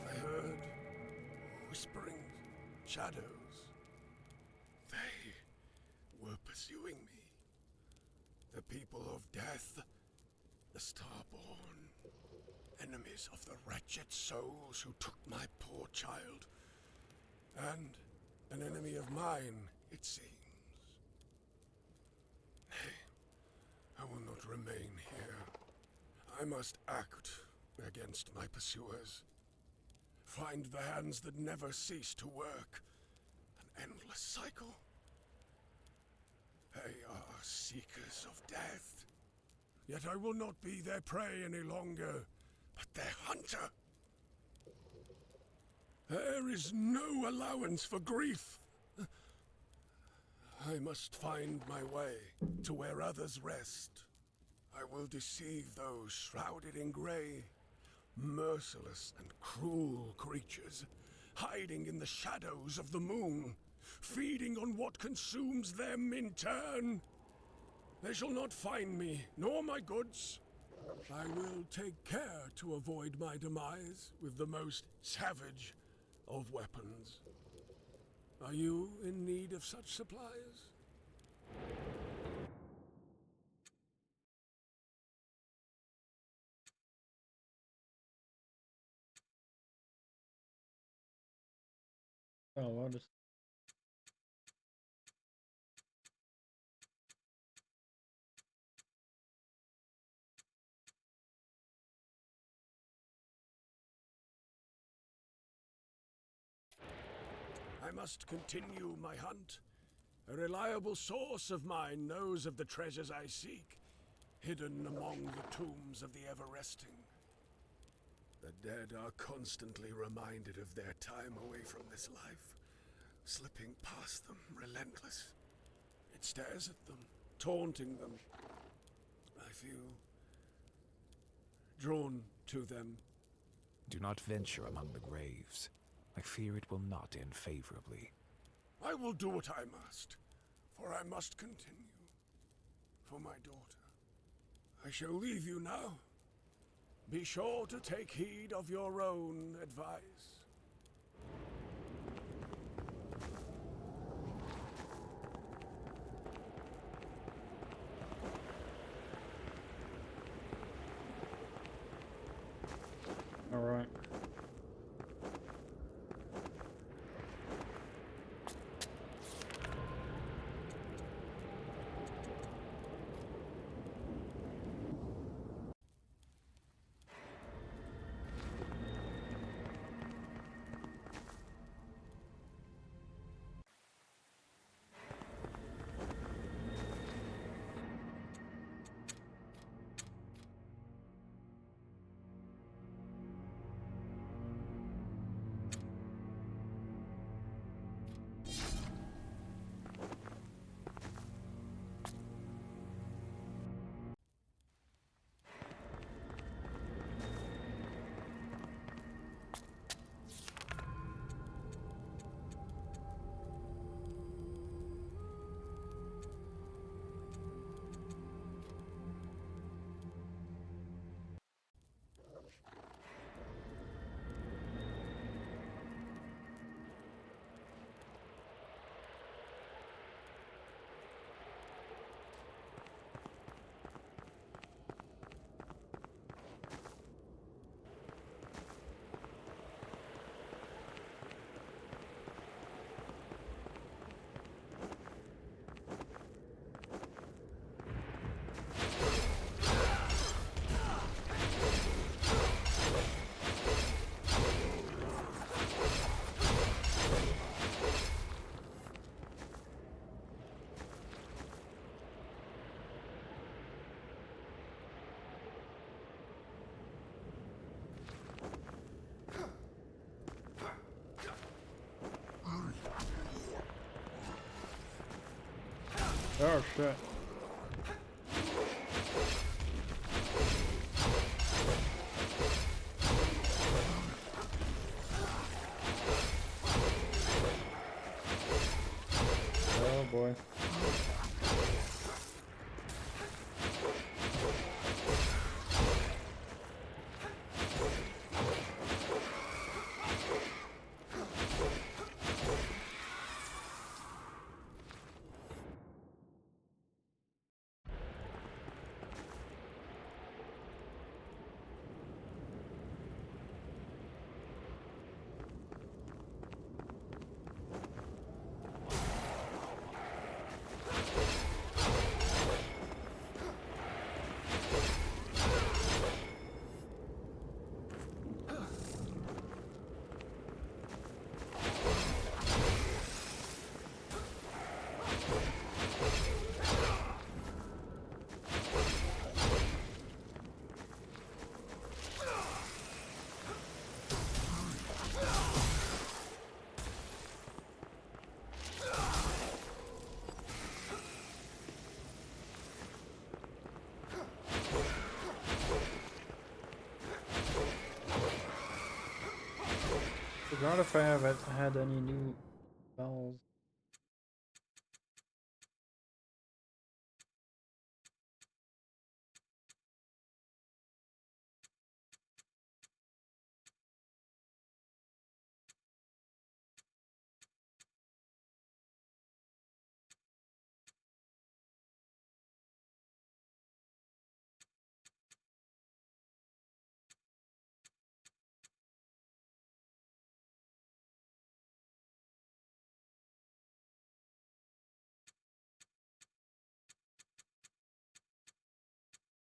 I heard whispering shadows. They were pursuing me. The people of death, the starborn, enemies of the wretched souls who took my poor child, and an enemy of mine, it seems. Nay, I will not remain here. I must act against my pursuers. Find the hands that never cease to work. An endless cycle. They are seekers of death. Yet I will not be their prey any longer, but their hunter. There is no allowance for grief. I must find my way to where others rest. I will deceive those shrouded in grey, merciless and cruel creatures, hiding in the shadows of the moon, feeding on what consumes them in turn. They shall not find me, nor my goods. I will take care to avoid my demise with the most savage of weapons. Are you in need of such supplies? Oh, what is... I must continue my hunt. A reliable source of mine knows of the treasures I seek, hidden among the tombs of the ever-resting. The dead are constantly reminded of their time away from this life, slipping past them, relentless. It stares at them, taunting them. I feel drawn to them. Do not venture among the graves. I fear it will not end favorably. I will do what I must, for I must continue. For my daughter. I shall leave you now. Be sure to take heed of your own advice. Oh shit. Oh boy. Forgot if I have had any new spells.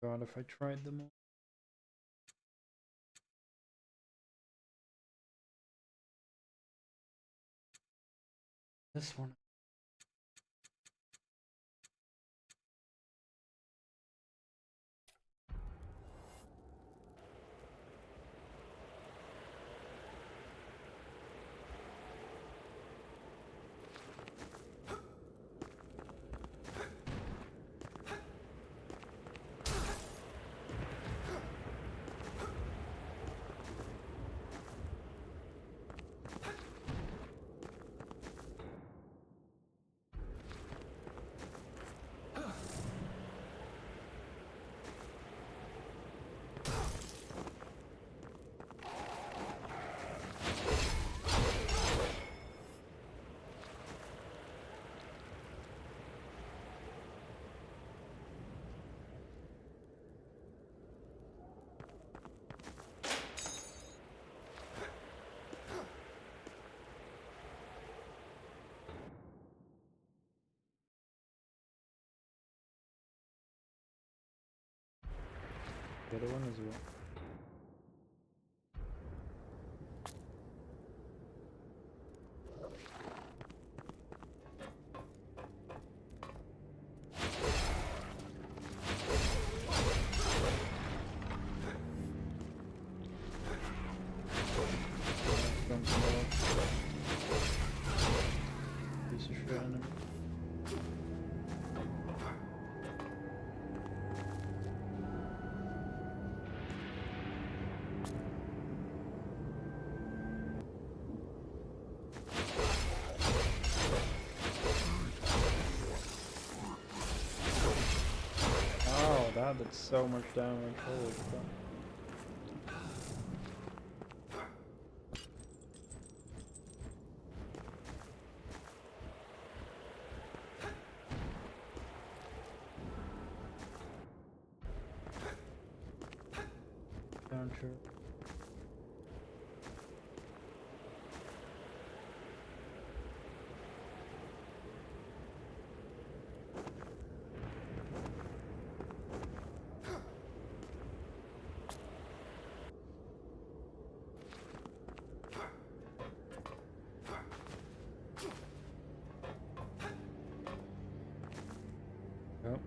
God, if I tried them all. This one. The other one as well. Piece of shit in there. Oh, that did so much damage. Holy crap. Down sure. Yep.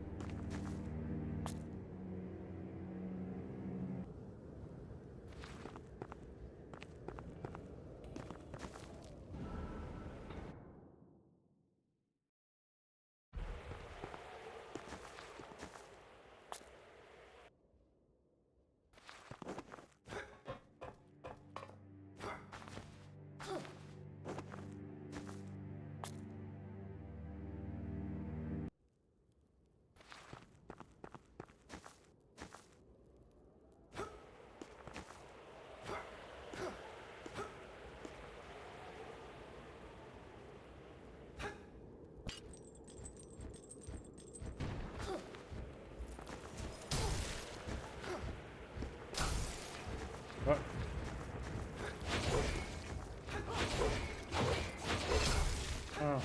What? Oh.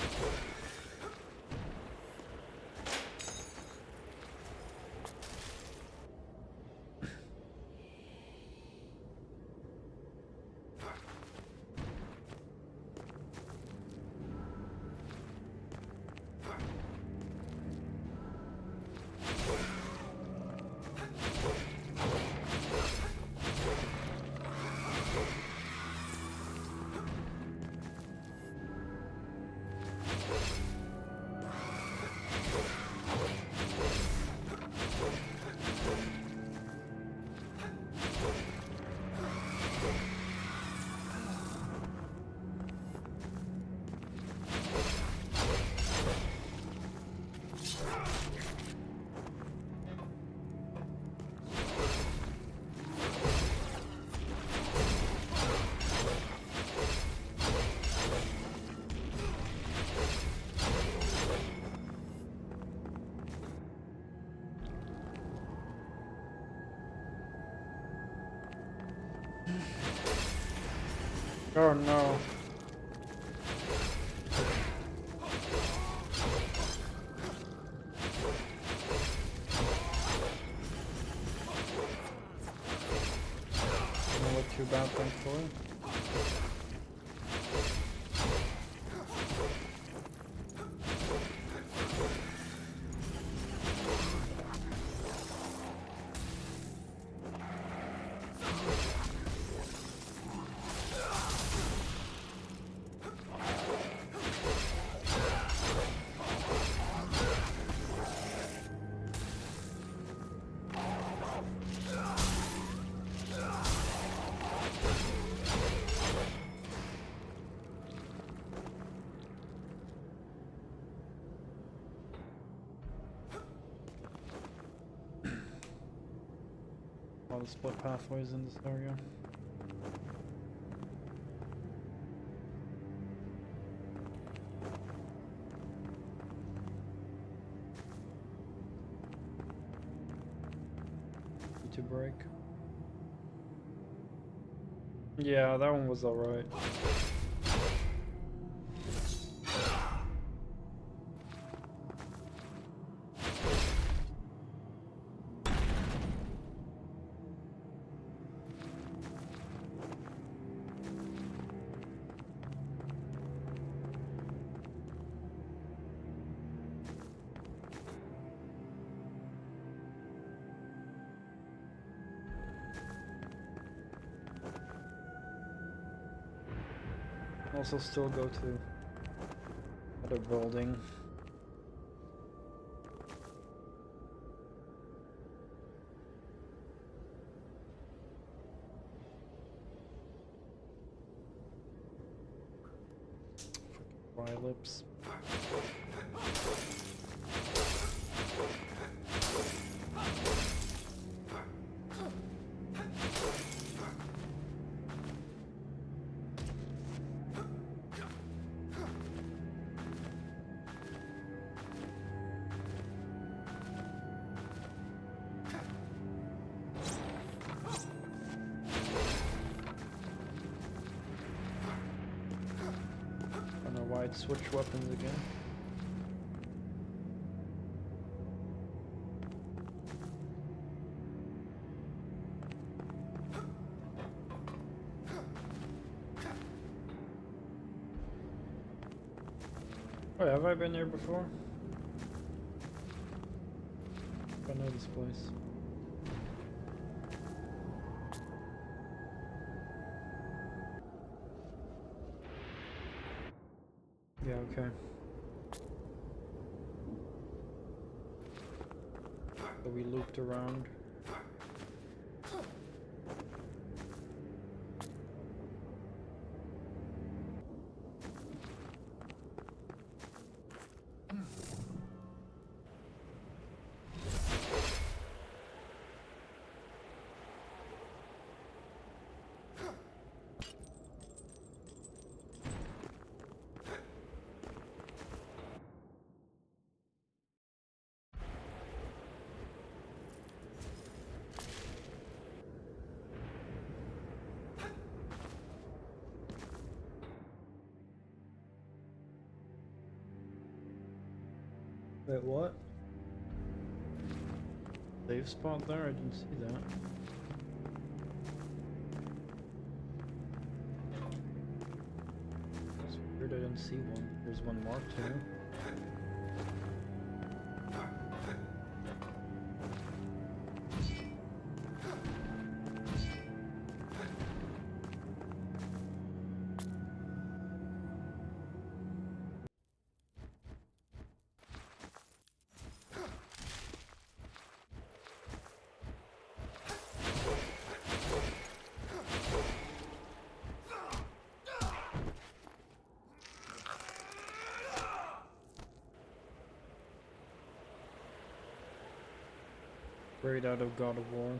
Oh no. Doesn't look too bad, thankfully. All the split pathways in this area. To break. Yeah, that one was alright. Also still go to other building. Fucking dry lips. I'd switch weapons again. Wait, have I been here before? I know this place. Yeah, okay. So we looped around. Wait, what? Save spot there? I didn't see that. That's weird, I didn't see one. There's one marked here. Straight out of God of War.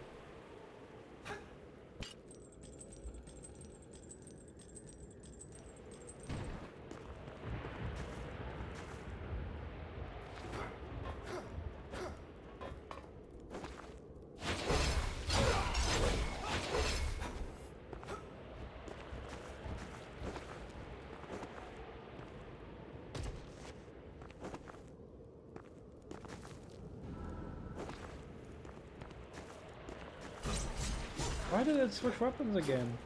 Why did it switch weapons again?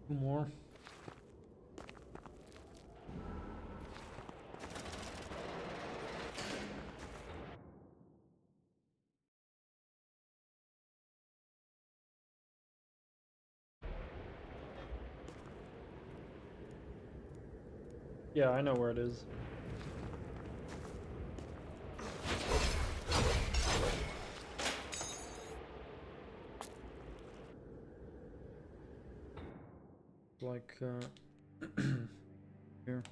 Two more. Yeah, I know where it is. Like, here.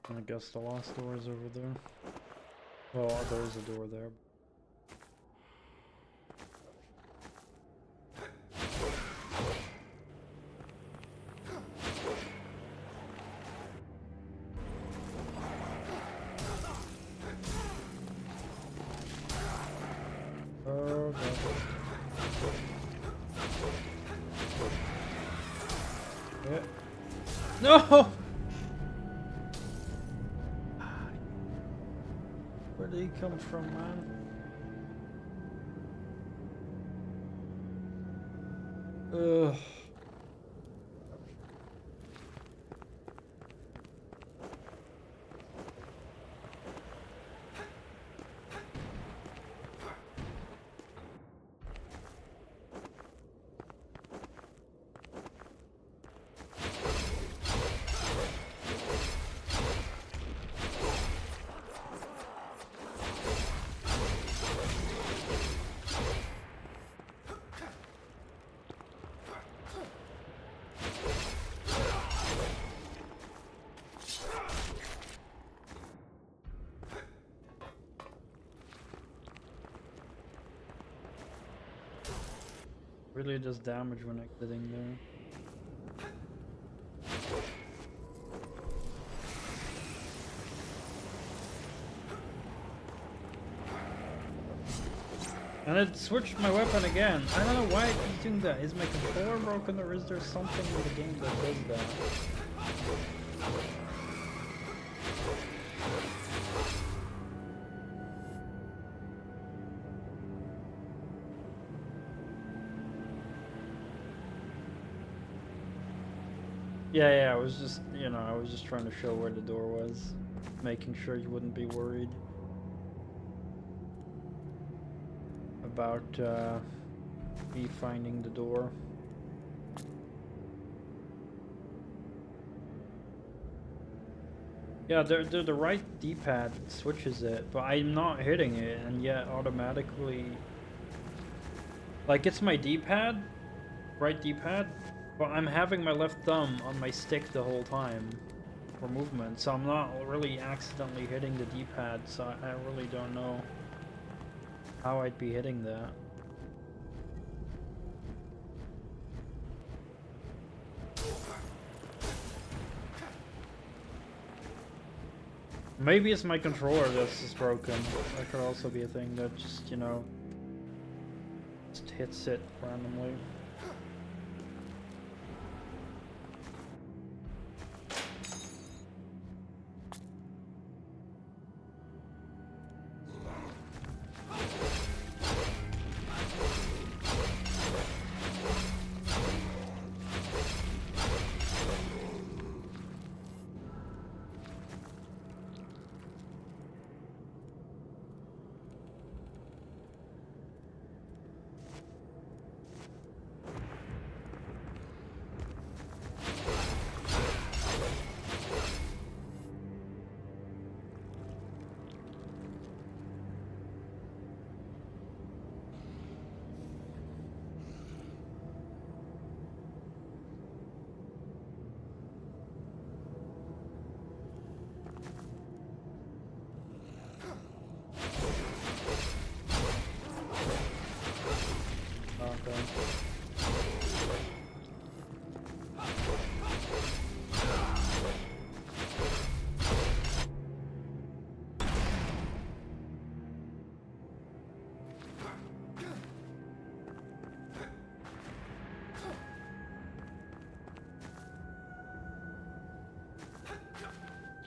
I guess the last door is over there. Well, there's a door there. Oh, God. Yeah. No! Where did he come from, man? Ugh. Really does damage when exiting there. And it switched my weapon again. I don't know why it keeps doing that. Is my controller broken or is there something in the game that does that? Yeah, I was just, you know, I was just trying to show where the door was. Making sure you wouldn't be worried about me finding the door. Yeah, the right D-pad switches it, but I'm not hitting it, and yet automatically... Like, it's my D-pad, right D-pad, but I'm having my left thumb on my stick the whole time for movement, so I'm not really accidentally hitting the D-pad, so I really don't know how I'd be hitting that. Maybe it's my controller that's just broken. That could also be a thing that just, you know, just hits it randomly.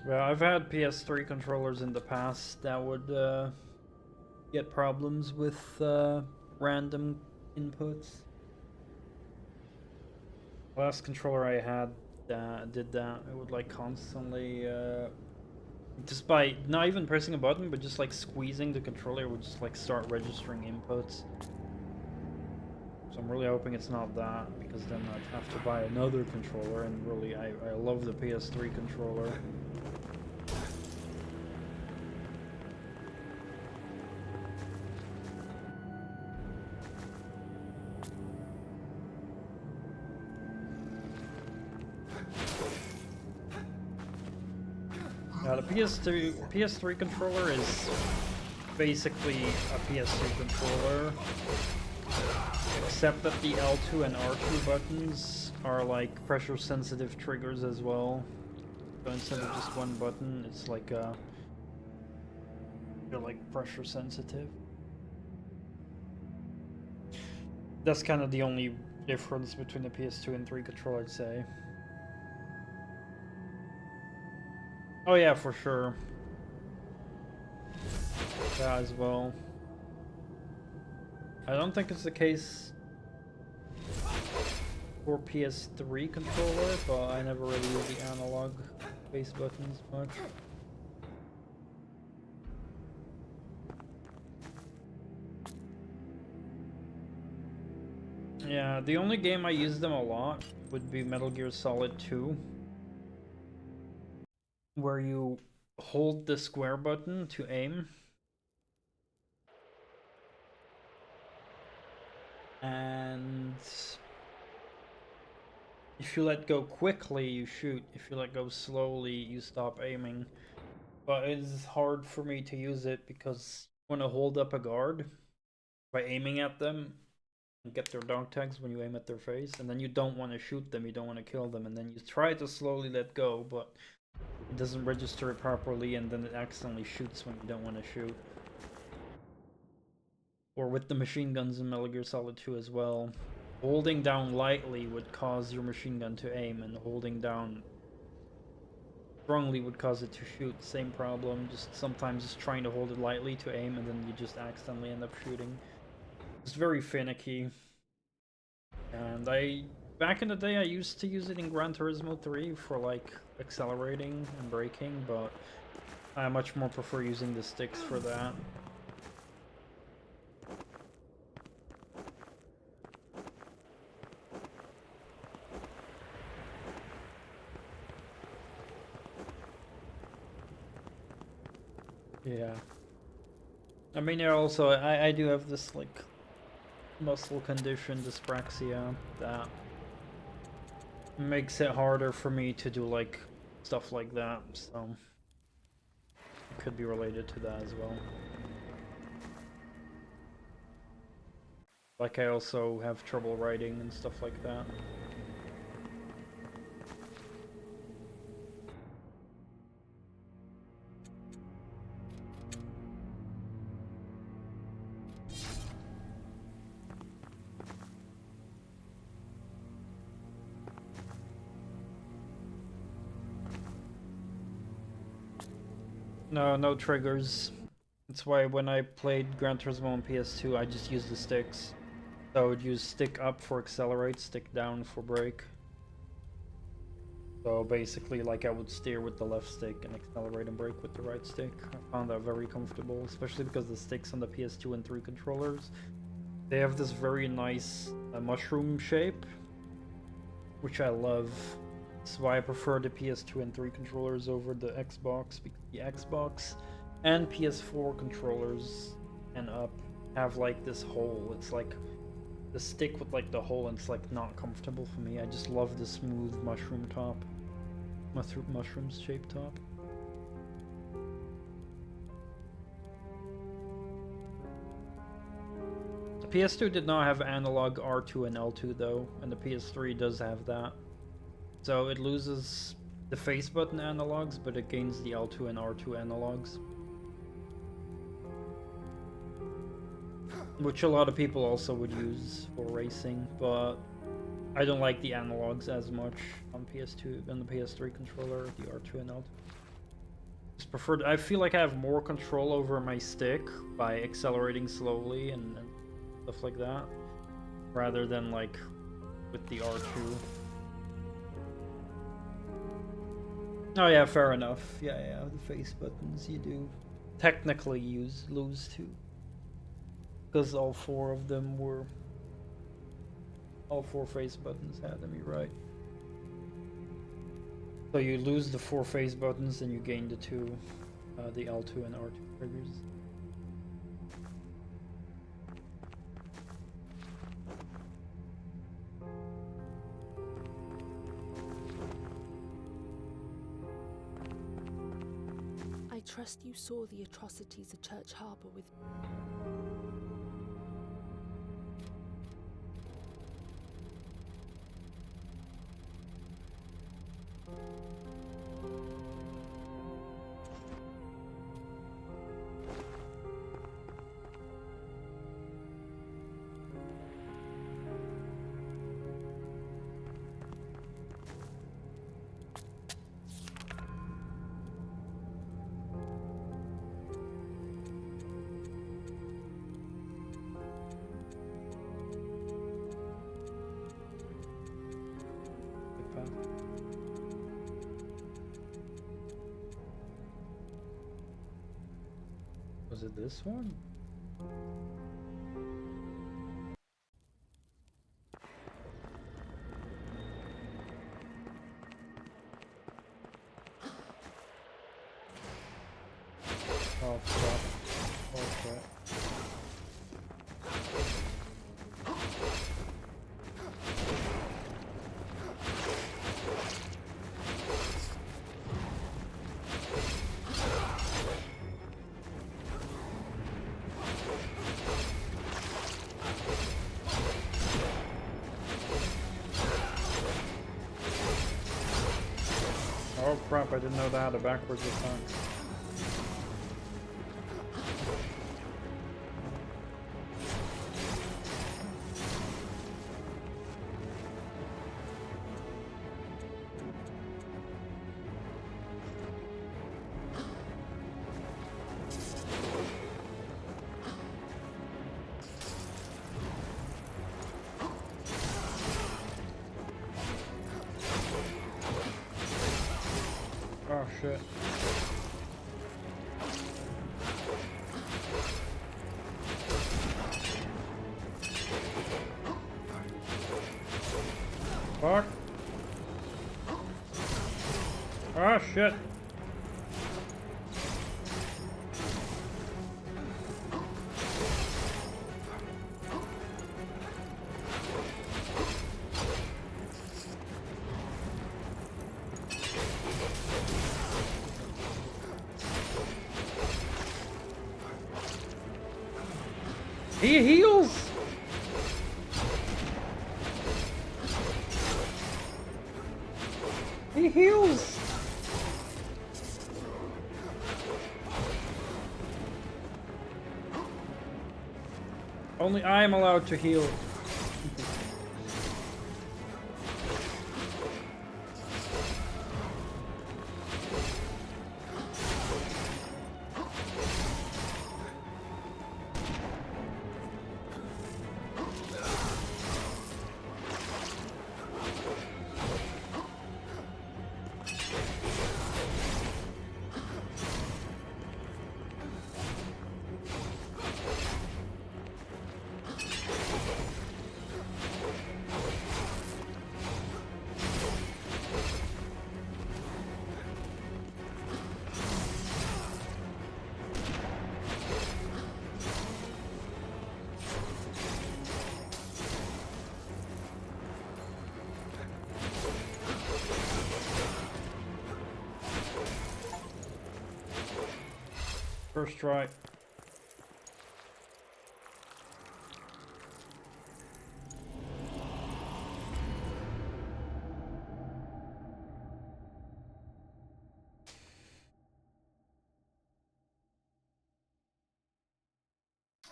Well, I've had PS3 controllers in the past that would get problems with random inputs. Last controller I had did that. It would like constantly, just by not even pressing a button, but just like squeezing the controller, it would just like start registering inputs. So I'm really hoping it's not that, because then I'd have to buy another controller, and really I love the PS3 controller. The PS3 controller is basically a PS2 controller, except that the L2 and R2 buttons are like pressure sensitive triggers as well. So instead of just one button, it's like they're like pressure sensitive. That's kind of the only difference between the PS2 and 3 controller, I'd say. Oh yeah, for sure. That as well. I don't think it's the case for PS3 controller, but I never really use the analog base buttons much. Yeah, the only game I use them a lot would be Metal Gear Solid 2. Where you hold the square button to aim. And if you let go quickly, you shoot. If you let go slowly, you stop aiming. But it's hard for me to use it because I want to hold up a guard by aiming at them. and get their dog tags when you aim at their face, and then you don't want to shoot them, you don't want to kill them, and then you try to slowly let go, but it doesn't register it properly, and then it accidentally shoots when you don't want to shoot. Or with the machine guns in Metal Gear Solid 2 as well, holding down lightly would cause your machine gun to aim, and holding down strongly would cause it to shoot. Same problem, just sometimes just trying to hold it lightly to aim, and then you just accidentally end up shooting. It's very finicky. And back in the day, I used to use it in Gran Turismo 3 for like accelerating and braking, but I much more prefer using the sticks for that. Yeah. I mean, also, I do have this, like, muscle condition, dyspraxia, that makes it harder for me to do, like, stuff like that, so it could be related to that as well. Like, I also have trouble writing and stuff like that. No triggers. That's why when I played Gran Turismo on PS2, I just used the sticks. So I would use stick up for accelerate, stick down for brake. So basically, like, I would steer with the left stick and accelerate and brake with the right stick. I found that very comfortable, especially because the sticks on the PS2 and 3 controllers, they have this very nice mushroom shape, which I love. That's why I prefer the PS2 and 3 controllers over the Xbox, because the Xbox and PS4 controllers and up have like this hole. It's like the stick with like the hole, and it's like not comfortable for me. I just love the smooth mushroom top, mushrooms shaped top. The PS2 did not have analog R2 and L2 though, and the PS3 does have that. So it loses the face button analogs, but it gains the L2 and R2 analogs. Which a lot of people also would use for racing, but I don't like the analogs as much on PS2 and the PS3 controller, the R2 and L2. Just preferred. I feel like I have more control over my stick by accelerating slowly and stuff like that, rather than like with the R2. Oh yeah, fair enough. Yeah, the face buttons you do technically lose to. Because all four face buttons had them, you're right. So you lose the 4 face buttons and you gain the 2, the L2 and R2 triggers. I trust you saw the atrocities at Church Harbour with... Was it this one? Oh, crap. Oh, crap. Oh crap, I didn't know that had a backwards attack. Oh shit. Fuck. Oh shit. He heals! He heals! Only I am allowed to heal. First try.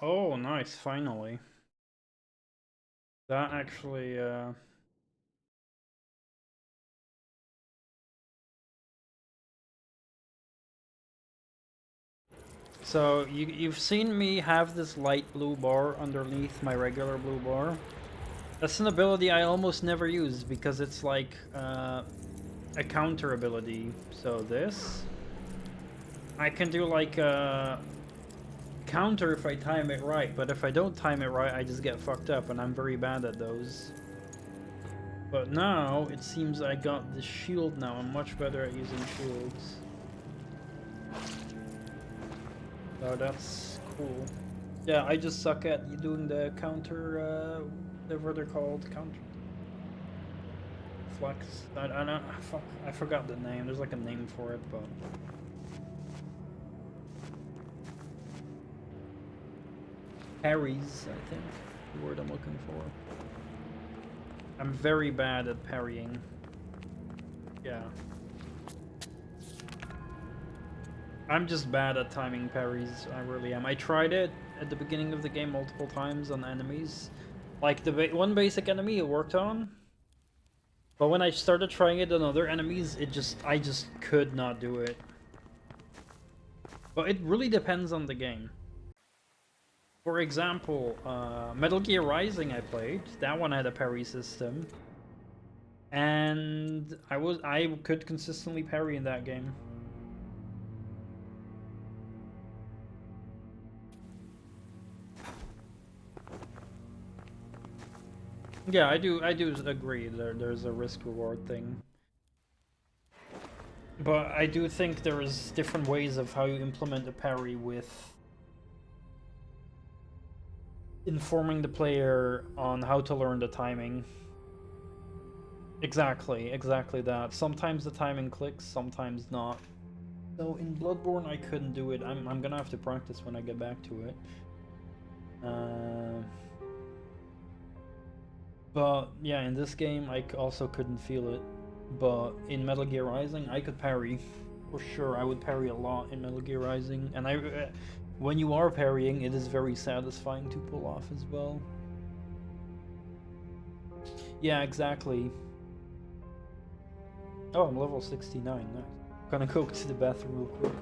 Oh, nice, finally. That actually, So, you've seen me have this light blue bar underneath my regular blue bar. That's an ability I almost never use because it's like, a counter ability. So this, I can do like a counter if I time it right, but if I don't time it right, I just get fucked up, and I'm very bad at those. But now, it seems I got the shield now. I'm much better at using shields. So that's cool. Yeah, I just suck at doing the counter, whatever they're called, counter flex. I don't, fuck, I forgot the name. There's like a name for it, but parries, I think, the word I'm looking for. I'm very bad at parrying. Yeah. I'm just bad at timing parries, I really am. I tried it at the beginning of the game multiple times on enemies. Like, the one basic enemy it worked on. But when I started trying it on other enemies, I just could not do it. But it really depends on the game. For example, Metal Gear Rising I played. That one had a parry system. And I could consistently parry in that game. Yeah, I do agree there's a risk-reward thing. But I do think there is different ways of how you implement a parry with informing the player on how to learn the timing. Exactly that. Sometimes the timing clicks, sometimes not. So in Bloodborne I couldn't do it. I'm gonna have to practice when I get back to it. But yeah, in this game I also couldn't feel it. But in Metal Gear Rising, I could parry. For sure, I would parry a lot in Metal Gear Rising. And when you are parrying, it is very satisfying to pull off as well. Yeah, exactly. Oh, I'm level 69, nice. Gonna go to the bathroom real quick.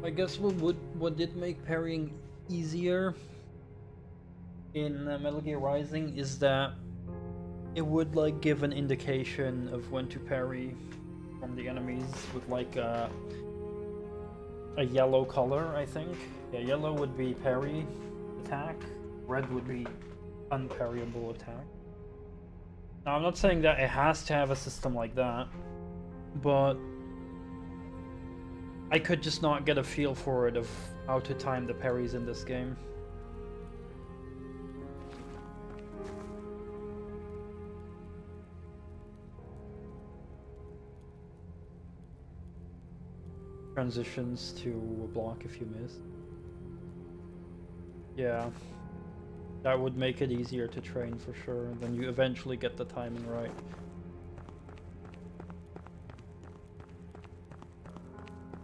I guess what did make parrying easier in Metal Gear Rising is that it would like give an indication of when to parry from the enemies with like a yellow color, I think. Yeah, yellow would be parry attack, red would be unparryable attack. Now I'm not saying that it has to have a system like that, but I could just not get a feel for it of how to time the parries in this game. Transitions to a block if you miss. Yeah, that would make it easier to train for sure, then you eventually get the timing right.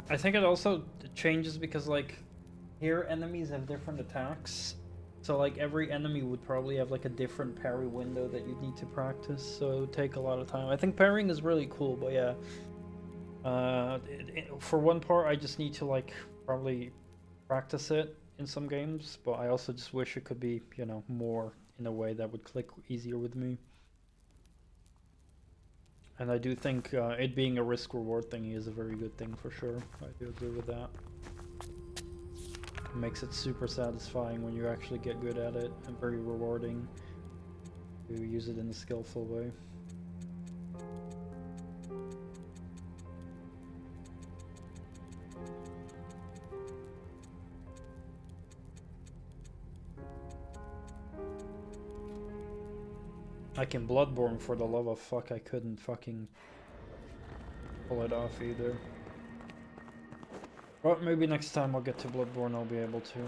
I think it also changes because like here enemies have different attacks, so like every enemy would probably have like a different parry window that you'd need to practice, so it would take a lot of time. I think parrying is really cool, but yeah, for one part I just need to like probably practice it in some games, but I also just wish it could be, you know, more in a way that would click easier with me. And I do think it being a risk-reward thing is a very good thing for sure. I do agree with that. It makes it super satisfying when you actually get good at it, and very rewarding to use it in a skillful way. Like in Bloodborne, for the love of fuck, I couldn't fucking pull it off either. But maybe next time I'll get to Bloodborne, I'll be able to.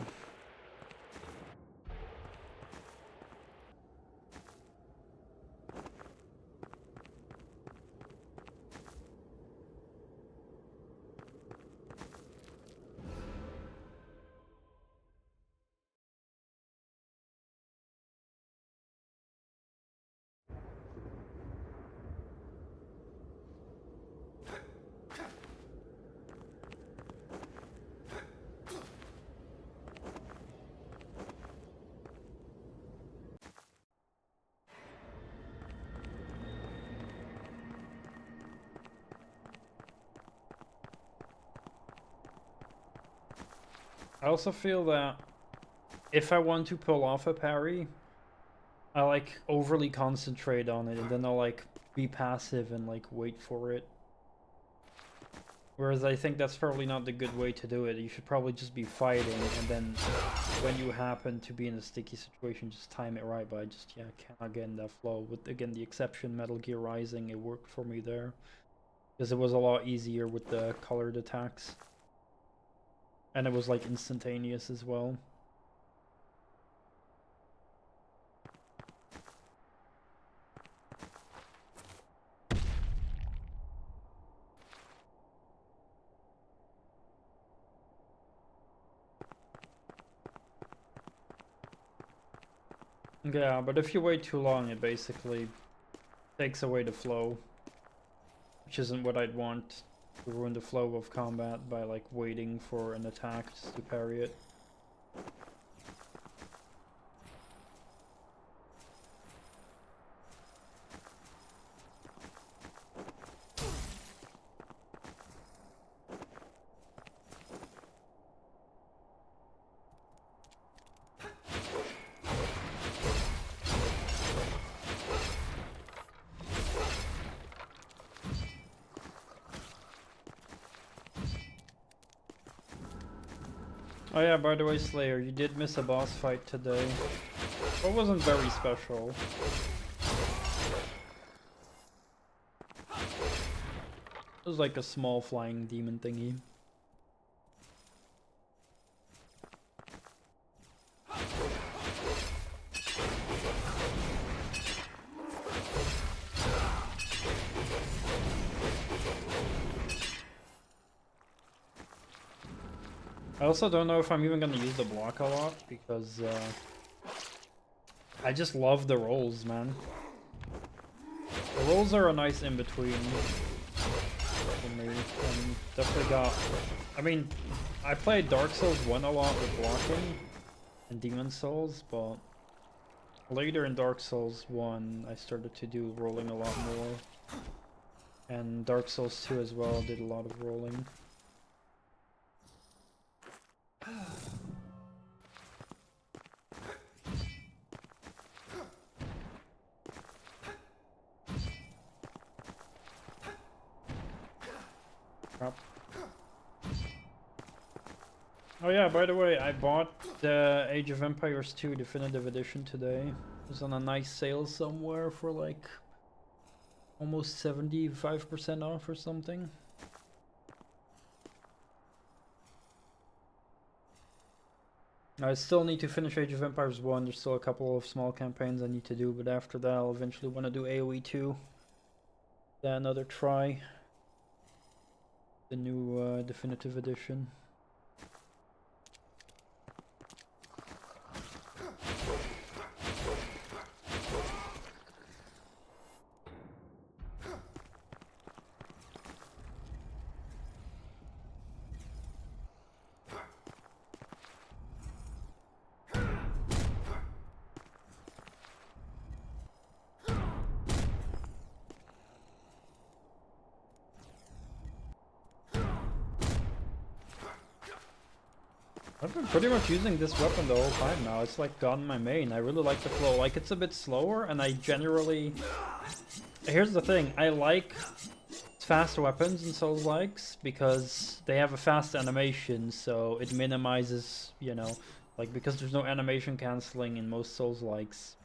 I also feel that if I want to pull off a parry, I like overly concentrate on it, and then I'll like be passive and like wait for it. Whereas I think that's probably not the good way to do it. You should probably just be fighting, and then when you happen to be in a sticky situation, just time it right. But I just, yeah, cannot get in that flow. With, again, the exception Metal Gear Rising, it worked for me there. Because it was a lot easier with the colored attacks. And it was like instantaneous as well. Yeah, but if you wait too long, it basically takes away the flow. Which isn't what I'd want, to ruin the flow of combat by like waiting for an attack just to parry it. Oh yeah, by the way, Slayer, you did miss a boss fight today. It wasn't very special. It was like a small flying demon thingy. I also don't know if I'm even gonna use the block a lot, because I just love the rolls, man. The rolls are a nice in-between for me, and definitely got... I mean, I played Dark Souls 1 a lot with blocking, and Demon Souls, but later in Dark Souls 1, I started to do rolling a lot more. And Dark Souls 2 as well did a lot of rolling. Oh yeah, by the way, I bought the Age of Empires 2 Definitive Edition today. It was on a nice sale somewhere for like almost 75% off or something. I still need to finish Age of Empires 1. There's still a couple of small campaigns I need to do, but after that I'll eventually want to do AoE 2. Then another try. The new Definitive Edition. I've been pretty much using this weapon the whole time now. It's like gotten my main. I really like the flow. Like, it's a bit slower, and I generally... Here's the thing. I like fast weapons in Souls-likes because they have a fast animation, so it minimizes, you know... Like, because there's no animation cancelling in most Souls-likes.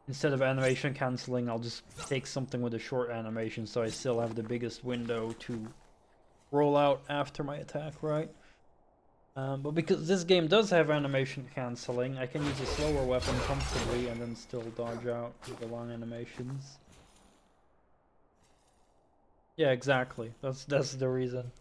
Instead of animation cancelling, I'll just take something with a short animation, so I still have the biggest window to roll out after my attack, right? But because this game does have animation cancelling, I can use a slower weapon comfortably and then still dodge out with the long animations. Yeah, exactly. That's the reason.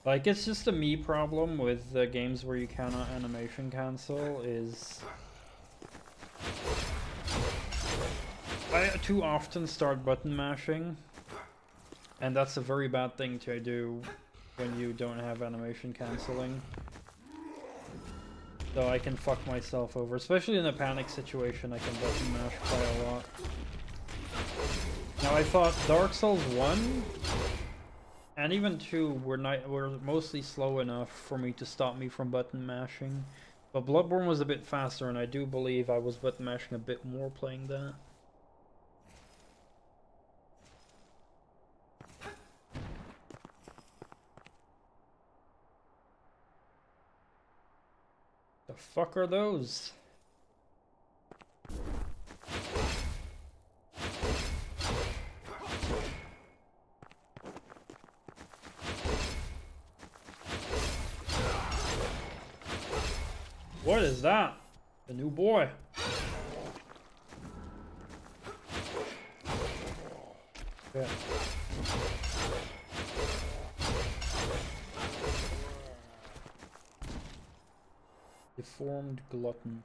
Like, it's just a me problem with games where you cannot animation cancel is... I too often start button mashing, and that's a very bad thing to do when you don't have animation cancelling. So I can fuck myself over, especially in a panic situation. I can button mash quite a lot. Now I thought Dark Souls 1 and even 2 were mostly slow enough for me to stop me from button mashing. But Bloodborne was a bit faster, and I do believe I was button mashing a bit more playing that. The fuck are those? What is that? The new boy. Yeah. Deformed glutton.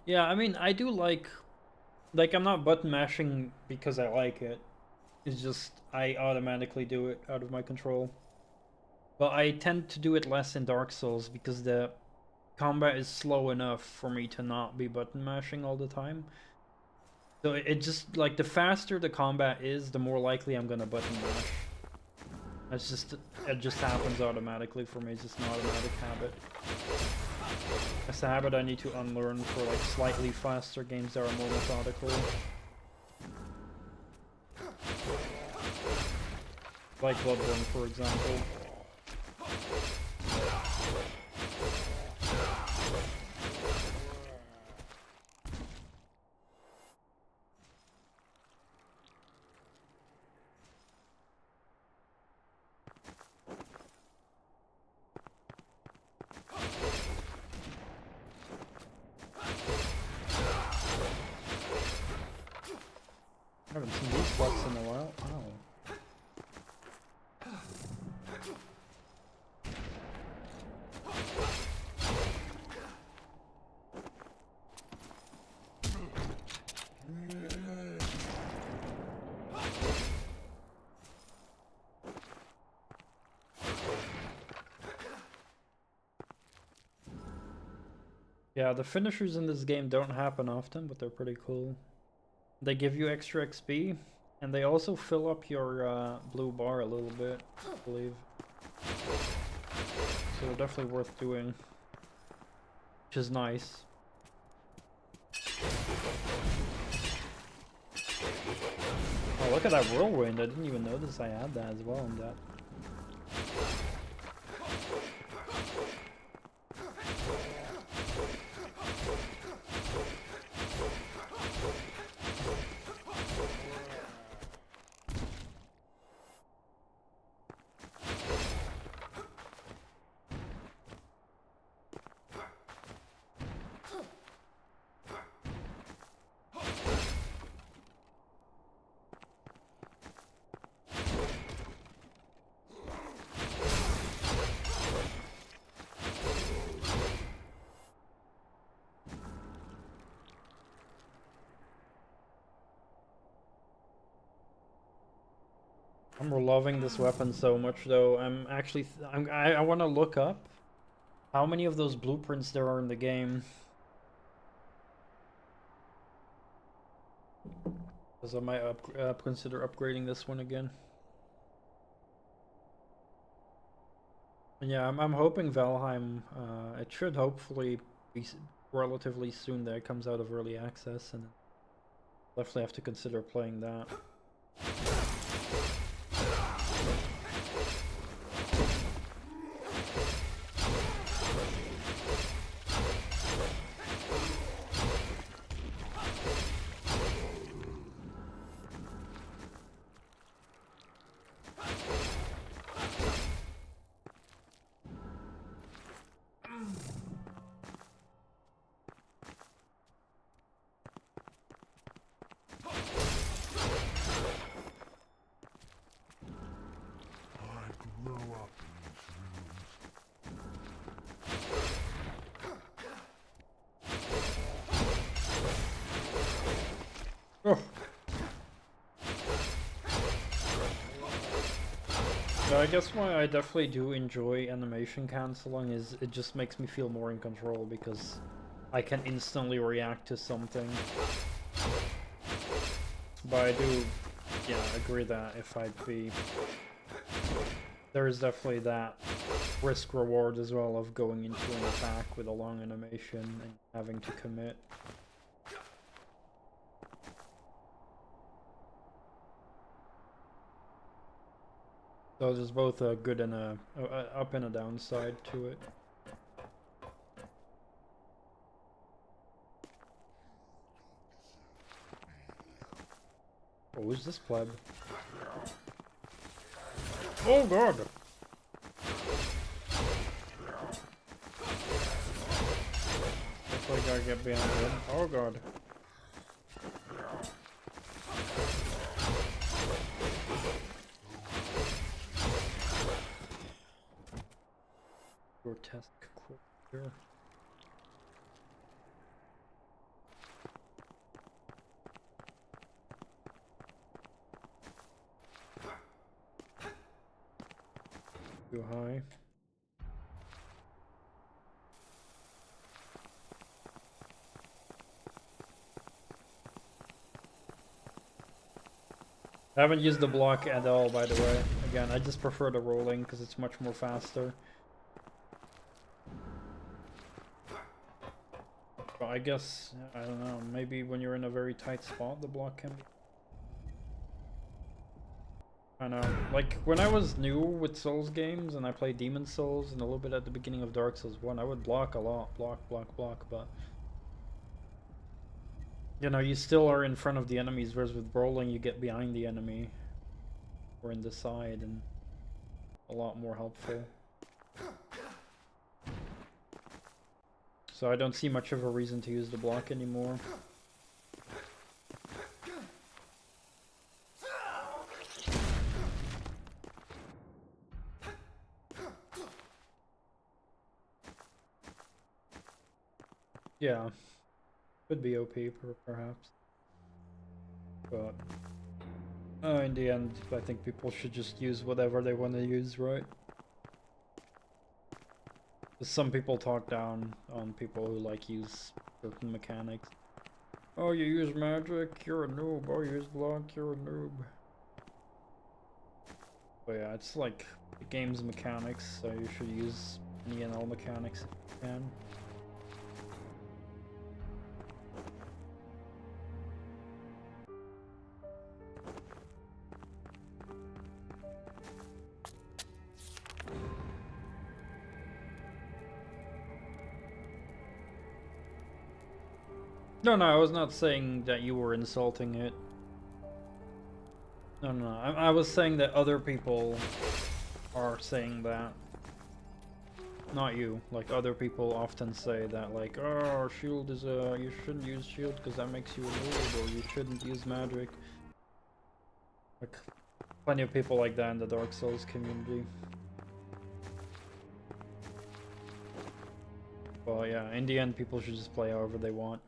Yeah, I mean, I do like I'm not button mashing because I like it. It's just I automatically do it out of my control. But I tend to do it less in Dark Souls because the combat is slow enough for me to not be button mashing all the time. So it just, like, the faster the combat is, the more likely I'm gonna button mash. That's just, it just happens automatically for me. It's just an automatic habit. It's a habit I need to unlearn for, like, slightly faster games that are more methodical. Like Bloodborne, for example. I haven't seen these spots in a while. Oh. Yeah, the finishers in this game don't happen often, but they're pretty cool. They give you extra XP, and they also fill up your blue bar a little bit, I believe. So they're definitely worth doing, which is nice. Oh, look at that whirlwind! I didn't even notice I had that as well in that. I'm loving this weapon so much, though. I'm actually I want to look up how many of those blueprints there are in the game, because I might consider upgrading this one again. And yeah, I'm hoping Valheim. It should hopefully be relatively soon that it comes out of early access, and definitely have to consider playing that. But I guess why I definitely do enjoy animation cancelling is it just makes me feel more in control because I can instantly react to something. But I do, yeah, agree that if I'd be... There is definitely that risk reward as well of going into an attack with a long animation and having to commit. So there's both a good and a up and a downside to it. Oh, who's this pleb? Oh god! Hopefully I gotta get behind him. Oh god. Grotesque quote here. Too high. I haven't used the block at all, by the way. Again, I just prefer the rolling because it's much more faster. But I guess, I don't know, maybe when you're in a very tight spot, the block can be... I know, like, when I was new with Souls games, and I played Demon Souls, and a little bit at the beginning of Dark Souls 1, I would block a lot, block, but... You know, you still are in front of the enemies, whereas with rolling, you get behind the enemy. Or in the side, and a lot more helpful. So I don't see much of a reason to use the block anymore. Yeah, could be OP perhaps, but in the end, I think people should just use whatever they want to use, right? Some people talk down on people who like use certain mechanics. Oh, you use magic, you're a noob. Oh, you use block, you're a noob. But yeah, it's like the game's mechanics, so you should use any and all mechanics if you can. No, I was not saying that you were insulting it. No, I was saying that other people are saying that. Not you. Like, other people often say that, like, oh, shield is a... You shouldn't use shield because that makes you a noob, or you shouldn't use magic. Like, plenty of people like that in the Dark Souls community. Well, yeah, in the end, people should just play however they want.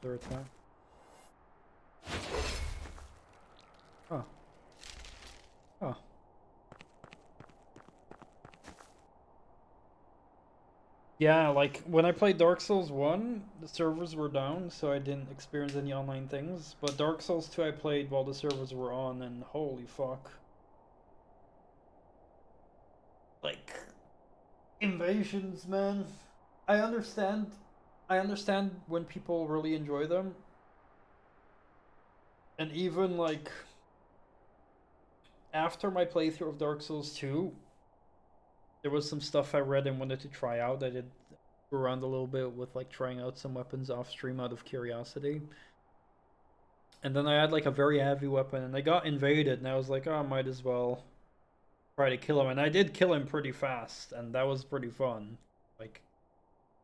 Attack. Oh. Oh. Yeah, like, when I played Dark Souls 1, the servers were down, so I didn't experience any online things. But Dark Souls 2 I played while the servers were on, and holy fuck. Like, invasions, man. I understand when people really enjoy them. And even, like, after my playthrough of Dark Souls 2, there was some stuff I read and wanted to try out. I did go around a little bit with, like, trying out some weapons off stream out of curiosity. And then I had, like, a very heavy weapon, and I got invaded, and I was like, oh, I might as well try to kill him. And I did kill him pretty fast, and that was pretty fun. Like,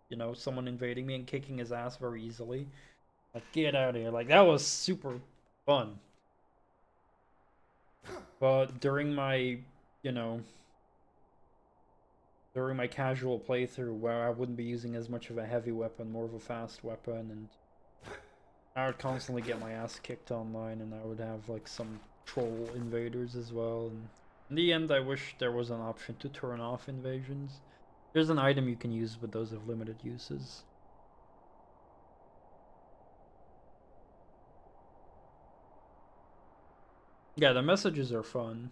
you know, someone invading me and kicking his ass very easily. Like, get out of here. Like, that was super fun. But during my, you know, during my casual playthrough where I wouldn't be using as much of a heavy weapon, more of a fast weapon, and I would constantly get my ass kicked online, and I would have like some troll invaders as well. And in the end, I wish there was an option to turn off invasions. There's an item you can use, but those have limited uses. Yeah, the messages are fun.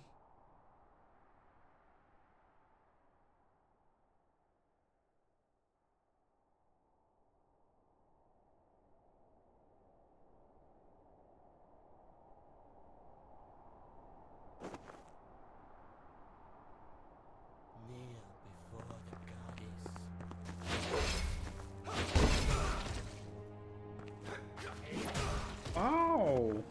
Kneel before the goddess. Oh!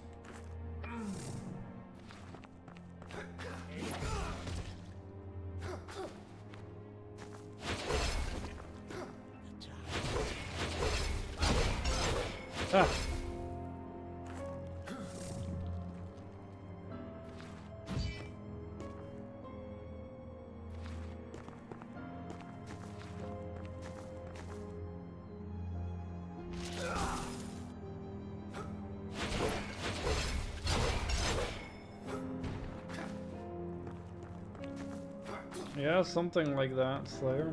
Ah! Yeah, something like that, Slayer.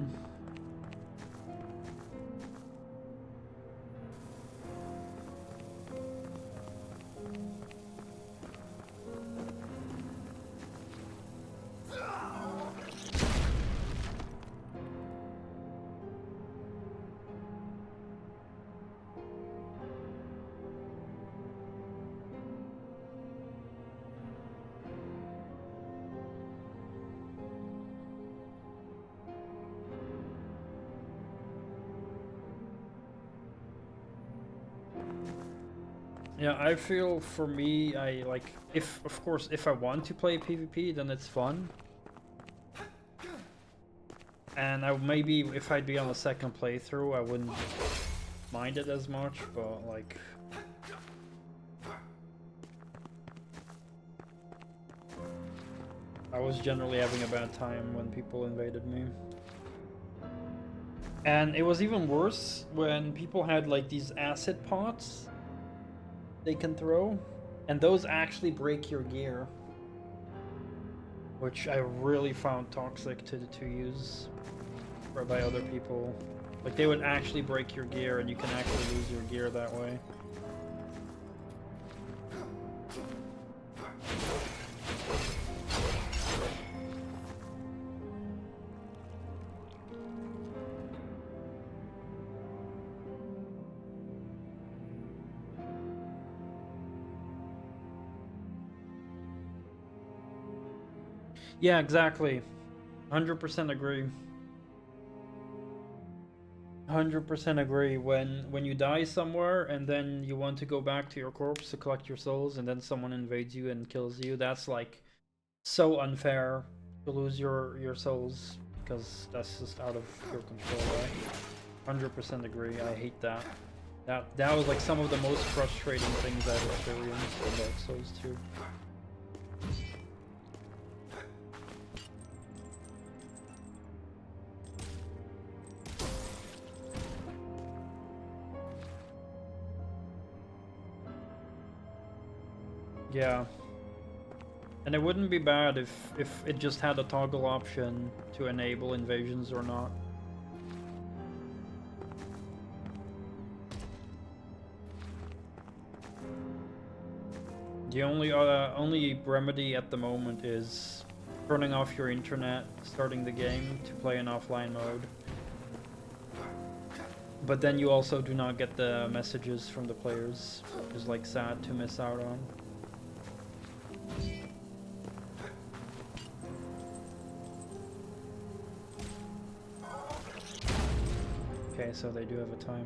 Yeah, I feel for me, I like, if, of course, if I want to play PvP, then it's fun. And maybe if I'd be on a second playthrough, I wouldn't mind it as much, but like... I was generally having a bad time when people invaded me. And it was even worse when people had like these acid pots they can throw, and those actually break your gear, which I really found toxic to use by other people. Like, they would actually break your gear, and you can actually lose your gear that way. Yeah, exactly. 100% agree. 100% agree. When you die somewhere and then you want to go back to your corpse to collect your souls, and then someone invades you and kills you, that's like so unfair to lose your souls, because that's just out of your control, right? 100% agree. I hate that. That was like some of the most frustrating things I've experienced in Dark Souls 2. Yeah. And it wouldn't be bad if it just had a toggle option to enable invasions or not. The only remedy at the moment is turning off your internet, starting the game to play in offline mode. But then you also do not get the messages from the players, which is like sad to miss out on. Okay, so they do have a timer.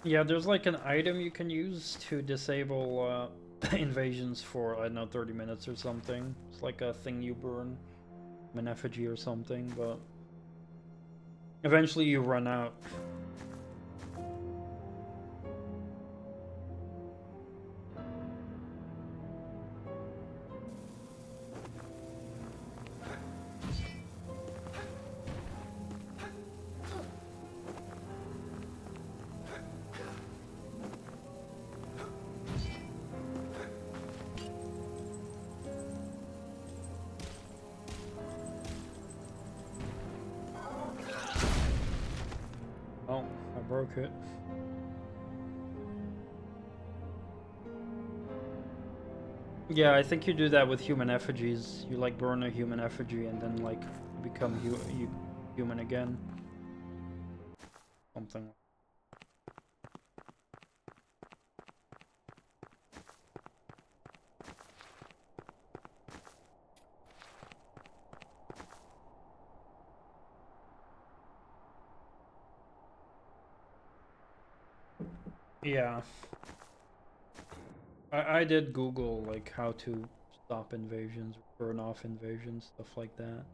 Yeah, there's like an item you can use to disable invasions for, I don't know, 30 minutes or something. It's like a thing you burn, an effigy or something, but eventually you run out. Oh, I broke it. Yeah, I think you do that with human effigies. You like burn a human effigy and then like become human again. Something. Yeah. I did Google like how to stop invasions, burn off invasions, stuff like that.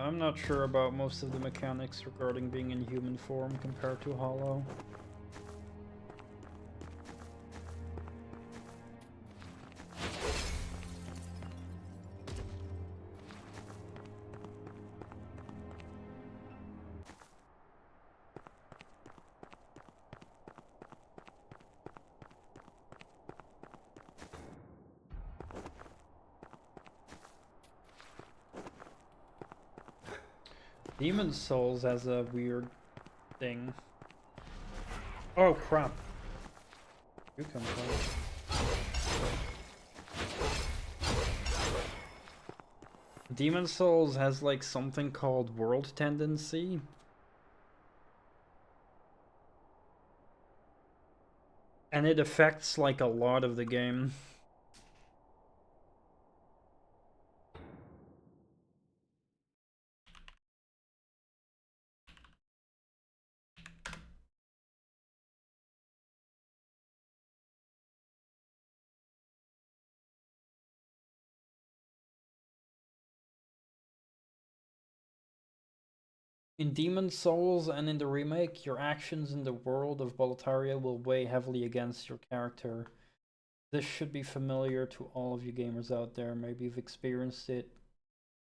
I'm not sure about most of the mechanics regarding being in human form compared to Hollow. Demon Souls has a weird thing. Oh crap. You come close. Demon Souls has like something called world tendency. And it affects like a lot of the game. In Demon Souls and in the remake, your actions in the world of Boletaria will weigh heavily against your character. This should be familiar to all of you gamers out there. Maybe you've experienced it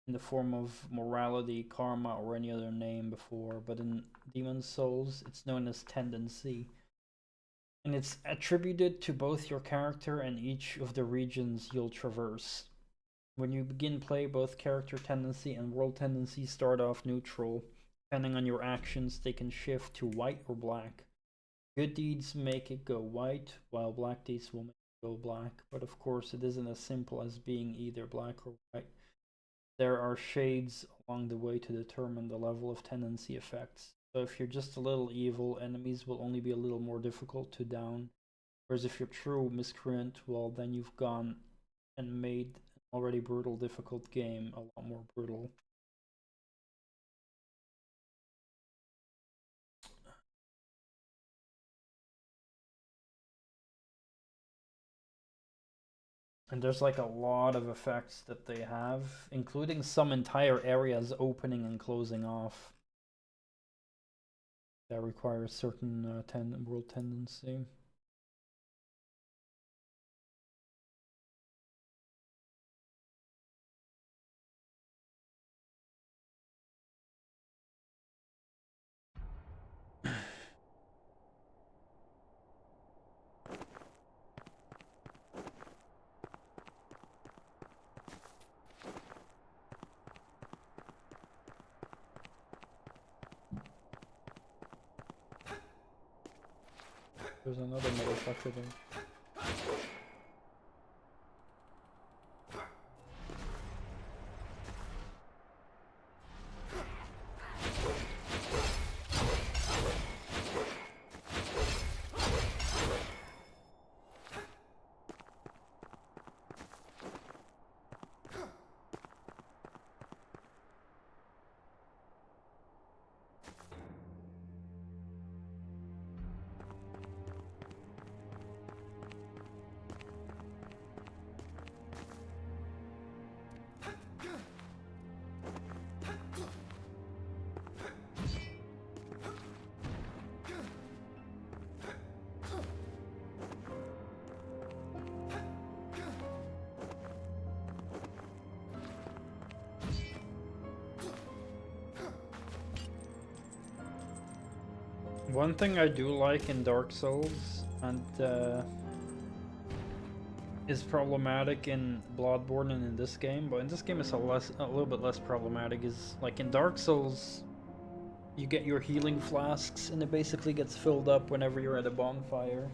in the form of morality, karma, or any other name before, but in Demon Souls, it's known as tendency. And it's attributed to both your character and each of the regions you'll traverse. When you begin play, both character tendency and world tendency start off neutral. Depending on your actions, they can shift to white or black. Good deeds make it go white, while black deeds will make it go black. But of course, it isn't as simple as being either black or white. There are shades along the way to determine the level of tendency effects. So if you're just a little evil, enemies will only be a little more difficult to down. Whereas if you're true miscreant, well then you've gone and made an already brutal difficult game a lot more brutal. And there's like a lot of effects that they have, including some entire areas opening and closing off. That requires certain world tendency. There's another motherfucker there. One thing I do like in Dark Souls, and is problematic in Bloodborne and in this game, but in this game it's a little bit less problematic, is like in Dark Souls you get your healing flasks and it basically gets filled up whenever you're at a bonfire.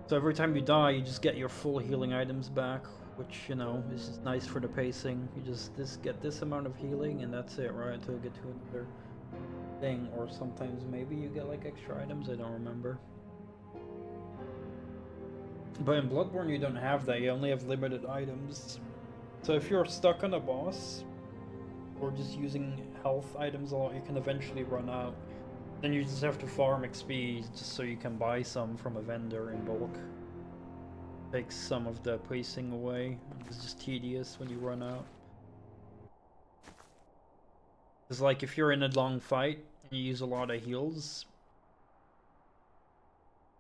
So every time you die you just get your full healing items back, which, you know, is just nice for the pacing. You just get this amount of healing and that's it, right, until you get to another thing, or sometimes maybe you get like extra items, I don't remember. But in Bloodborne you don't have that, you only have limited items. So if you're stuck on a boss, or just using health items a lot, you can eventually run out. Then you just have to farm XP just so you can buy some from a vendor in bulk. Takes some of the pacing away. It's just tedious when you run out. It's like if you're in a long fight and you use a lot of heals,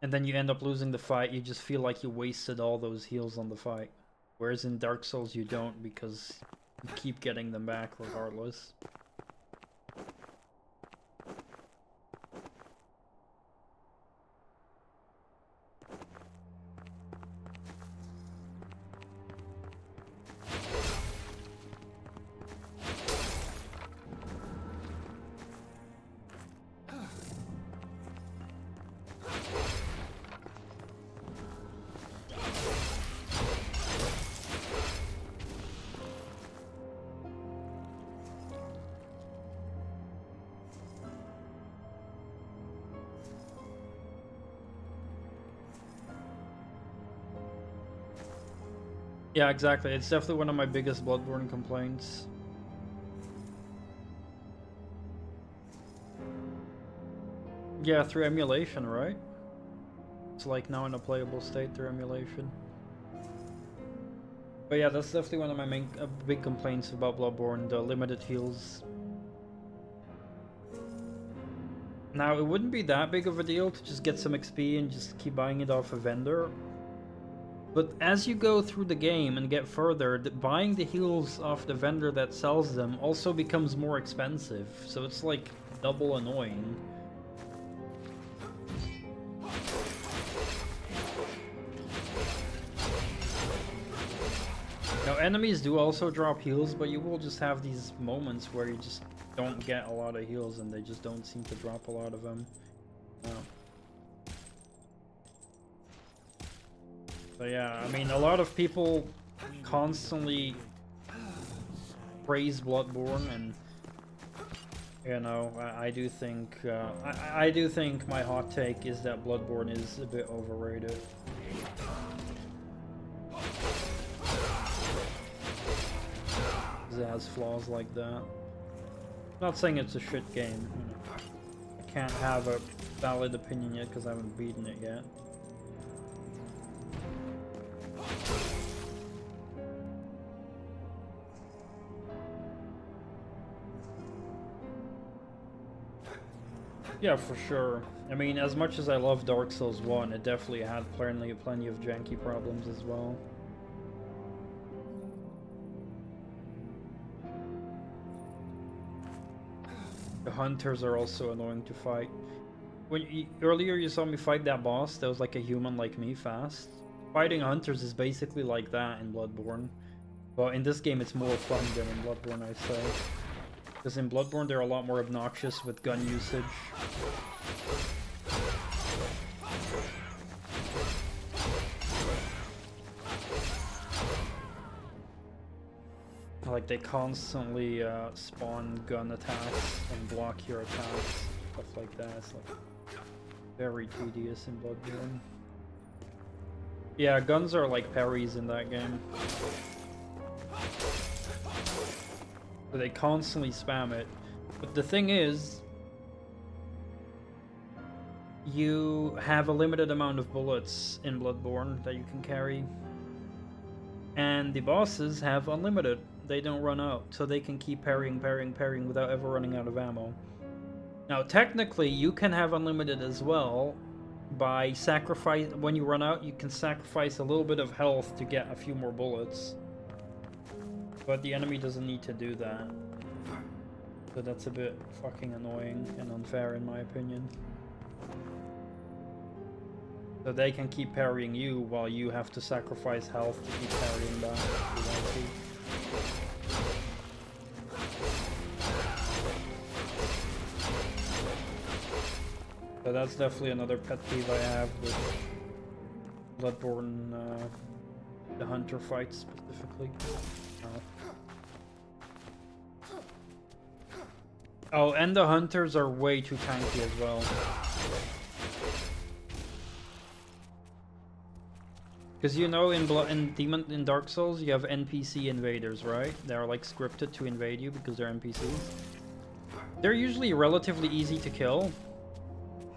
and then you end up losing the fight, you just feel like you wasted all those heals on the fight. Whereas in Dark Souls you don't, because you keep getting them back regardless. Yeah, exactly. It's definitely one of my biggest Bloodborne complaints. Yeah, through emulation, right? It's like now in a playable state through emulation. But yeah, that's definitely one of my main big complaints about Bloodborne, the limited heals. Now, it wouldn't be that big of a deal to just get some XP and just keep buying it off a vendor. But as you go through the game and get further, buying the heals off the vendor that sells them also becomes more expensive. So it's like double annoying. Now, enemies do also drop heals, but you will just have these moments where you just don't get a lot of heals and they just don't seem to drop a lot of them. So yeah, I mean, a lot of people constantly praise Bloodborne, and you know, I do think I do think my hot take is that Bloodborne is a bit overrated. It has flaws like that. Not saying it's a shit game. You know, I can't have a valid opinion yet because I haven't beaten it yet. Yeah, for sure. I mean, as much as I love Dark Souls 1, it definitely had plenty of janky problems as well. The hunters are also annoying to fight. Earlier you saw me fight that boss that was like a human like me fast. Fighting hunters is basically like that in Bloodborne. But in this game it's more fun than in Bloodborne, I'd say. Because in Bloodborne they're a lot more obnoxious with gun usage. Like they constantly spawn gun attacks and block your attacks, stuff like that. It's like very tedious in Bloodborne. Yeah, guns are like parries in that game. So they constantly spam it. But the thing is, you have a limited amount of bullets in Bloodborne that you can carry. And the bosses have unlimited. They don't run out, so they can keep parrying without ever running out of ammo. Now, technically, you can have unlimited as well by sacrifice. When you run out, you can sacrifice a little bit of health to get a few more bullets. But the enemy doesn't need to do that. So that's a bit fucking annoying and unfair in my opinion. So they can keep parrying you while you have to sacrifice health to keep parrying back if you want to. So that's definitely another pet peeve I have with Bloodborne, the hunter fights specifically. Oh, and the hunters are way too tanky as well. Because you know, in Dark Souls, you have NPC invaders, right? They're like scripted to invade you because they're NPCs. They're usually relatively easy to kill.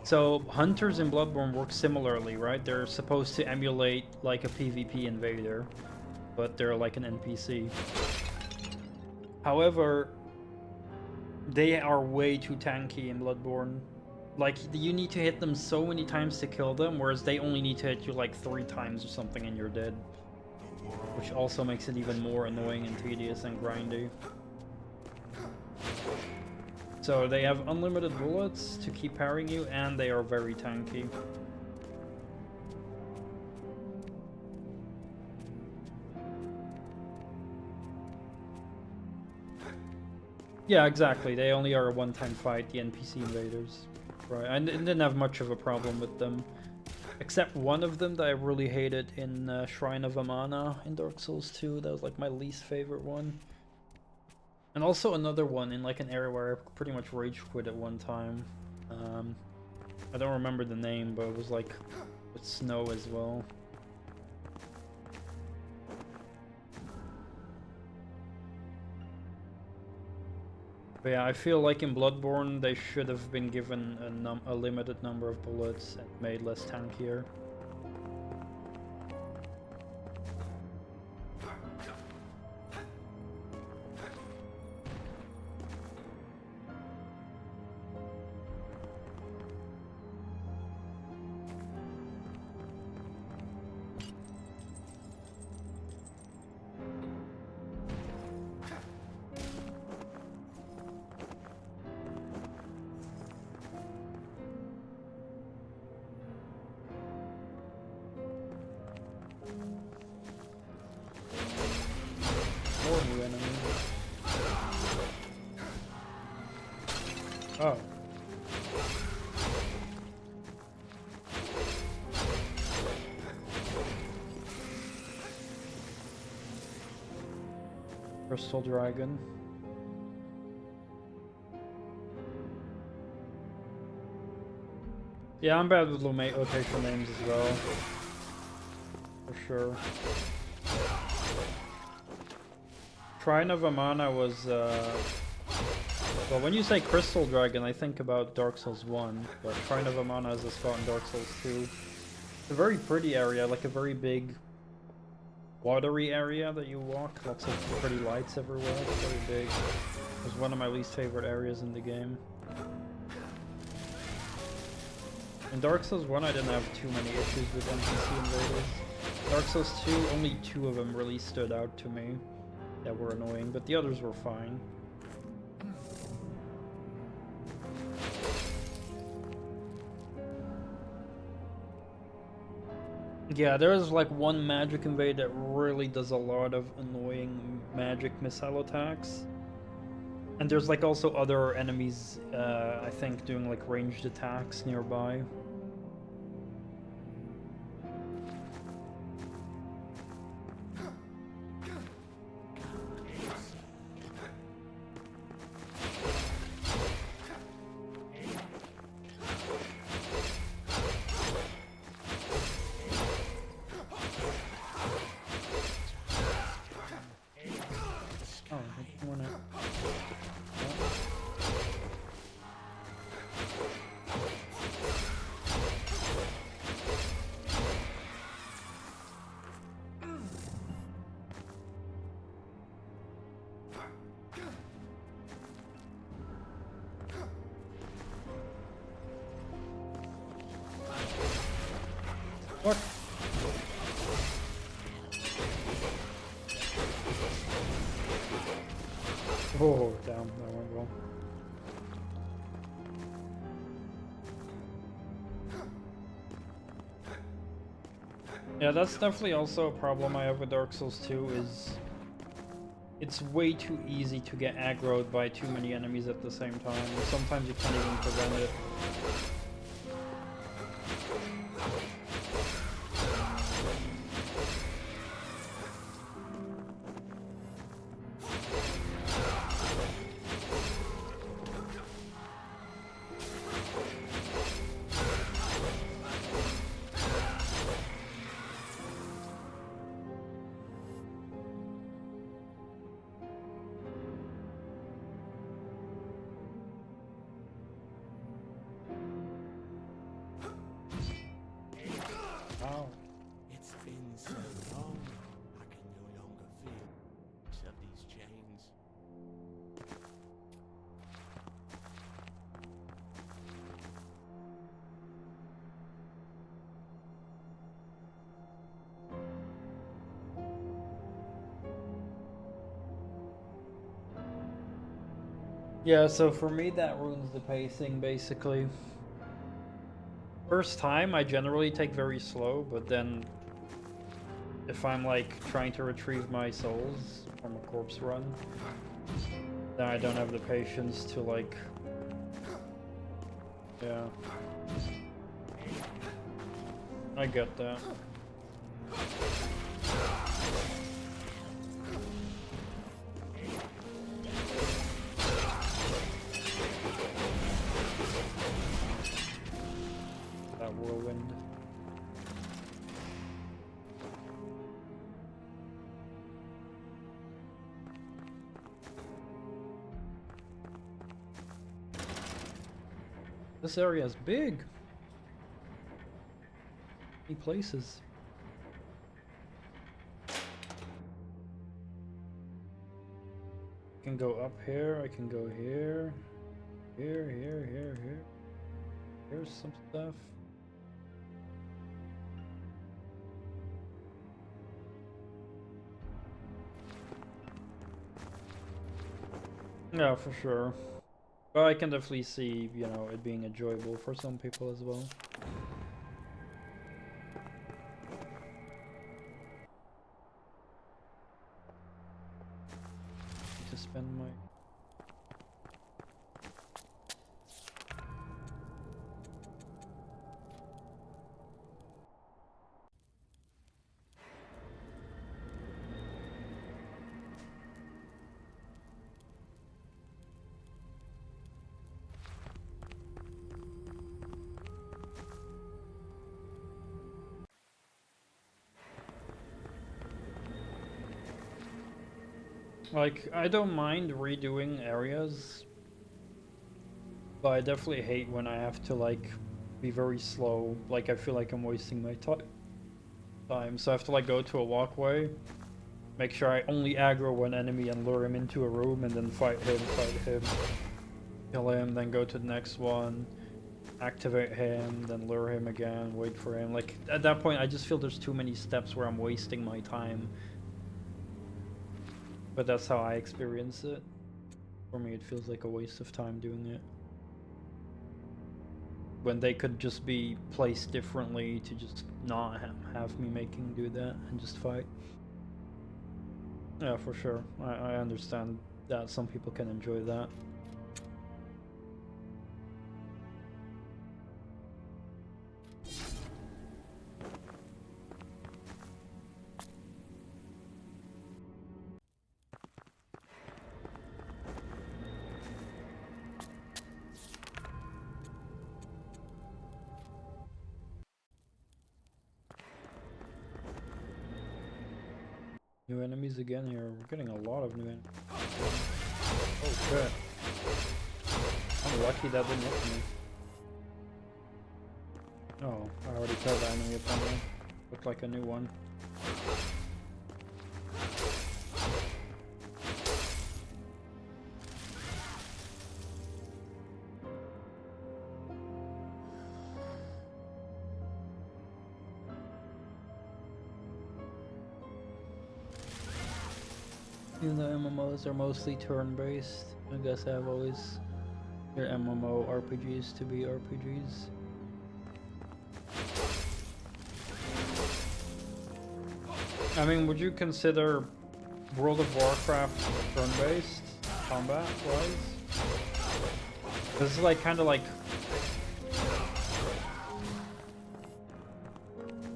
So hunters in Bloodborne work similarly, right? They're supposed to emulate like a PvP invader, but they're like an NPC. However, they are way too tanky in Bloodborne. Like, you need to hit them so many times to kill them, whereas they only need to hit you like 3 times or something and you're dead. Which also makes it even more annoying and tedious and grindy. So they have unlimited bullets to keep parrying you, and they are very tanky. Yeah, exactly. They only are a one-time fight, the NPC invaders. Right, I didn't have much of a problem with them. Except one of them that I really hated in Shrine of Amana in Dark Souls 2. That was like my least favorite one. And also another one in like an area where I pretty much rage quit at one time. I don't remember the name, but it was like with snow as well. But yeah, I feel like in Bloodborne they should have been given a limited number of bullets and made less tankier. Oh. Crystal Dragon. Yeah, I'm bad with location names as well. For sure. Shrine of Amana was, well, when you say Crystal Dragon, I think about Dark Souls 1, but Shrine of Amana is a spot in Dark Souls 2. It's a very pretty area, like a very big, watery area that you walk. Lots of pretty lights everywhere. It's very big. It was one of my least favorite areas in the game. In Dark Souls 1, I didn't have too many issues with NPC invaders. Dark Souls 2, only 2 of them really stood out to me that were annoying, but the others were fine. Yeah, there is like one magic invade that really does a lot of annoying magic missile attacks. And there's like also other enemies, I think, doing like ranged attacks nearby. What? Oh, damn, that went well. Yeah, that's definitely also a problem I have with Dark Souls 2 is it's way too easy to get aggroed by too many enemies at the same time. Sometimes you can't even prevent it. Wow. It's been so long, I can no longer feel of these chains. Yeah, so for me that ruins the pacing basically. First time I generally take very slow, but then if I'm like trying to retrieve my souls from a corpse run, then I don't have the patience to like, yeah. I get that. That whirlwind. This area is big. Many places. I can go up here, I can go here. Here. Here's some stuff. Yeah, for sure. But I can definitely see, you know, it being enjoyable for some people as well. To spend my... Like, I don't mind redoing areas, but I definitely hate when I have to, like, be very slow. Like, I feel like I'm wasting my time. So I have to, like, go to a walkway, make sure I only aggro one enemy and lure him into a room, and then fight him, kill him, then go to the next one, activate him, then lure him again, wait for him. Like, at that point, I just feel there's too many steps where I'm wasting my time. But that's how I experience it. For me, it feels like a waste of time doing it. When they could just be placed differently to just not have me making do that and just fight. Yeah, for sure. I understand that some people can enjoy that. New enemies again here. We're getting a lot of new enemies. Oh shit. I'm lucky that didn't hit me. Oh, I already killed that enemy apparently. Looked like a new one. Even though MMOs are mostly turn-based, I guess I've always your MMO RPGs to be RPGs. I mean, would you consider World of Warcraft turn-based combat-wise? This is like kind of like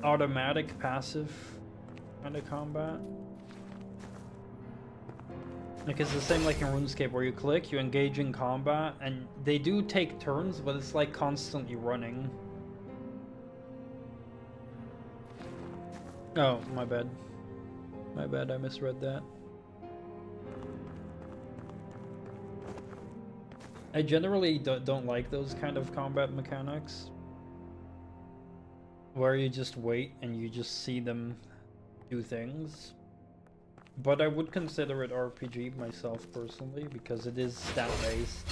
automatic passive kind of combat. Like it's the same like in RuneScape where you click, you engage in combat, and they do take turns, but it's like constantly running. Oh, my bad. My bad, I misread that. I generally don't like those kind of combat mechanics. Where you just wait and you just see them do things. But I would consider it RPG myself personally, because it is stat-based.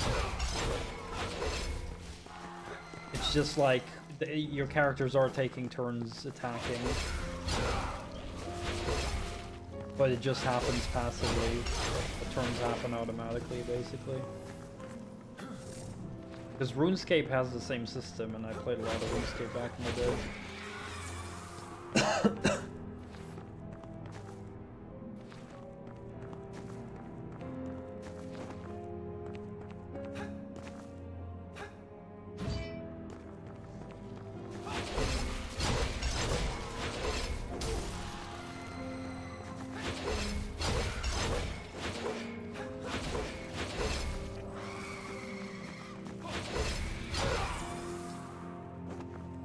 It's just like, your characters are taking turns attacking. But it just happens passively. The turns happen automatically, basically. Because RuneScape has the same system, and I played a lot of RuneScape back in the day.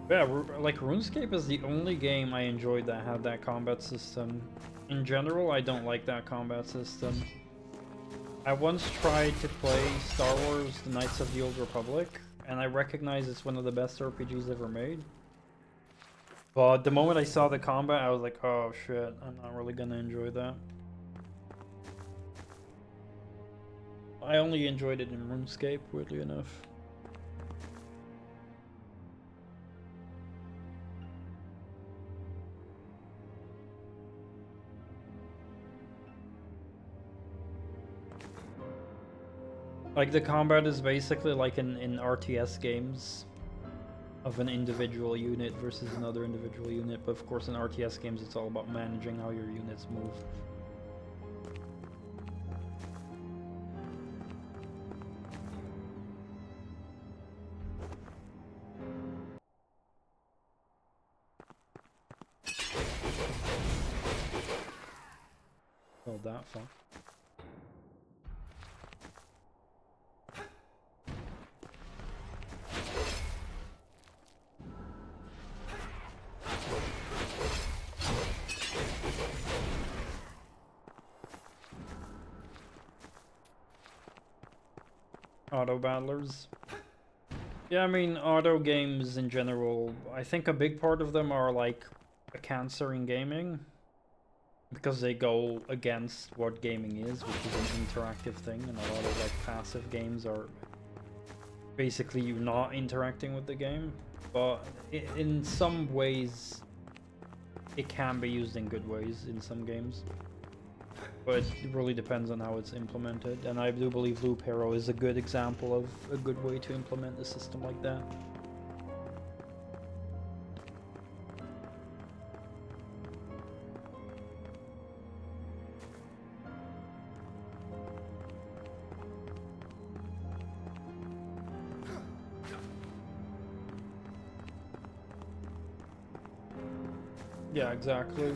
Yeah, like RuneScape is the only game I enjoyed that had that combat system. In general, I don't like that combat system. I once tried to play Star Wars: The Knights of the Old Republic, and I recognize it's one of the best RPGs ever made. But the moment I saw the combat, I was like, oh shit, I'm not really gonna enjoy that. I only enjoyed it in RuneScape, weirdly enough. Like, the combat is basically like in RTS games of an individual unit versus another individual unit, but of course in RTS games it's all about managing how your units move. Oh, that fun. Auto battlers. Yeah, I mean, auto games in general, I think a big part of them are like a cancer in gaming. Because they go against what gaming is, which is an interactive thing, and a lot of like passive games are basically you not interacting with the game. But in some ways, it can be used in good ways in some games. But it really depends on how it's implemented, and I do believe Loop Hero is a good example of a good way to implement a system like that. Yeah, exactly.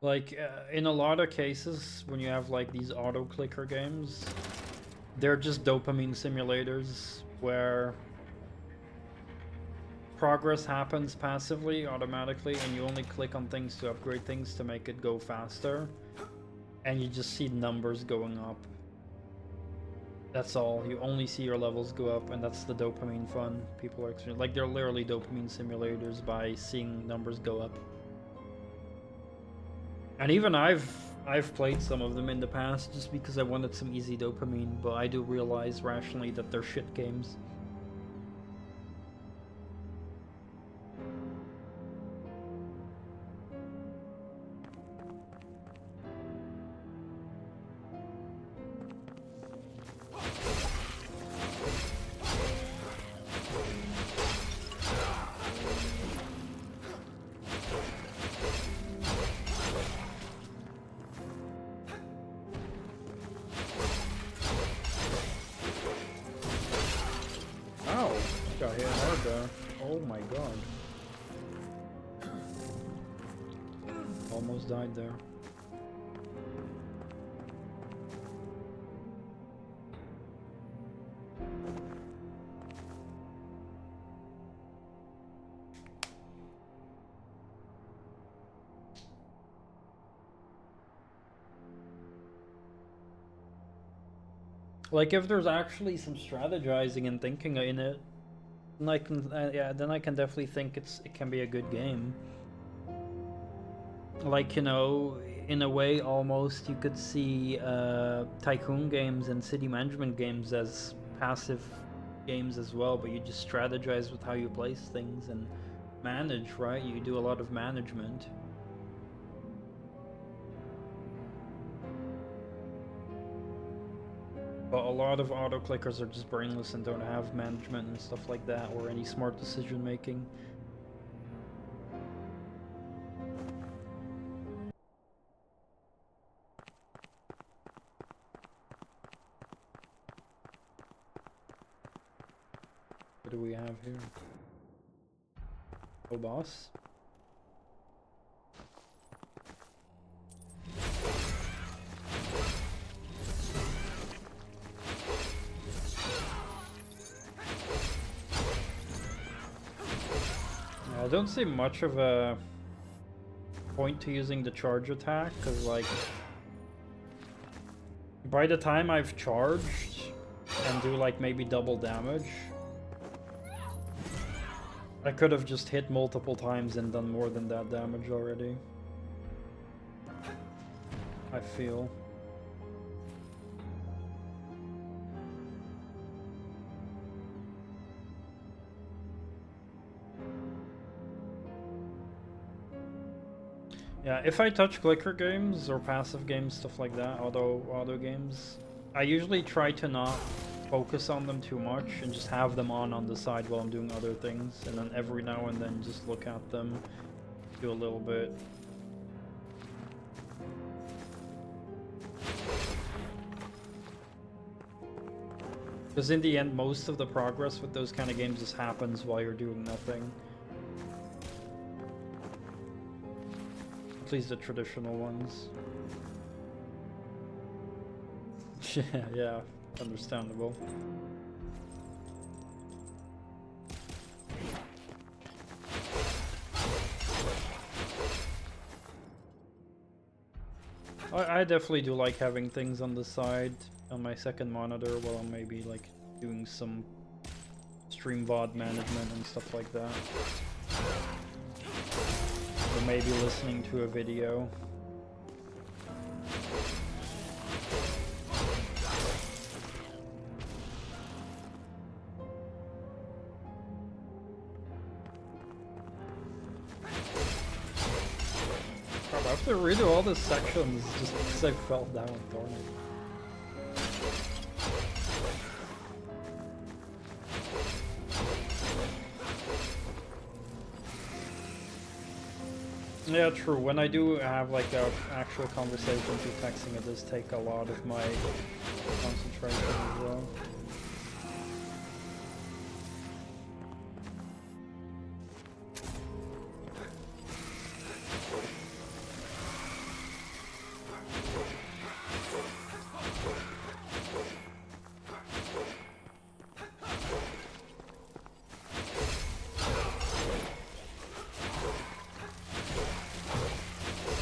Like, in a lot of cases, when you have like these auto-clicker games, they're just dopamine simulators where progress happens passively, automatically, and you only click on things to upgrade things to make it go faster. And you just see numbers going up. That's all. You only see your levels go up, and that's the dopamine fun people are experiencing. Like, they're literally dopamine simulators by seeing numbers go up. And even I've played some of them in the past just because I wanted some easy dopamine, but I do realize rationally that they're shit games. Almost died there. Like, if there's actually some strategizing and thinking in it, then I can, yeah, then I can definitely think it can be a good game. Like, you know, in a way, almost you could see tycoon games and city management games as passive games as well, but you just strategize with how you place things and manage, right? You do a lot of management. But a lot of auto-clickers are just brainless and don't have management and stuff like that, or any smart decision making. What do we have here? Oh, boss? I don't see much of a point to using the charge attack, because like by the time I've charged and do like maybe double damage, I could have just hit multiple times and done more than that damage already, I feel. Yeah, if I touch clicker games or passive games, stuff like that, auto games, I usually try to not focus on them too much and just have them on the side while I'm doing other things, and then every now and then just look at them, do a little bit. Because in the end, most of the progress with those kind of games just happens while you're doing nothing. At least the traditional ones. Yeah, understandable. I definitely do like having things on the side on my second monitor while I'm maybe like doing some stream VOD management and stuff like that. Or maybe listening to a video. I have to redo all the sections just because I fell down, darn it. Yeah, true. When I do have like a actual conversation through texting, it does take a lot of my concentration as well.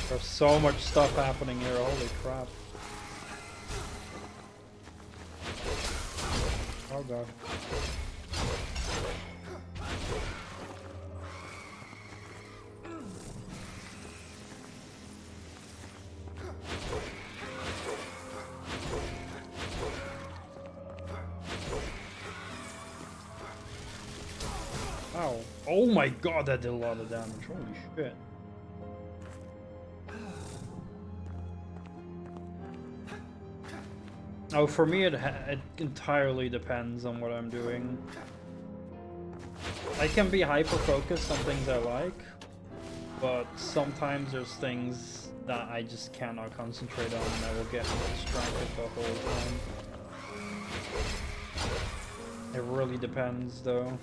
There's so much stuff happening here, holy crap. Oh god. Ow. Oh my god, that did a lot of damage, holy shit. Oh, for me it entirely depends on what I'm doing. I can be hyper-focused on things I like, but sometimes there's things that I just cannot concentrate on and I will get distracted the whole time. It really depends though.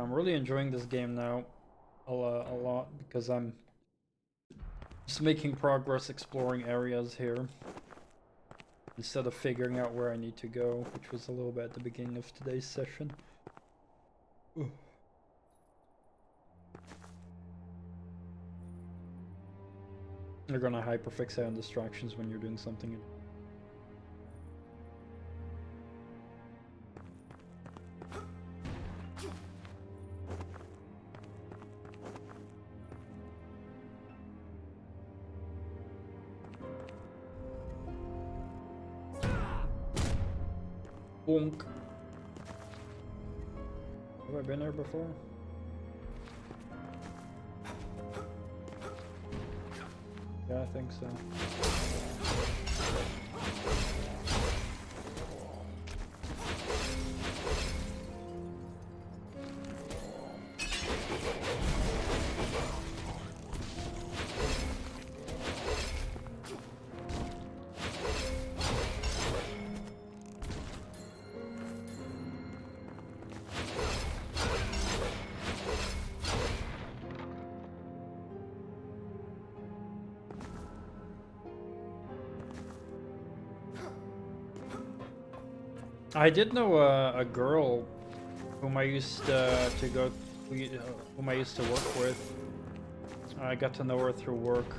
I'm really enjoying this game now a lot because I'm just making progress exploring areas here instead of figuring out where I need to go, which was a little bit at the beginning of today's session. Ugh. You're gonna hyperfixate on distractions when you're doing something. Bonk. Have I been there before? Yeah, I think so. I did know a girl whom I used whom I used to work with. I got to know her through work,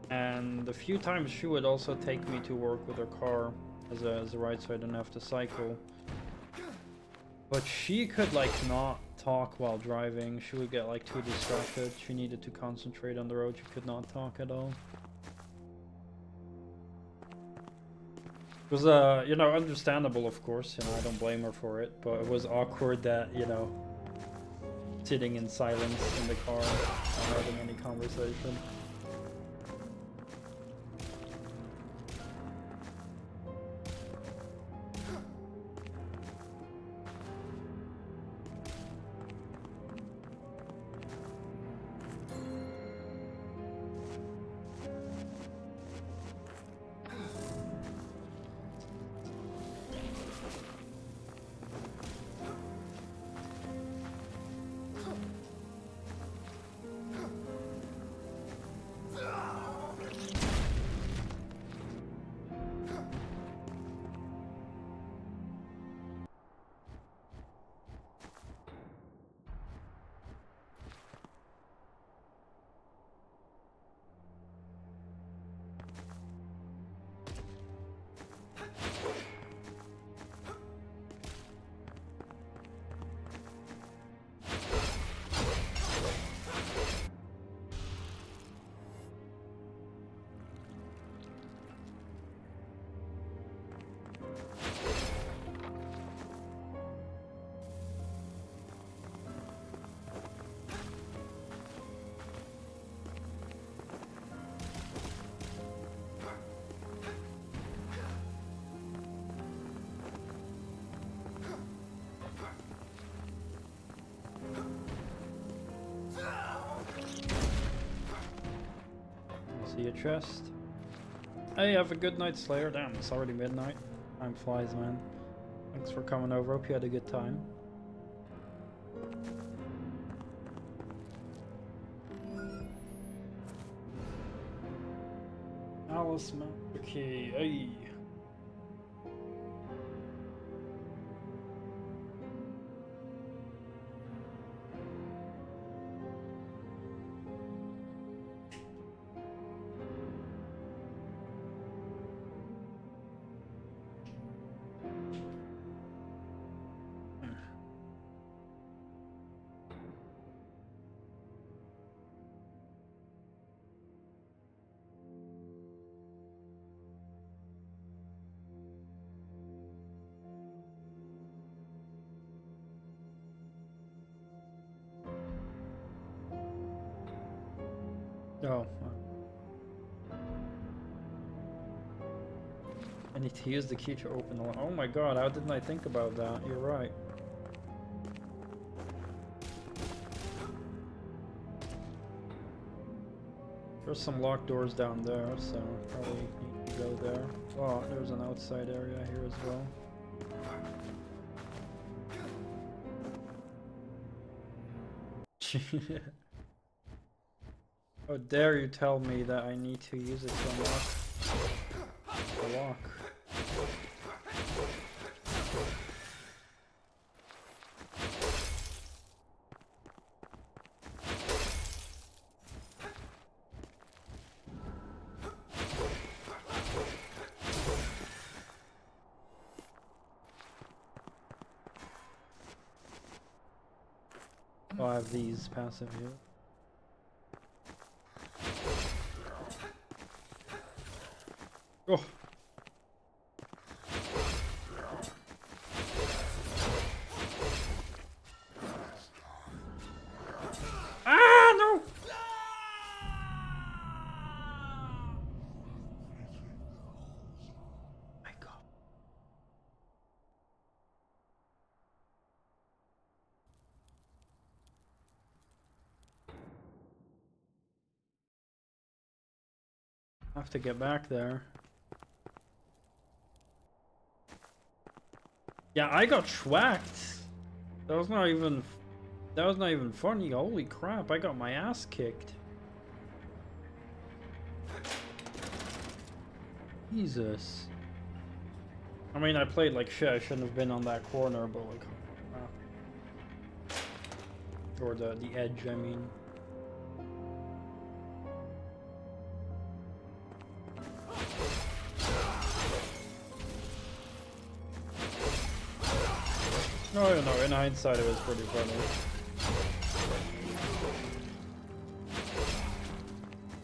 and a few times she would also take me to work with her car as a ride, so I didn't have to cycle. But she could like not talk while driving. She would get like too distracted. She needed to concentrate on the road. She could not talk at all. It was, you know, understandable, of course, you know, I don't blame her for it, but it was awkward that, you know, sitting in silence in the car, not having any conversation. See a chest. Hey, have a good night, Slayer. Damn, it's already midnight. Time flies, man. Thanks for coming over. Hope you had a good time. Alice Master Key. Hey. Oh. I need to use the key to open the... Oh my god, how didn't I think about that? You're right. There's some locked doors down there, so probably need to go there. Oh, there's an outside area here as well. How dare you tell me that I need to use it to unlock the lock? Oh, I have these passive here. Oh. Ah, no! My God. I have to get back there. Yeah, I got schwacked. That was not even funny. Holy crap, I got my ass kicked. Jesus. I mean, I played like shit. I shouldn't have been on that corner, but like, or the edge, I mean. No, no, in hindsight it was pretty funny.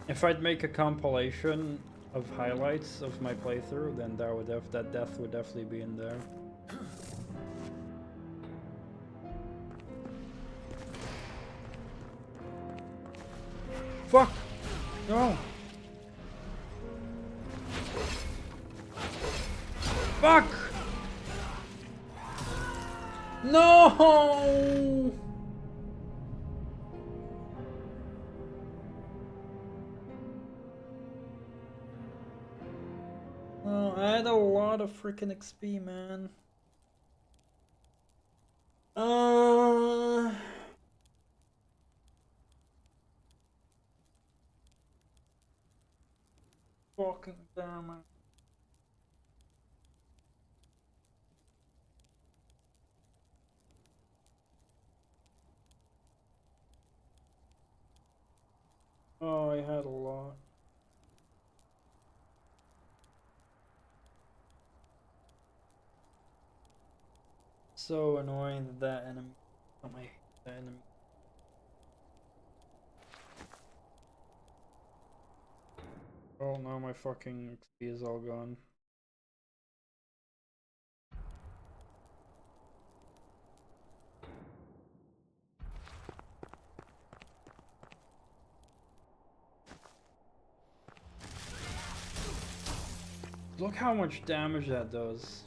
If I'd make a compilation of highlights of my playthrough, then that death would definitely be in there. Fuck! No! Fuck! No! Oh, I had a lot of freaking XP, man. Fucking damn it. Oh, I had a lot. So annoying that enemy. Oh, I hate that enemy. Oh, now my fucking XP is all gone. Look how much damage that does.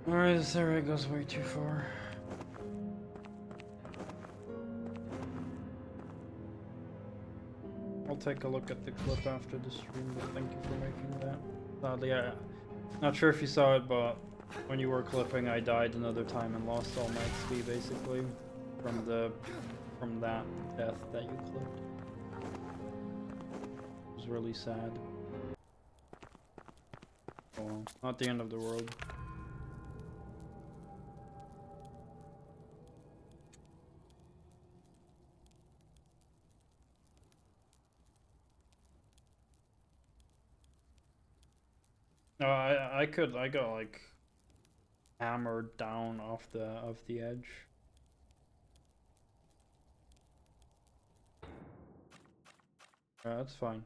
Alright, this area goes way too far. I'll take a look at the clip after the stream, but thank you for making that. Sadly, I'm not sure if you saw it, but when you were clipping, I died another time and lost all my XP basically from that death that you clipped. It was really sad. Well, not the end of the world. No, I got like hammered down off the edge. Yeah, that's fine.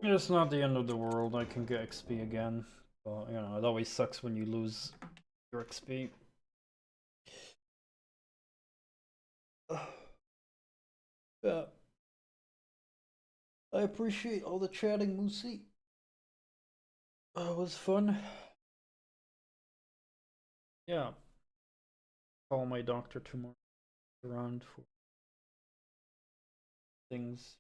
It's not the end of the world. I can get XP again. But, you know, it always sucks when you lose your XP. Yeah. I appreciate all the chatting, Moosey. It was fun. Yeah. Call my doctor tomorrow around for things.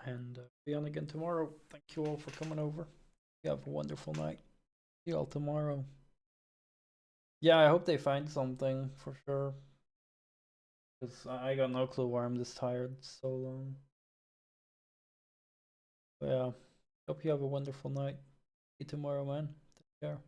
And be on again tomorrow. Thank you all for coming over. You have a wonderful night. See you all tomorrow. Yeah, I hope they find something for sure. Because I got no clue why I'm this tired so long. But yeah, hope you have a wonderful night. See you tomorrow, man. Take care.